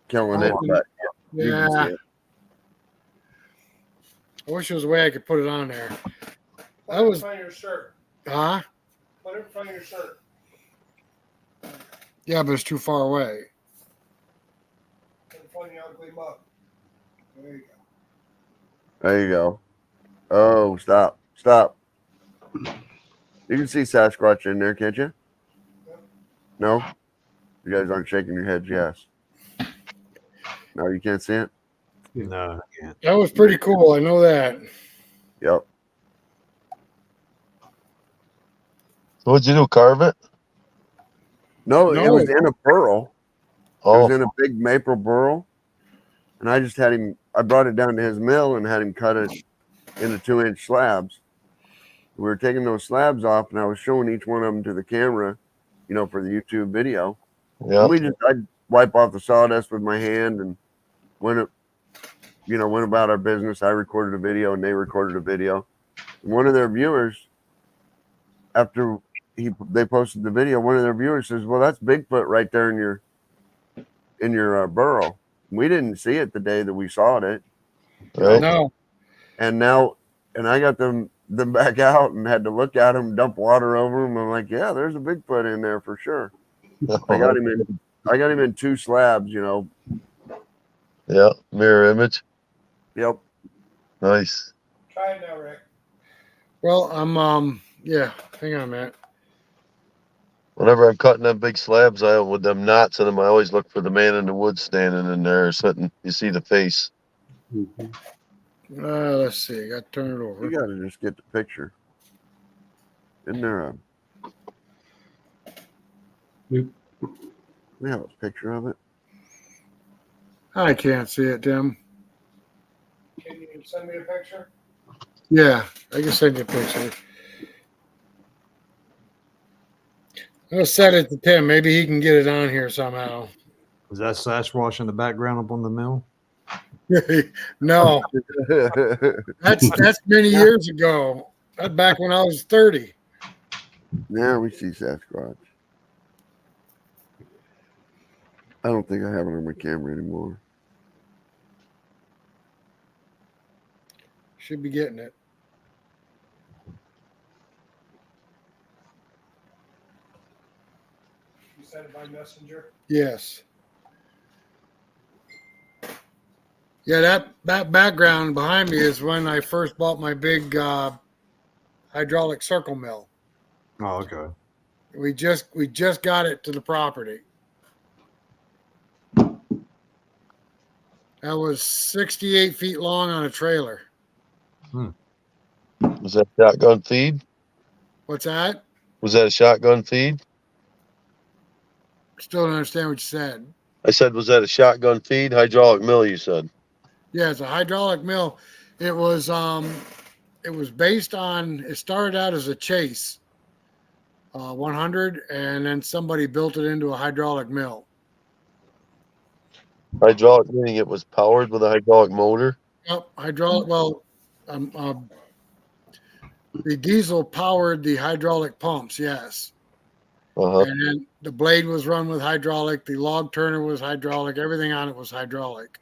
G: killing it, but you can
A: Yeah.
G: see it.
A: I wish there was a way I could put it on there.
C: Put
A: I
C: it in
A: was-
C: front of your shirt.
A: Huh?
C: Put it in front of your shirt.
A: Yeah, but it's too far away.
C: In front of your ugly mug. There you go.
G: There you go. Oh, stop. Stop. You can see Sasquatch in there, can't you? No? You guys aren't shaking your heads, yes. No, you can't see it?
F: No, I can't.
A: That was pretty cool. I know that.
G: Yep.
D: What'd you do? Carve it?
G: No, it
A: No.
G: was in a burrow. It
D: Oh,
G: was in a big maple burrow. And I just had him, I brought it down to his mill and had him cut it into 2-inch slabs. We were taking those slabs off and I was showing each one of them to the camera, you know, for the YouTube video.
D: yeah.
G: And I'd wipe off the sawdust with my hand and went about our business. I recorded a video and they recorded a video. And one of their viewers, after they posted the video, one of their viewers says, "Well, that's Bigfoot right there in your burrow." We didn't see it the day that we saw it,
D: Right.
A: No.
G: and I got them back out and had to look at them, dump water over them. I'm like, "Yeah, there's a Bigfoot in there for sure." I got him in 2 slabs, you know.
D: Yeah. Mirror image.
G: Yep.
D: Nice.
C: Try it now, Rick.
A: Well, yeah, hang on a minute.
D: Whenever I'm cutting them big slabs out with them knots in them, I always look for the man in the woods standing in there sitting. You see the face.
E: Mhm.
A: Let's see. I got to turn it
G: You
A: over.
G: got to just get the picture. Isn't there a?
E: Yep.
G: We have a picture of it.
A: I can't see it, Tim.
C: Can you send me a picture?
A: Yeah, I can send you a picture. I'm going to send it to Tim. Maybe he can get it on here somehow.
F: Is that Sasquatch in the background up on the mill?
A: No, that's many years ago. That's back when I was 30.
G: Now we see Sasquatch. I don't think I have it on my camera anymore.
A: Should be getting it.
C: You sent it by messenger.
A: Yes. Yeah, that background behind me is when I first bought my big hydraulic circle mill.
F: Oh, okay.
A: We just got it to the property. That was 68 feet long on a trailer.
D: Was that shotgun feed?
A: What's that?
D: Was that a shotgun feed?
A: Still don't understand what you said.
D: I said, was that a shotgun feed? Hydraulic mill, you said.
A: Yeah, it's a hydraulic mill. It was based on, it started out as a Chase 100, and then somebody built it into a hydraulic mill.
D: Hydraulic meaning it was powered with a hydraulic motor.
A: Yep, hydraulic. Well, the diesel powered the hydraulic pumps, yes.
D: Uh-huh.
A: And then the blade was run with hydraulic. The log turner was hydraulic. Everything on it was hydraulic.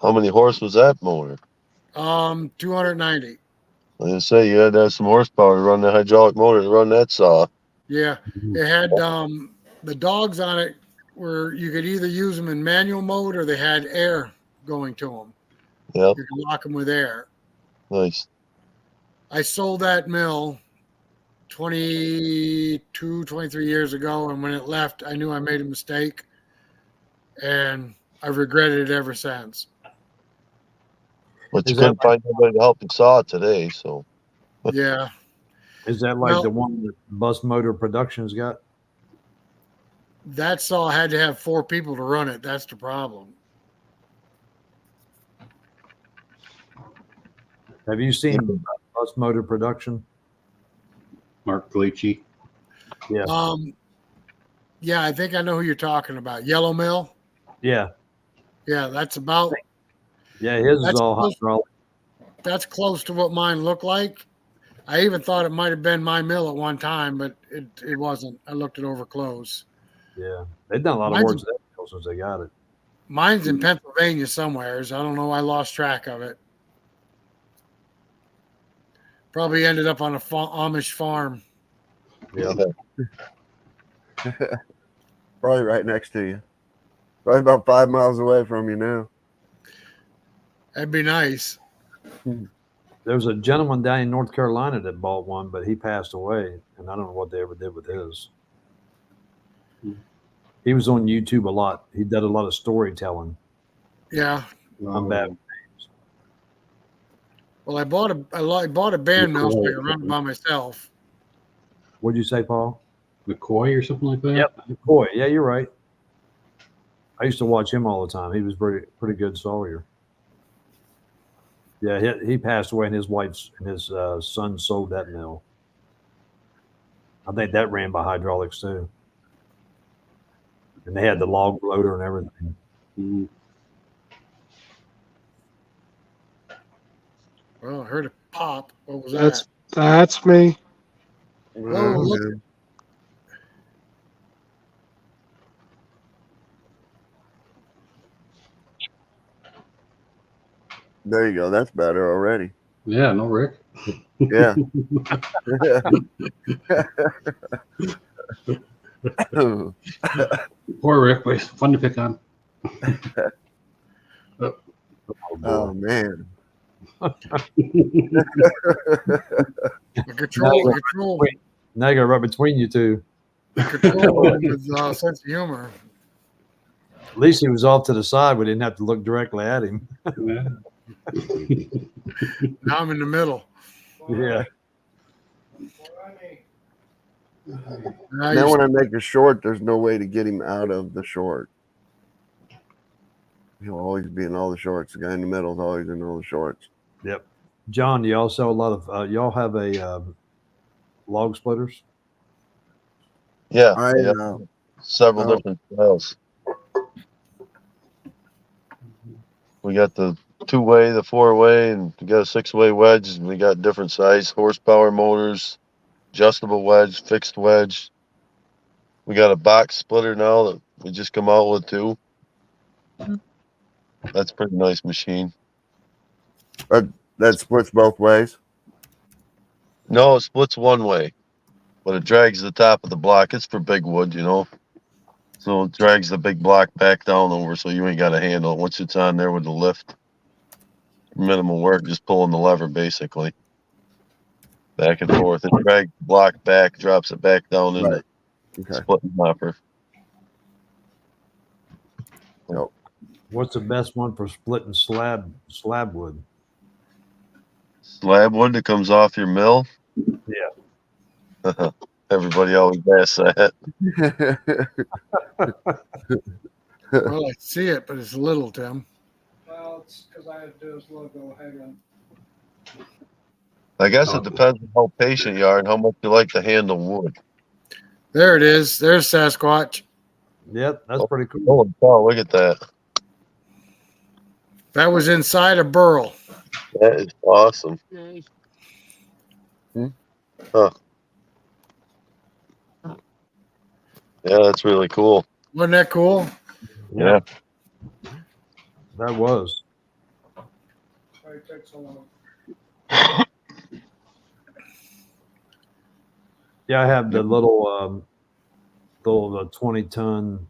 D: How many horse was that motor?
A: 290.
D: Like I say, you had to have some horsepower to run the hydraulic motor to run that saw.
A: Yeah, it had the dogs on it were, you could either use them in manual mode or they had air going to them.
D: Yep.
A: You could lock them with air.
D: Nice.
A: I sold that mill 22, 23 years ago, and when it left, I knew I made a mistake, and I've regretted it ever since.
D: But you
F: Is that
D: couldn't find nobody to help you saw it today, so.
A: Yeah.
F: Is that like
A: Well-
F: the one that Bus Motor Productions got?
A: that saw had to have 4 people to run it. That's the problem.
F: Have you seen bus motor production?
E: Mark Gleachy.
F: Yeah.
A: Yeah, I think I know who you're talking about. Yellow Mill.
F: Yeah.
A: Yeah, that's about.
F: Yeah, his is
A: That's
F: all
A: close.
F: hydraulic.
A: That's close to what mine looked like. I even thought it might have been my mill at one time, but it wasn't. I looked it over close.
F: Yeah. They've done a lot of work to that mill since they got it.
A: Mine's in Pennsylvania somewheres. I don't know. I lost track of it. Probably ended up on a Amish farm.
F: Yeah.
G: Probably right next to you. Probably about 5 miles away from you now.
A: That'd be nice.
F: There was a gentleman down in North Carolina that bought one, but he passed away, and I don't know what they ever did with his. He was on YouTube a lot. He did a lot of storytelling.
A: Yeah.
F: I'm bad.
A: Well, I bought a band mill so I could run it by myself.
F: What'd you say, Paul?
E: McCoy or something like that?
F: Yep, McCoy. Yeah, you're right. I used to watch him all the time. He was pretty good sawyer. Yeah, he passed away, and his wife's and his son sold that mill. I think that ran by hydraulics too, and they had the log loader and everything.
E: Mm.
A: Well, I heard it pop. What was
H: That's
A: that?
H: that's me.
A: Whoa, look.
G: There you go. That's better already.
E: Yeah, no, Rick.
G: Yeah.
E: Poor Rick, but fun to pick on.
G: Oh man.
A: Control.
F: Now you got right between you two.
A: Control with sense of humor.
F: At least he was off to the side. We didn't have to look directly at him.
E: Yeah.
A: Now I'm in the middle.
F: Yeah.
G: Now when I make a short, there's no way to get him out of the short. He'll always be in all the shorts. The guy in the middle is always in all the shorts.
F: Yep. John, you all sell a lot of y'all have a log splitters?
D: Yeah,
G: I
D: several different styles. We got the 2-way, the 4-way, and we got a 6-way wedge. And we got different size horsepower motors, adjustable wedge, fixed wedge. We got a box splitter now that we just come out with too. That's a pretty nice machine.
G: that splits both ways.
D: No, it splits one way, but it drags the top of the block. It's for big wood, you know. So it drags the big block back down over, so you ain't got to handle it. Once it's on there with the lift, minimal work, just pulling the lever basically. Back and forth. It drags the block back, drops it back down in the splitting hopper.
G: Yep.
F: What's the best one for splitting slab wood?
D: Slab wood that comes off your mill.
F: Yeah.
D: Everybody always asks that.
A: Well, I see it, but it's little, Tim.
C: Well, it's because I had to do his logo. Hang on.
D: I guess it depends on how patient you are and how much you like to handle wood.
A: There it is. There's Sasquatch.
F: Yep, that's pretty cool.
D: Oh, look at that.
A: That was inside a burl.
D: That is awesome. Huh. Yeah, that's really cool.
A: Wasn't that cool?
D: Yeah.
F: That was.
C: Why it takes so long?
F: Yeah, I have the little 20-ton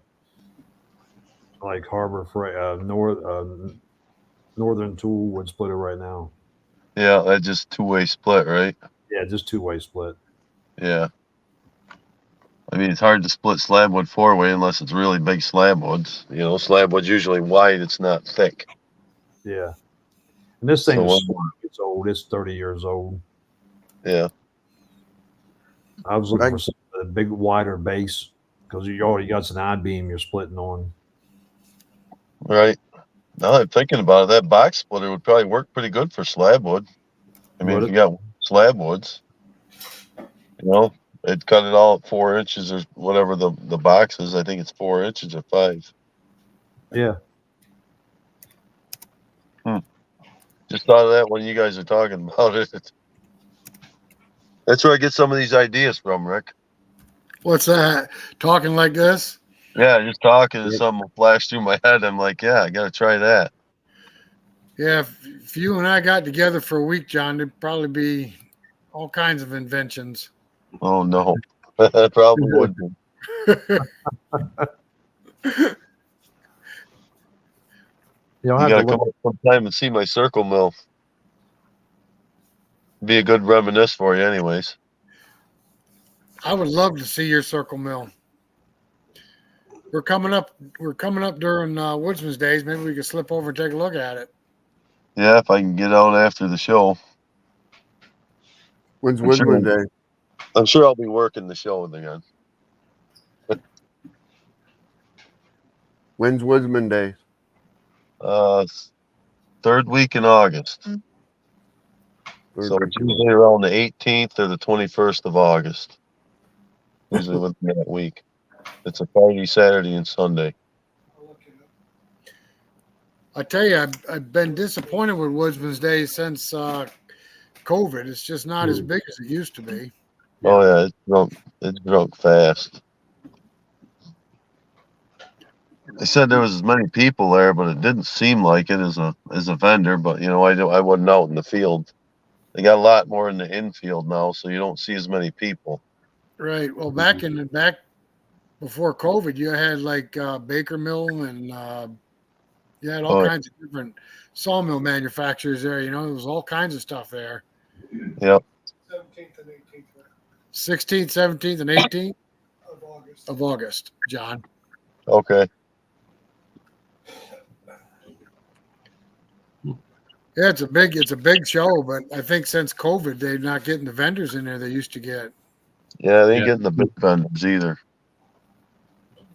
F: like Harbor Freight Northern Tool wood splitter right now.
D: Yeah, that's just 2-way split, right?
F: Yeah, just 2-way split.
D: Yeah. I mean, it's hard to split slab wood 4-way unless it's really big slab woods. You know, slab wood's usually wide, it's not thick.
F: Yeah. And this thing
D: So,
F: it's old. It's 30 years old.
D: Yeah.
F: I was looking for something with a big, wider base because you already got an I-beam you're splitting on.
D: Right. Now that I'm thinking about it, that box splitter would probably work pretty good for slab wood. I mean,
F: Would
D: if
F: it?
D: you got slab woods, it'd cut it all at 4 inches or whatever the box is. I think it's 4 inches or 5.
F: Yeah.
D: Just thought of that when you guys are talking about it. That's where I get some of these ideas from, Rick.
A: What's that? Talking like this?
D: Yeah, just talking and
F: Yep.
D: something will flash through my head. I'm like, yeah, I got to try that.
A: Yeah, if you and I got together for a week, John, there'd probably be all kinds of inventions.
D: Oh, no. Probably would be.
F: You'll
D: You
F: have
D: got
F: to
D: to come
F: look.
D: up sometime and see my circle mill. Be a good reminisce for you, anyways.
A: I would love to see your circle mill. We're coming up during Woodsman's Days. Maybe we could slip over and take a look at it.
D: Yeah, if I can get out after the show.
G: When's
D: I'm sure,
G: Woodman Day?
D: I'm sure I'll be working the show again.
G: When's Woodman Day?
D: Third week in August.
G: Third
D: So
G: week
D: it's
G: in
D: usually around the 18th or the 21st of August. Usually within that week. It's a Friday, Saturday, and Sunday.
C: I'll look it up.
A: I tell you, I've been disappointed with Woodsman's Days since COVID. It's just not as big as it used to be.
D: Oh yeah, it's drunk fast. They said there was as many people there, but it didn't seem like it as a vendor. But I wasn't out in the field. They got a lot more in the infield now, so you don't see as many people.
A: Right. Well, back before COVID, you had like Baker Mill and you had all
D: Oh,
A: kinds of different sawmill manufacturers there. There was all kinds of stuff there.
D: yep.
C: 17th and 18th
A: 16th, 17th, and 18th
C: of August.
A: of August, John.
D: Okay.
A: Yeah, it's a big show, but I think since COVID, they're not getting the vendors in there they used to get.
D: Yeah, they ain't
E: Yeah.
D: getting the big vendors either.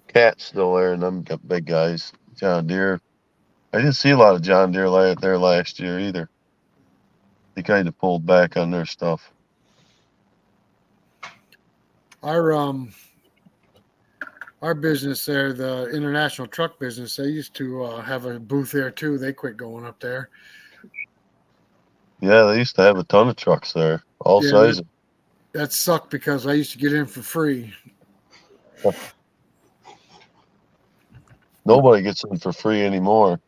D: Cat's still there, and them got big guys. John Deere. I didn't see a lot of John Deere there last year either. They kind of pulled back on their stuff.
A: Our business there, the international truck business, they used to have a booth there too. They quit going up there.
D: Yeah, they used to have a ton of trucks there, all
A: Yeah,
D: sizes.
A: That sucked because I used to get in for free.
D: Nobody gets in for free anymore.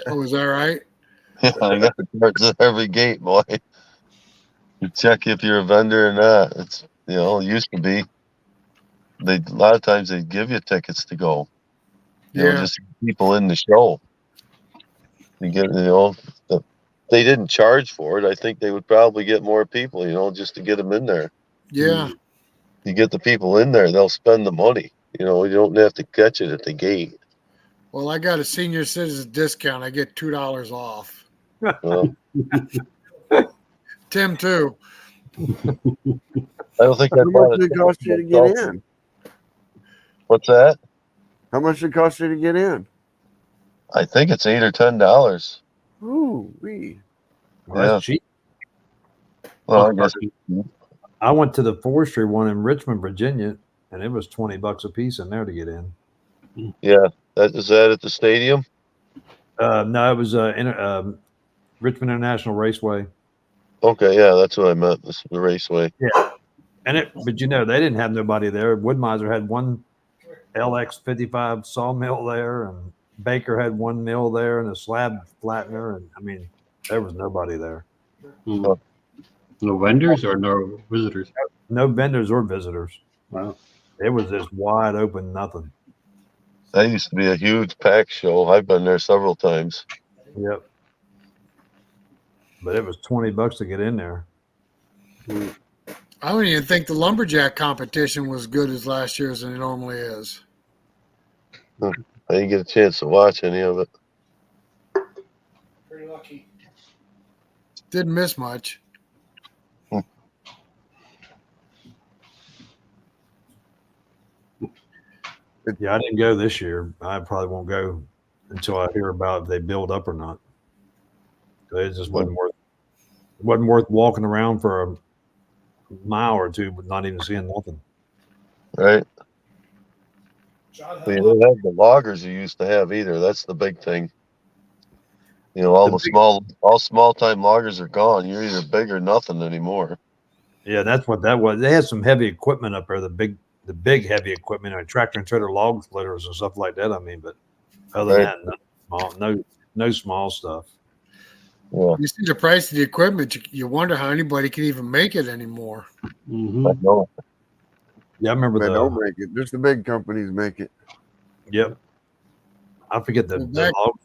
A: Oh, is that right?
D: Yeah, I got the cards at every gate, boy. You check if you're a vendor or not. It's it used to be. A lot of times they give you tickets to go.
A: Yeah.
D: Just people in the show. You get they didn't charge for it. I think they would probably get more people, just to get them in there.
A: Yeah.
D: You get the people in there, they'll spend the money. You don't have to catch it at the gate.
A: Well, I got a senior citizen discount. I get $2 off.
D: Well,
A: Tim too.
D: I don't think I
G: How
D: bought
G: much did it cost you to get in?
D: What's that?
G: How much did it cost you to get in?
D: I think it's $8 or $10.
G: Ooh, wee.
F: Well, that's cheap.
D: Well, I guess
F: I went to the Forestry one in Richmond, Virginia, and it was $20 a piece in there to get in.
D: yeah. Is that at the stadium?
F: No, it was Richmond International Raceway.
D: Okay, yeah, that's what I meant. This is the raceway.
F: Yeah, but they didn't have nobody there. Woodmiser had one LX55 sawmill there, and Baker had one mill there and a slab flattener, and there was nobody there.
E: No vendors or no visitors?
F: No vendors or visitors.
E: Wow.
F: It was just wide open, nothing.
D: That used to be a huge pack show. I've been there several times.
F: Yep. But it was $20 to get in there.
A: I don't even think the lumberjack competition was good as last year as it normally is.
D: I didn't get a chance to watch any of it.
C: Pretty lucky.
A: Didn't miss much.
F: Yeah, I didn't go this year. I probably won't go until I hear about if they build up or not. It just wasn't worth walking around for a mile or two, but not even seeing nothing.
D: Right?
C: John, how
D: They
C: long?
D: don't have the loggers you used to have either. That's the big thing. You know, all small time loggers are gone. You're either big or nothing anymore.
F: Yeah, that's what that was. They had some heavy equipment up there, the big heavy equipment, tractor and trailer log splitters and stuff like that. I mean, but other
D: Right.
F: than that, no small stuff.
D: Yeah,
A: You see the price of the equipment, you wonder how anybody can even make it anymore.
E: Mm-hmm.
D: I know.
F: Yeah, I remember
G: They don't make it. Just the big companies make it.
F: Yep. I forget the log.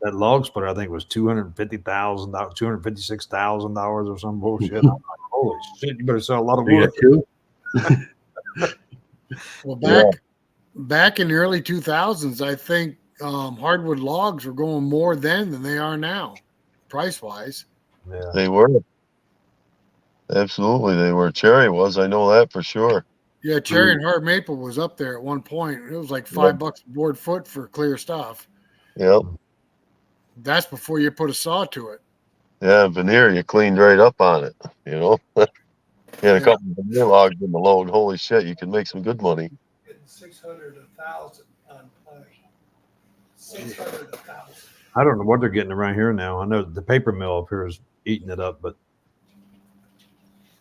F: That log splitter, I think, was $250,000, $256,000 or some bullshit. I'm like, holy shit! You better sell a lot of wood.
A: Well, back in the early 2000s, I think hardwood logs were going more then than they are now, price wise.
F: Yeah.
D: They were. Absolutely, they were. Cherry was. I know that for sure.
A: Yeah, cherry and hard maple was up there at one point. It was like $5 a board foot for clear stuff.
D: Yep.
A: That's before you put a saw to it.
D: Yeah, veneer, you cleaned right up on it. You know, you had a couple of veneer logs in the load. Holy shit, you can make some good money.
C: Getting 600, 1,000 on pine. 600, 1,000.
F: I don't know what they're getting around here now. I know the paper mill up here is eating it up, but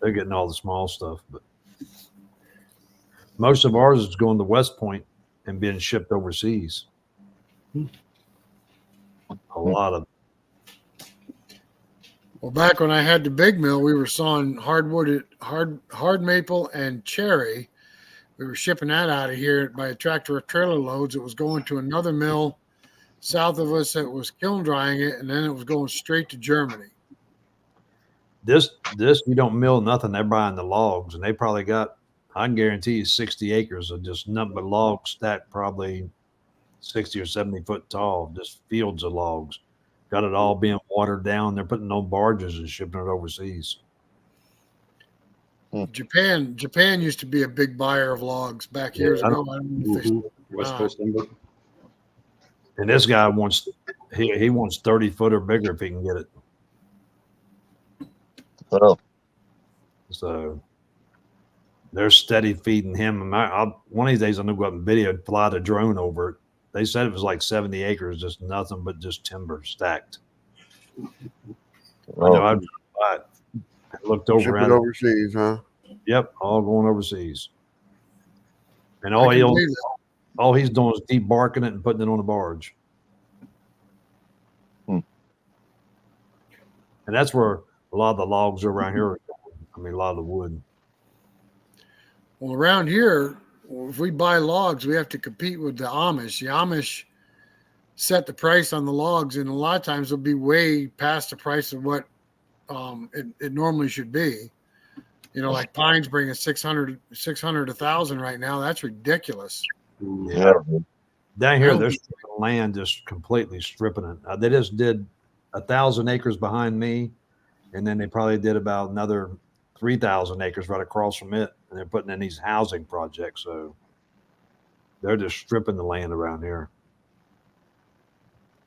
F: they're getting all the small stuff. But most of ours is going to West Point and being shipped overseas. A lot of.
A: Well, back when I had the big mill, we were sawing hard maple and cherry. We were shipping that out of here by a tractor of trailer loads. It was going to another mill south of us that was kiln drying it, and then it was going straight to Germany.
F: This you don't mill nothing. They're buying the logs, and they probably got, I can guarantee you, 60 acres of just nothing but logs stacked, probably 60 or 70 foot tall, just fields of logs. Got it all being watered down. They're putting on barges and shipping it overseas.
A: Japan used to be a big buyer of logs back years ago. I don't know if they
E: West Coast timber.
F: And this guy wants, he wants 30 foot or bigger if he can get it.
D: Well,
F: So they're steady feeding him. One of these days I'm gonna go up and video, fly the drone over it. They said it was like 70 acres, just nothing but just timber stacked. I know I looked over
G: Ship it
F: around.
G: overseas, huh?
F: Yep, all going overseas. And
A: I
F: all
A: can believe that.
F: all he's doing is debarking it and putting it on a barge. And that's where a lot of the logs around here are going. I mean, a lot of the wood.
A: Well, around here, if we buy logs, we have to compete with the Amish. The Amish set the price on the logs, and a lot of times they'll be way past the price of what it normally should be. You know, like pines bringing 600, 1,000 right now. That's ridiculous.
D: yeah.
F: Down here, they're stripping land, just completely stripping it. They just did 1,000 acres behind me, and then they probably did about another 3,000 acres right across from it, and they're putting in these housing projects. So they're just stripping the land around here.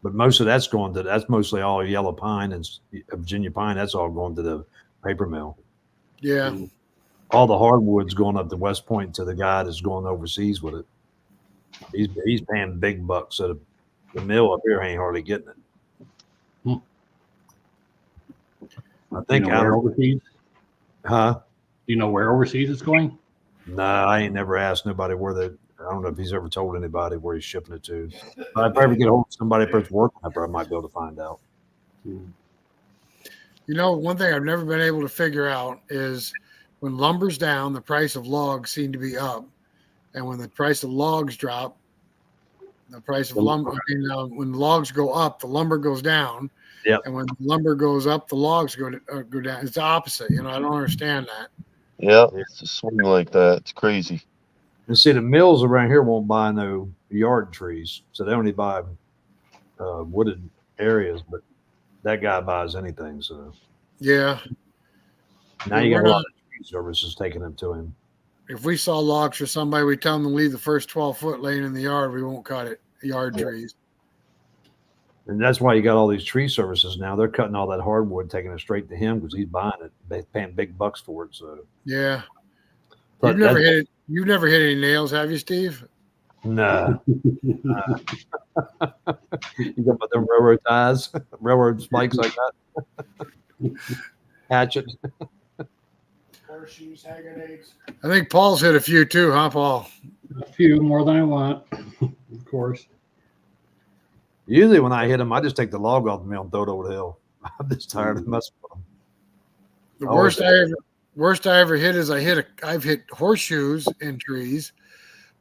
F: But most of that's mostly all yellow pine and Virginia pine. That's all going to the paper mill.
A: Yeah.
F: All the hardwood's going up to West Point to the guy that's going overseas with it. He's paying big bucks. So the mill up here ain't hardly getting it. I think
E: where overseas?
F: Huh?
E: Do you know where overseas it's going?
F: No, I ain't never asked nobody I don't know if he's ever told anybody where he's shipping it to. But if I ever get hold of somebody that's working up there, I might be able to find out.
A: You know, one thing I've never been able to figure out is when lumber's down, the price of logs seem to be up. And when the price of logs drop, the price of lumber, when logs go up, the lumber goes down.
F: Yep.
A: And when the lumber goes up, the logs go down. It's the opposite. You know, I don't understand that.
D: Yeah, it's a swing like that. It's crazy.
F: And see, the mills around here won't buy no yard trees. So they only buy wooded areas, but that guy buys anything. So
A: Yeah.
F: now you got a lot of tree services taking them to him.
A: if we saw logs for somebody, we tell them to leave the first 12 foot laying in the yard. We won't cut it. Yard trees.
F: And that's why you got all these tree services now. They're cutting all that hardwood, taking it straight to him because he's buying it. They're paying big bucks for it. So
A: Yeah.
F: but
A: You've never hit it. You've never hit any nails, have you, Steve?
F: no. You got about them railroad ties, railroad spikes like that. Hatchet.
C: Horseshoes, hanging eggs.
A: I think Paul's hit a few too, huh, Paul?
E: A few more than I want, of course.
F: Usually when I hit them, I just take the log off the mill and throw it over the hill. I'm just tired of messing with them.
A: The
F: Oh,
A: worst I ever hit is I've hit horseshoes in trees,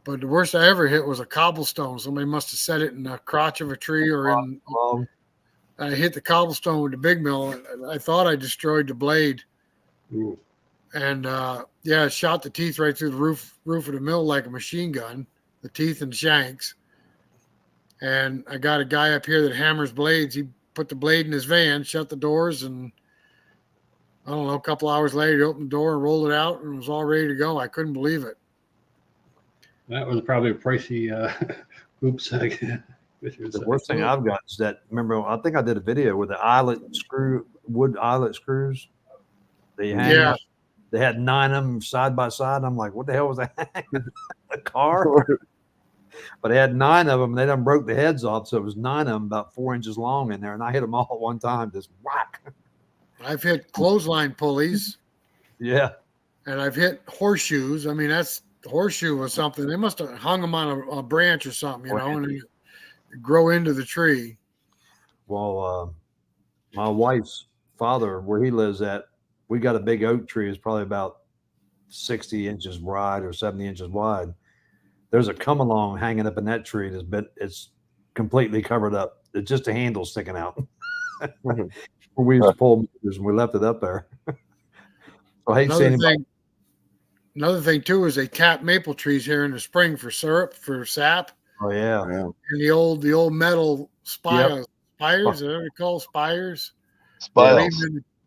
A: but the worst I ever hit was a cobblestone. Somebody must have set it in the crotch of a tree or in. I hit the cobblestone with the big mill. I thought I destroyed the blade.
E: Ooh.
A: And yeah, it shot the teeth right through the roof of the mill like a machine gun, the teeth and shanks. And I got a guy up here that hammers blades. He put the blade in his van, shut the doors, and I don't know, a couple hours later, he opened the door and rolled it out and was all ready to go. I couldn't believe it.
E: That was probably a pricey oops.
F: The worst thing I've got is that, remember, I think I did a video with the wood eyelet screws. They hang
A: Yeah.
F: up. They had 9 of them side by side. I'm like, what the hell was that? A car? But they had 9 of them. They done broke the heads off. So it was 9 of them, about 4 inches long in there. And I hit them all at one time, just whack.
A: I've hit clothesline pulleys.
F: Yeah.
A: And I've hit horseshoes. I mean, the horseshoe was something. They must have hung them on a branch or something, and it grow into the tree.
F: Well, my wife's father, where he lives at, we got a big oak tree. It's probably about 60 inches wide or 70 inches wide. There's a come along hanging up in that tree. It's completely covered up. It's just a handle sticking out. We used to pull meters and we left it up there. So I hate seeing anybody.
A: Another thing too is they tap maple trees here in the spring for syrup, for sap.
F: Oh yeah.
A: And the old metal spires. Yep. Spires, is that what they call spires?
D: Spiles.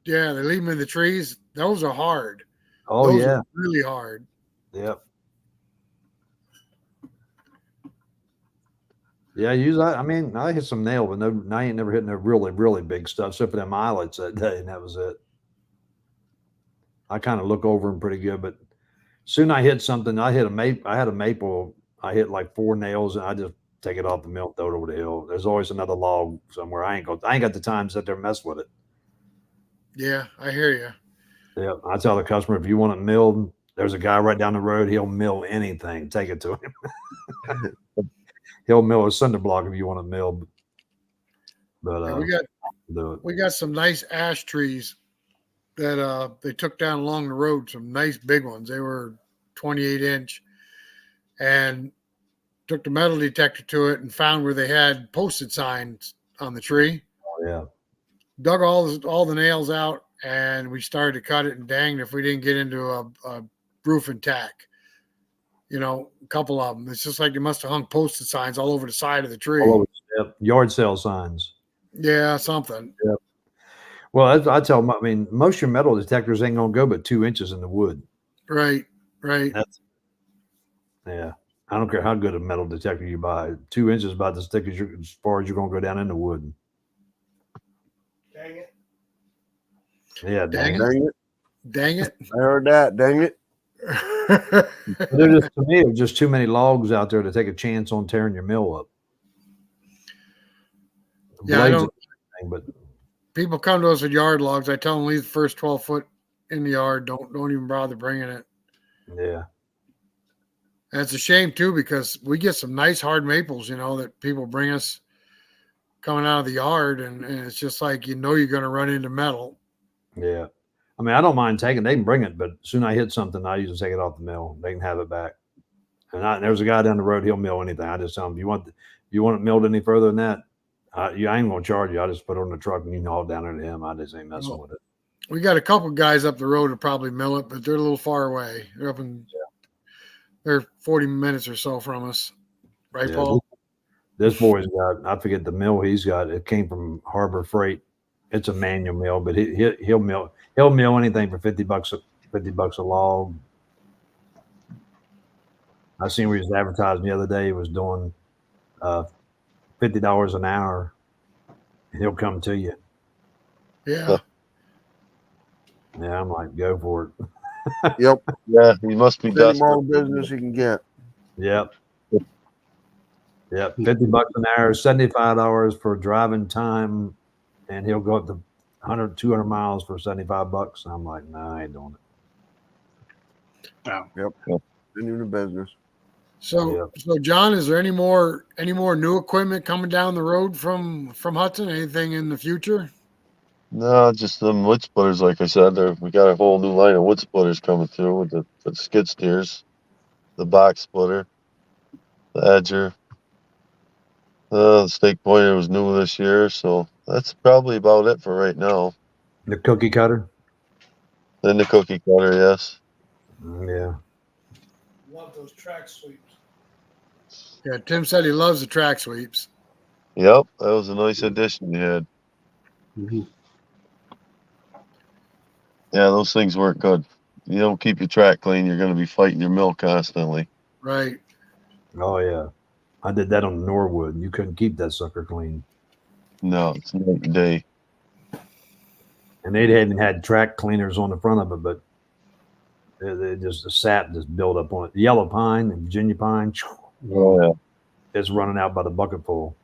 A: They leave them in the trees. Those are hard.
F: Oh
A: Those
F: yeah.
A: are really hard.
F: Yep. Yeah, I mean, I hit some nail, but I ain't never hit no really, really big stuff, except for them eyelets that day, and that was it. I kind of look over them pretty good, but soon I hit something. I had a maple. I hit like 4 nails, and I just take it off the mill, throw it over the hill. There's always another log somewhere. I ain't got the time to sit there and mess with it.
A: Yeah, I hear you.
F: Yeah, I tell the customer, if you want it milled, there's a guy right down the road. He'll mill anything. Take it to him. He'll mill a cinder block if you want it milled. But
A: we got some nice ash trees that they took down along the road. Some nice big ones. They were 28 inch, and took the metal detector to it and found where they had posted signs on the tree.
F: Oh yeah.
A: Dug all the nails out, and we started to cut it. And danged if we didn't get into a roof and tack. A couple of them. It's just like they must have hung posted signs all over the side of the tree.
F: All over, yep. Yard sale signs.
A: Yeah, something.
F: Yep. Well, I tell them, I mean, most of your metal detectors ain't gonna go but 2 inches in the wood.
A: Right.
F: Yeah. I don't care how good a metal detector you buy. 2 inches is about as thick as far as you're gonna go down in the wood.
C: Dang it.
F: Yeah, dang
G: it.
A: Dang it.
G: I heard that. Dang it.
F: To me, there's just too many logs out there to take a chance on tearing your mill up.
A: Yeah, I don't.
F: But
A: people come to us with yard logs. I tell them leave the first 12 foot in the yard. Don't even bother bringing it.
F: Yeah.
A: And it's a shame too, because we get some nice hard maples, that people bring us coming out of the yard, and it's just like you're going to run into metal.
F: Yeah. I mean, I don't mind taking. They can bring it, but soon I hit something, I usually take it off the mill. They can have it back. And there's a guy down the road. He'll mill anything. I just tell him, if you want it milled any further than that, I ain't gonna charge you. I just put it on the truck and you can haul it down there to him. I just ain't messing with it.
A: We got a couple guys up the road to probably mill it, but they're a little far away. They're they're 40 minutes or so from us, right, Paul?
F: This boy's got, I forget the mill he's got. It came from Harbor Freight. It's a manual mill, but he'll mill anything for $50 a log. I seen where he was advertising the other day. He was doing $50 an hour, and he'll come to you.
A: Yeah.
F: Yeah, I'm like, go for it.
G: Yep.
D: Yeah, he must be
G: Any
D: desperate.
G: small business you can get.
F: Yep. Yep. $50 an hour, $75 for driving time, and he'll go up to 100, 200 miles for $75. I'm like, nah, I ain't doing it.
G: Yep. Ain't even a business.
A: So John, is there any more new equipment coming down the road from Hudson? Anything in the future?
D: No, just them wood splitters, like I said. We got a whole new line of wood splitters coming through with the skid steers, the box splitter, the edger. The stake pointer was new this year, so that's probably about it for right now.
F: The cookie cutter.
D: Then the cookie cutter, yes.
F: Yeah.
C: Love those track sweeps.
A: Yeah, Tim said he loves the track sweeps.
D: Yep, that was a nice addition you had.
E: Mhm.
D: Yeah, those things work good. You don't keep your track clean, you're going to be fighting your mill constantly.
A: Right.
F: Oh yeah. I did that on Norwood. You couldn't keep that sucker clean.
D: No, it's night and day.
F: And they hadn't had track cleaners on the front of it, but the sap just built up on it. The yellow pine and Virginia pine,
D: Oh,
F: it's running out by the bucket full.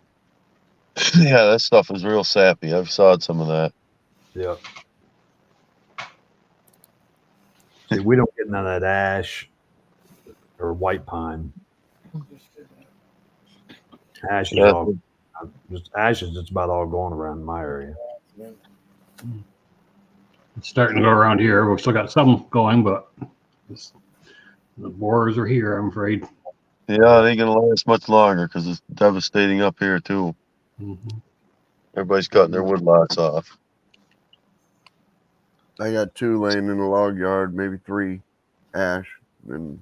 D: yeah. Yeah, that stuff is real sappy. I've sawed some of that.
F: Yep. See, we don't get none of that ash or white pine.
C: Just did that.
F: Ash is
D: Yeah.
F: all ash is just about all going around in my area.
E: It's starting to go around here. We've still got some going, but the borers are here, I'm afraid.
D: Yeah, it ain't going to last much longer because it's devastating up here, too.
E: Mhm.
D: Everybody's cutting their wood lots off.
G: I got 2 laying in the log yard, maybe 3 ash, and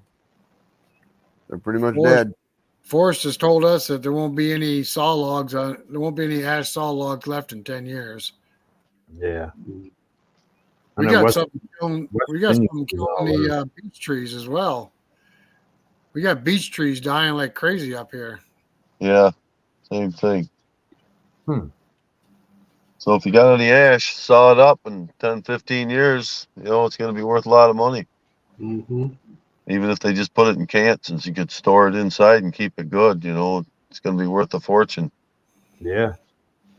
G: they're pretty much dead.
A: Forrest has told us that there won't be any saw logs there won't be any ash saw logs left in 10 years.
F: Yeah.
A: We got something killing
F: Virginia
A: the beech trees as well. We got beech trees dying like crazy up here.
D: Yeah, same thing.
F: Hmm.
D: So if you got any ash, saw it up in 10, 15 years, it's going to be worth a lot of money.
E: Mhm.
D: Even if they just put it in cans, since you could store it inside and keep it good, it's going to be worth a fortune.
F: Yeah.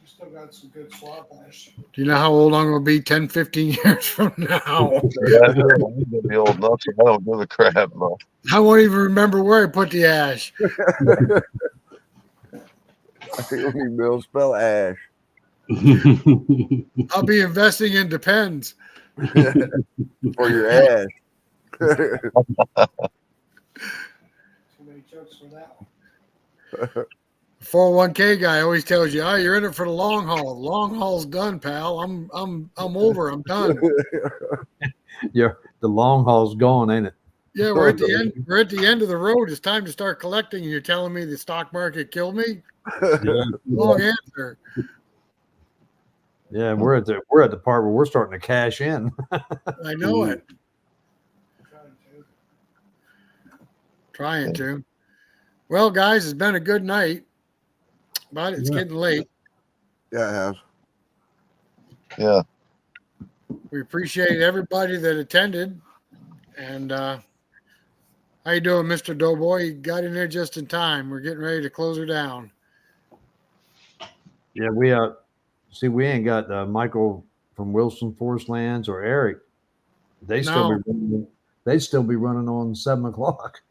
C: We still got some good swamp ash.
A: Do you know how old I'm going to be 10, 15 years from now?
D: Yeah, I'm going to be old enough, so I don't give a crap. But
A: I won't even remember where I put the ash.
G: I think we need to spell ash.
A: I'll be investing in Depends.
G: For your ash.
C: Too many jokes for that one.
A: 401k guy always tells you, "Oh, you're in it for the long haul. The long haul's done, pal. I'm over. I'm done."
F: Yeah. The long haul's gone, ain't it?
A: Yeah, we're at the end. We're at the end of the road. It's time to start collecting, and you're telling me the stock market killed me?
F: Yeah.
A: Wrong answer.
F: Yeah, we're at the part where we're starting to cash in.
A: I know it.
C: Trying to.
A: Trying to. Well, guys, it's been a good night, but it's
E: Yeah.
A: getting late.
G: Yeah, it has.
D: yeah,
A: We appreciate everybody that attended. And how you doing, Mr. Doughboy? You got in there just in time. We're getting ready to close her down.
F: Yeah, we ain't got Michael from Wilson Forest Lands or Eric. They'd still be running on 7:00.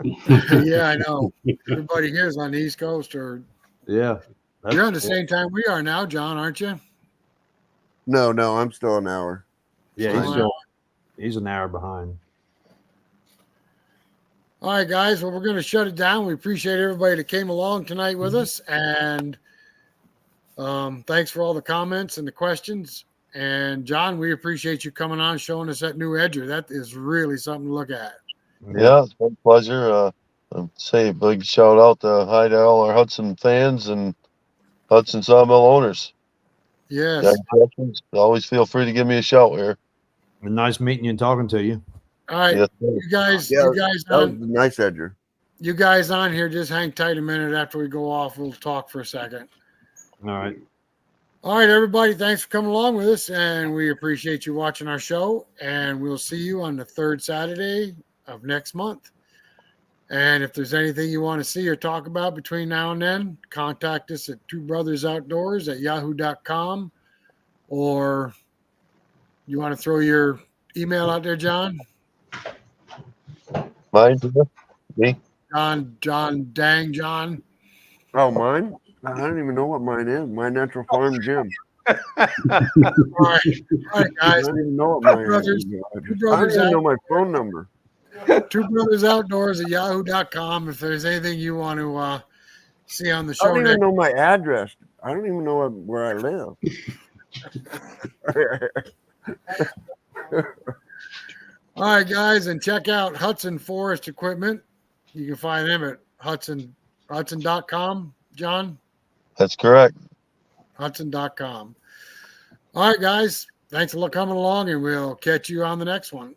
A: Yeah, I know. Everybody here is on the East Coast, or
F: Yeah.
A: you're on the same time we are now, John, aren't you?
G: No, I'm still an hour.
F: Yeah,
A: Still
F: he's an hour behind.
A: All right, guys. Well, we're going to shut it down. We appreciate everybody that came along tonight with us, and thanks for all the comments and the questions. And John, we appreciate you coming on, showing us that new edger. That is really something to look at.
D: yeah, it's been a pleasure. I'd say a big shout out to hi to all our Hudson fans and Hudson Sawmill owners.
A: Yes.
D: Got questions? Always feel free to give me a shout here.
F: Nice meeting you and talking to you.
A: All right,
D: Yes, sir.
A: you guys.
G: Yeah,
A: You guys
G: that was
A: on.
G: a nice edger.
A: You guys on here, just hang tight a minute after we go off. We'll talk for a second.
F: All right.
A: All right, everybody. Thanks for coming along with us, and we appreciate you watching our show. And we'll see you on the third Saturday of next month. And if there's anything you want to see or talk about between now and then, contact us at TwoBrothersOutdoors@yahoo.com. Or you want to throw your email out there, John?
D: Mine? Me?
A: John.
G: Oh, mine? I don't even know what mine is. My Natural Farm Gym.
A: All right,
G: I
A: guys.
G: don't even know what mine
A: Brothers-
G: is. I
A: Two
G: don't
A: Brothers
G: even
A: Out-
G: know my phone number.
A: TwoBrothersOutdoors@yahoo.com. If there's anything you want to see on the
G: I
A: show
G: don't
A: next.
G: even know my address. I don't even know where I live.
A: All right, guys, and check out Hud-son Forest Equipment. You can find them at hudson.com, John.
D: That's correct.
A: hudson.com. All right, guys, thanks for coming along, and we'll catch you on the next one.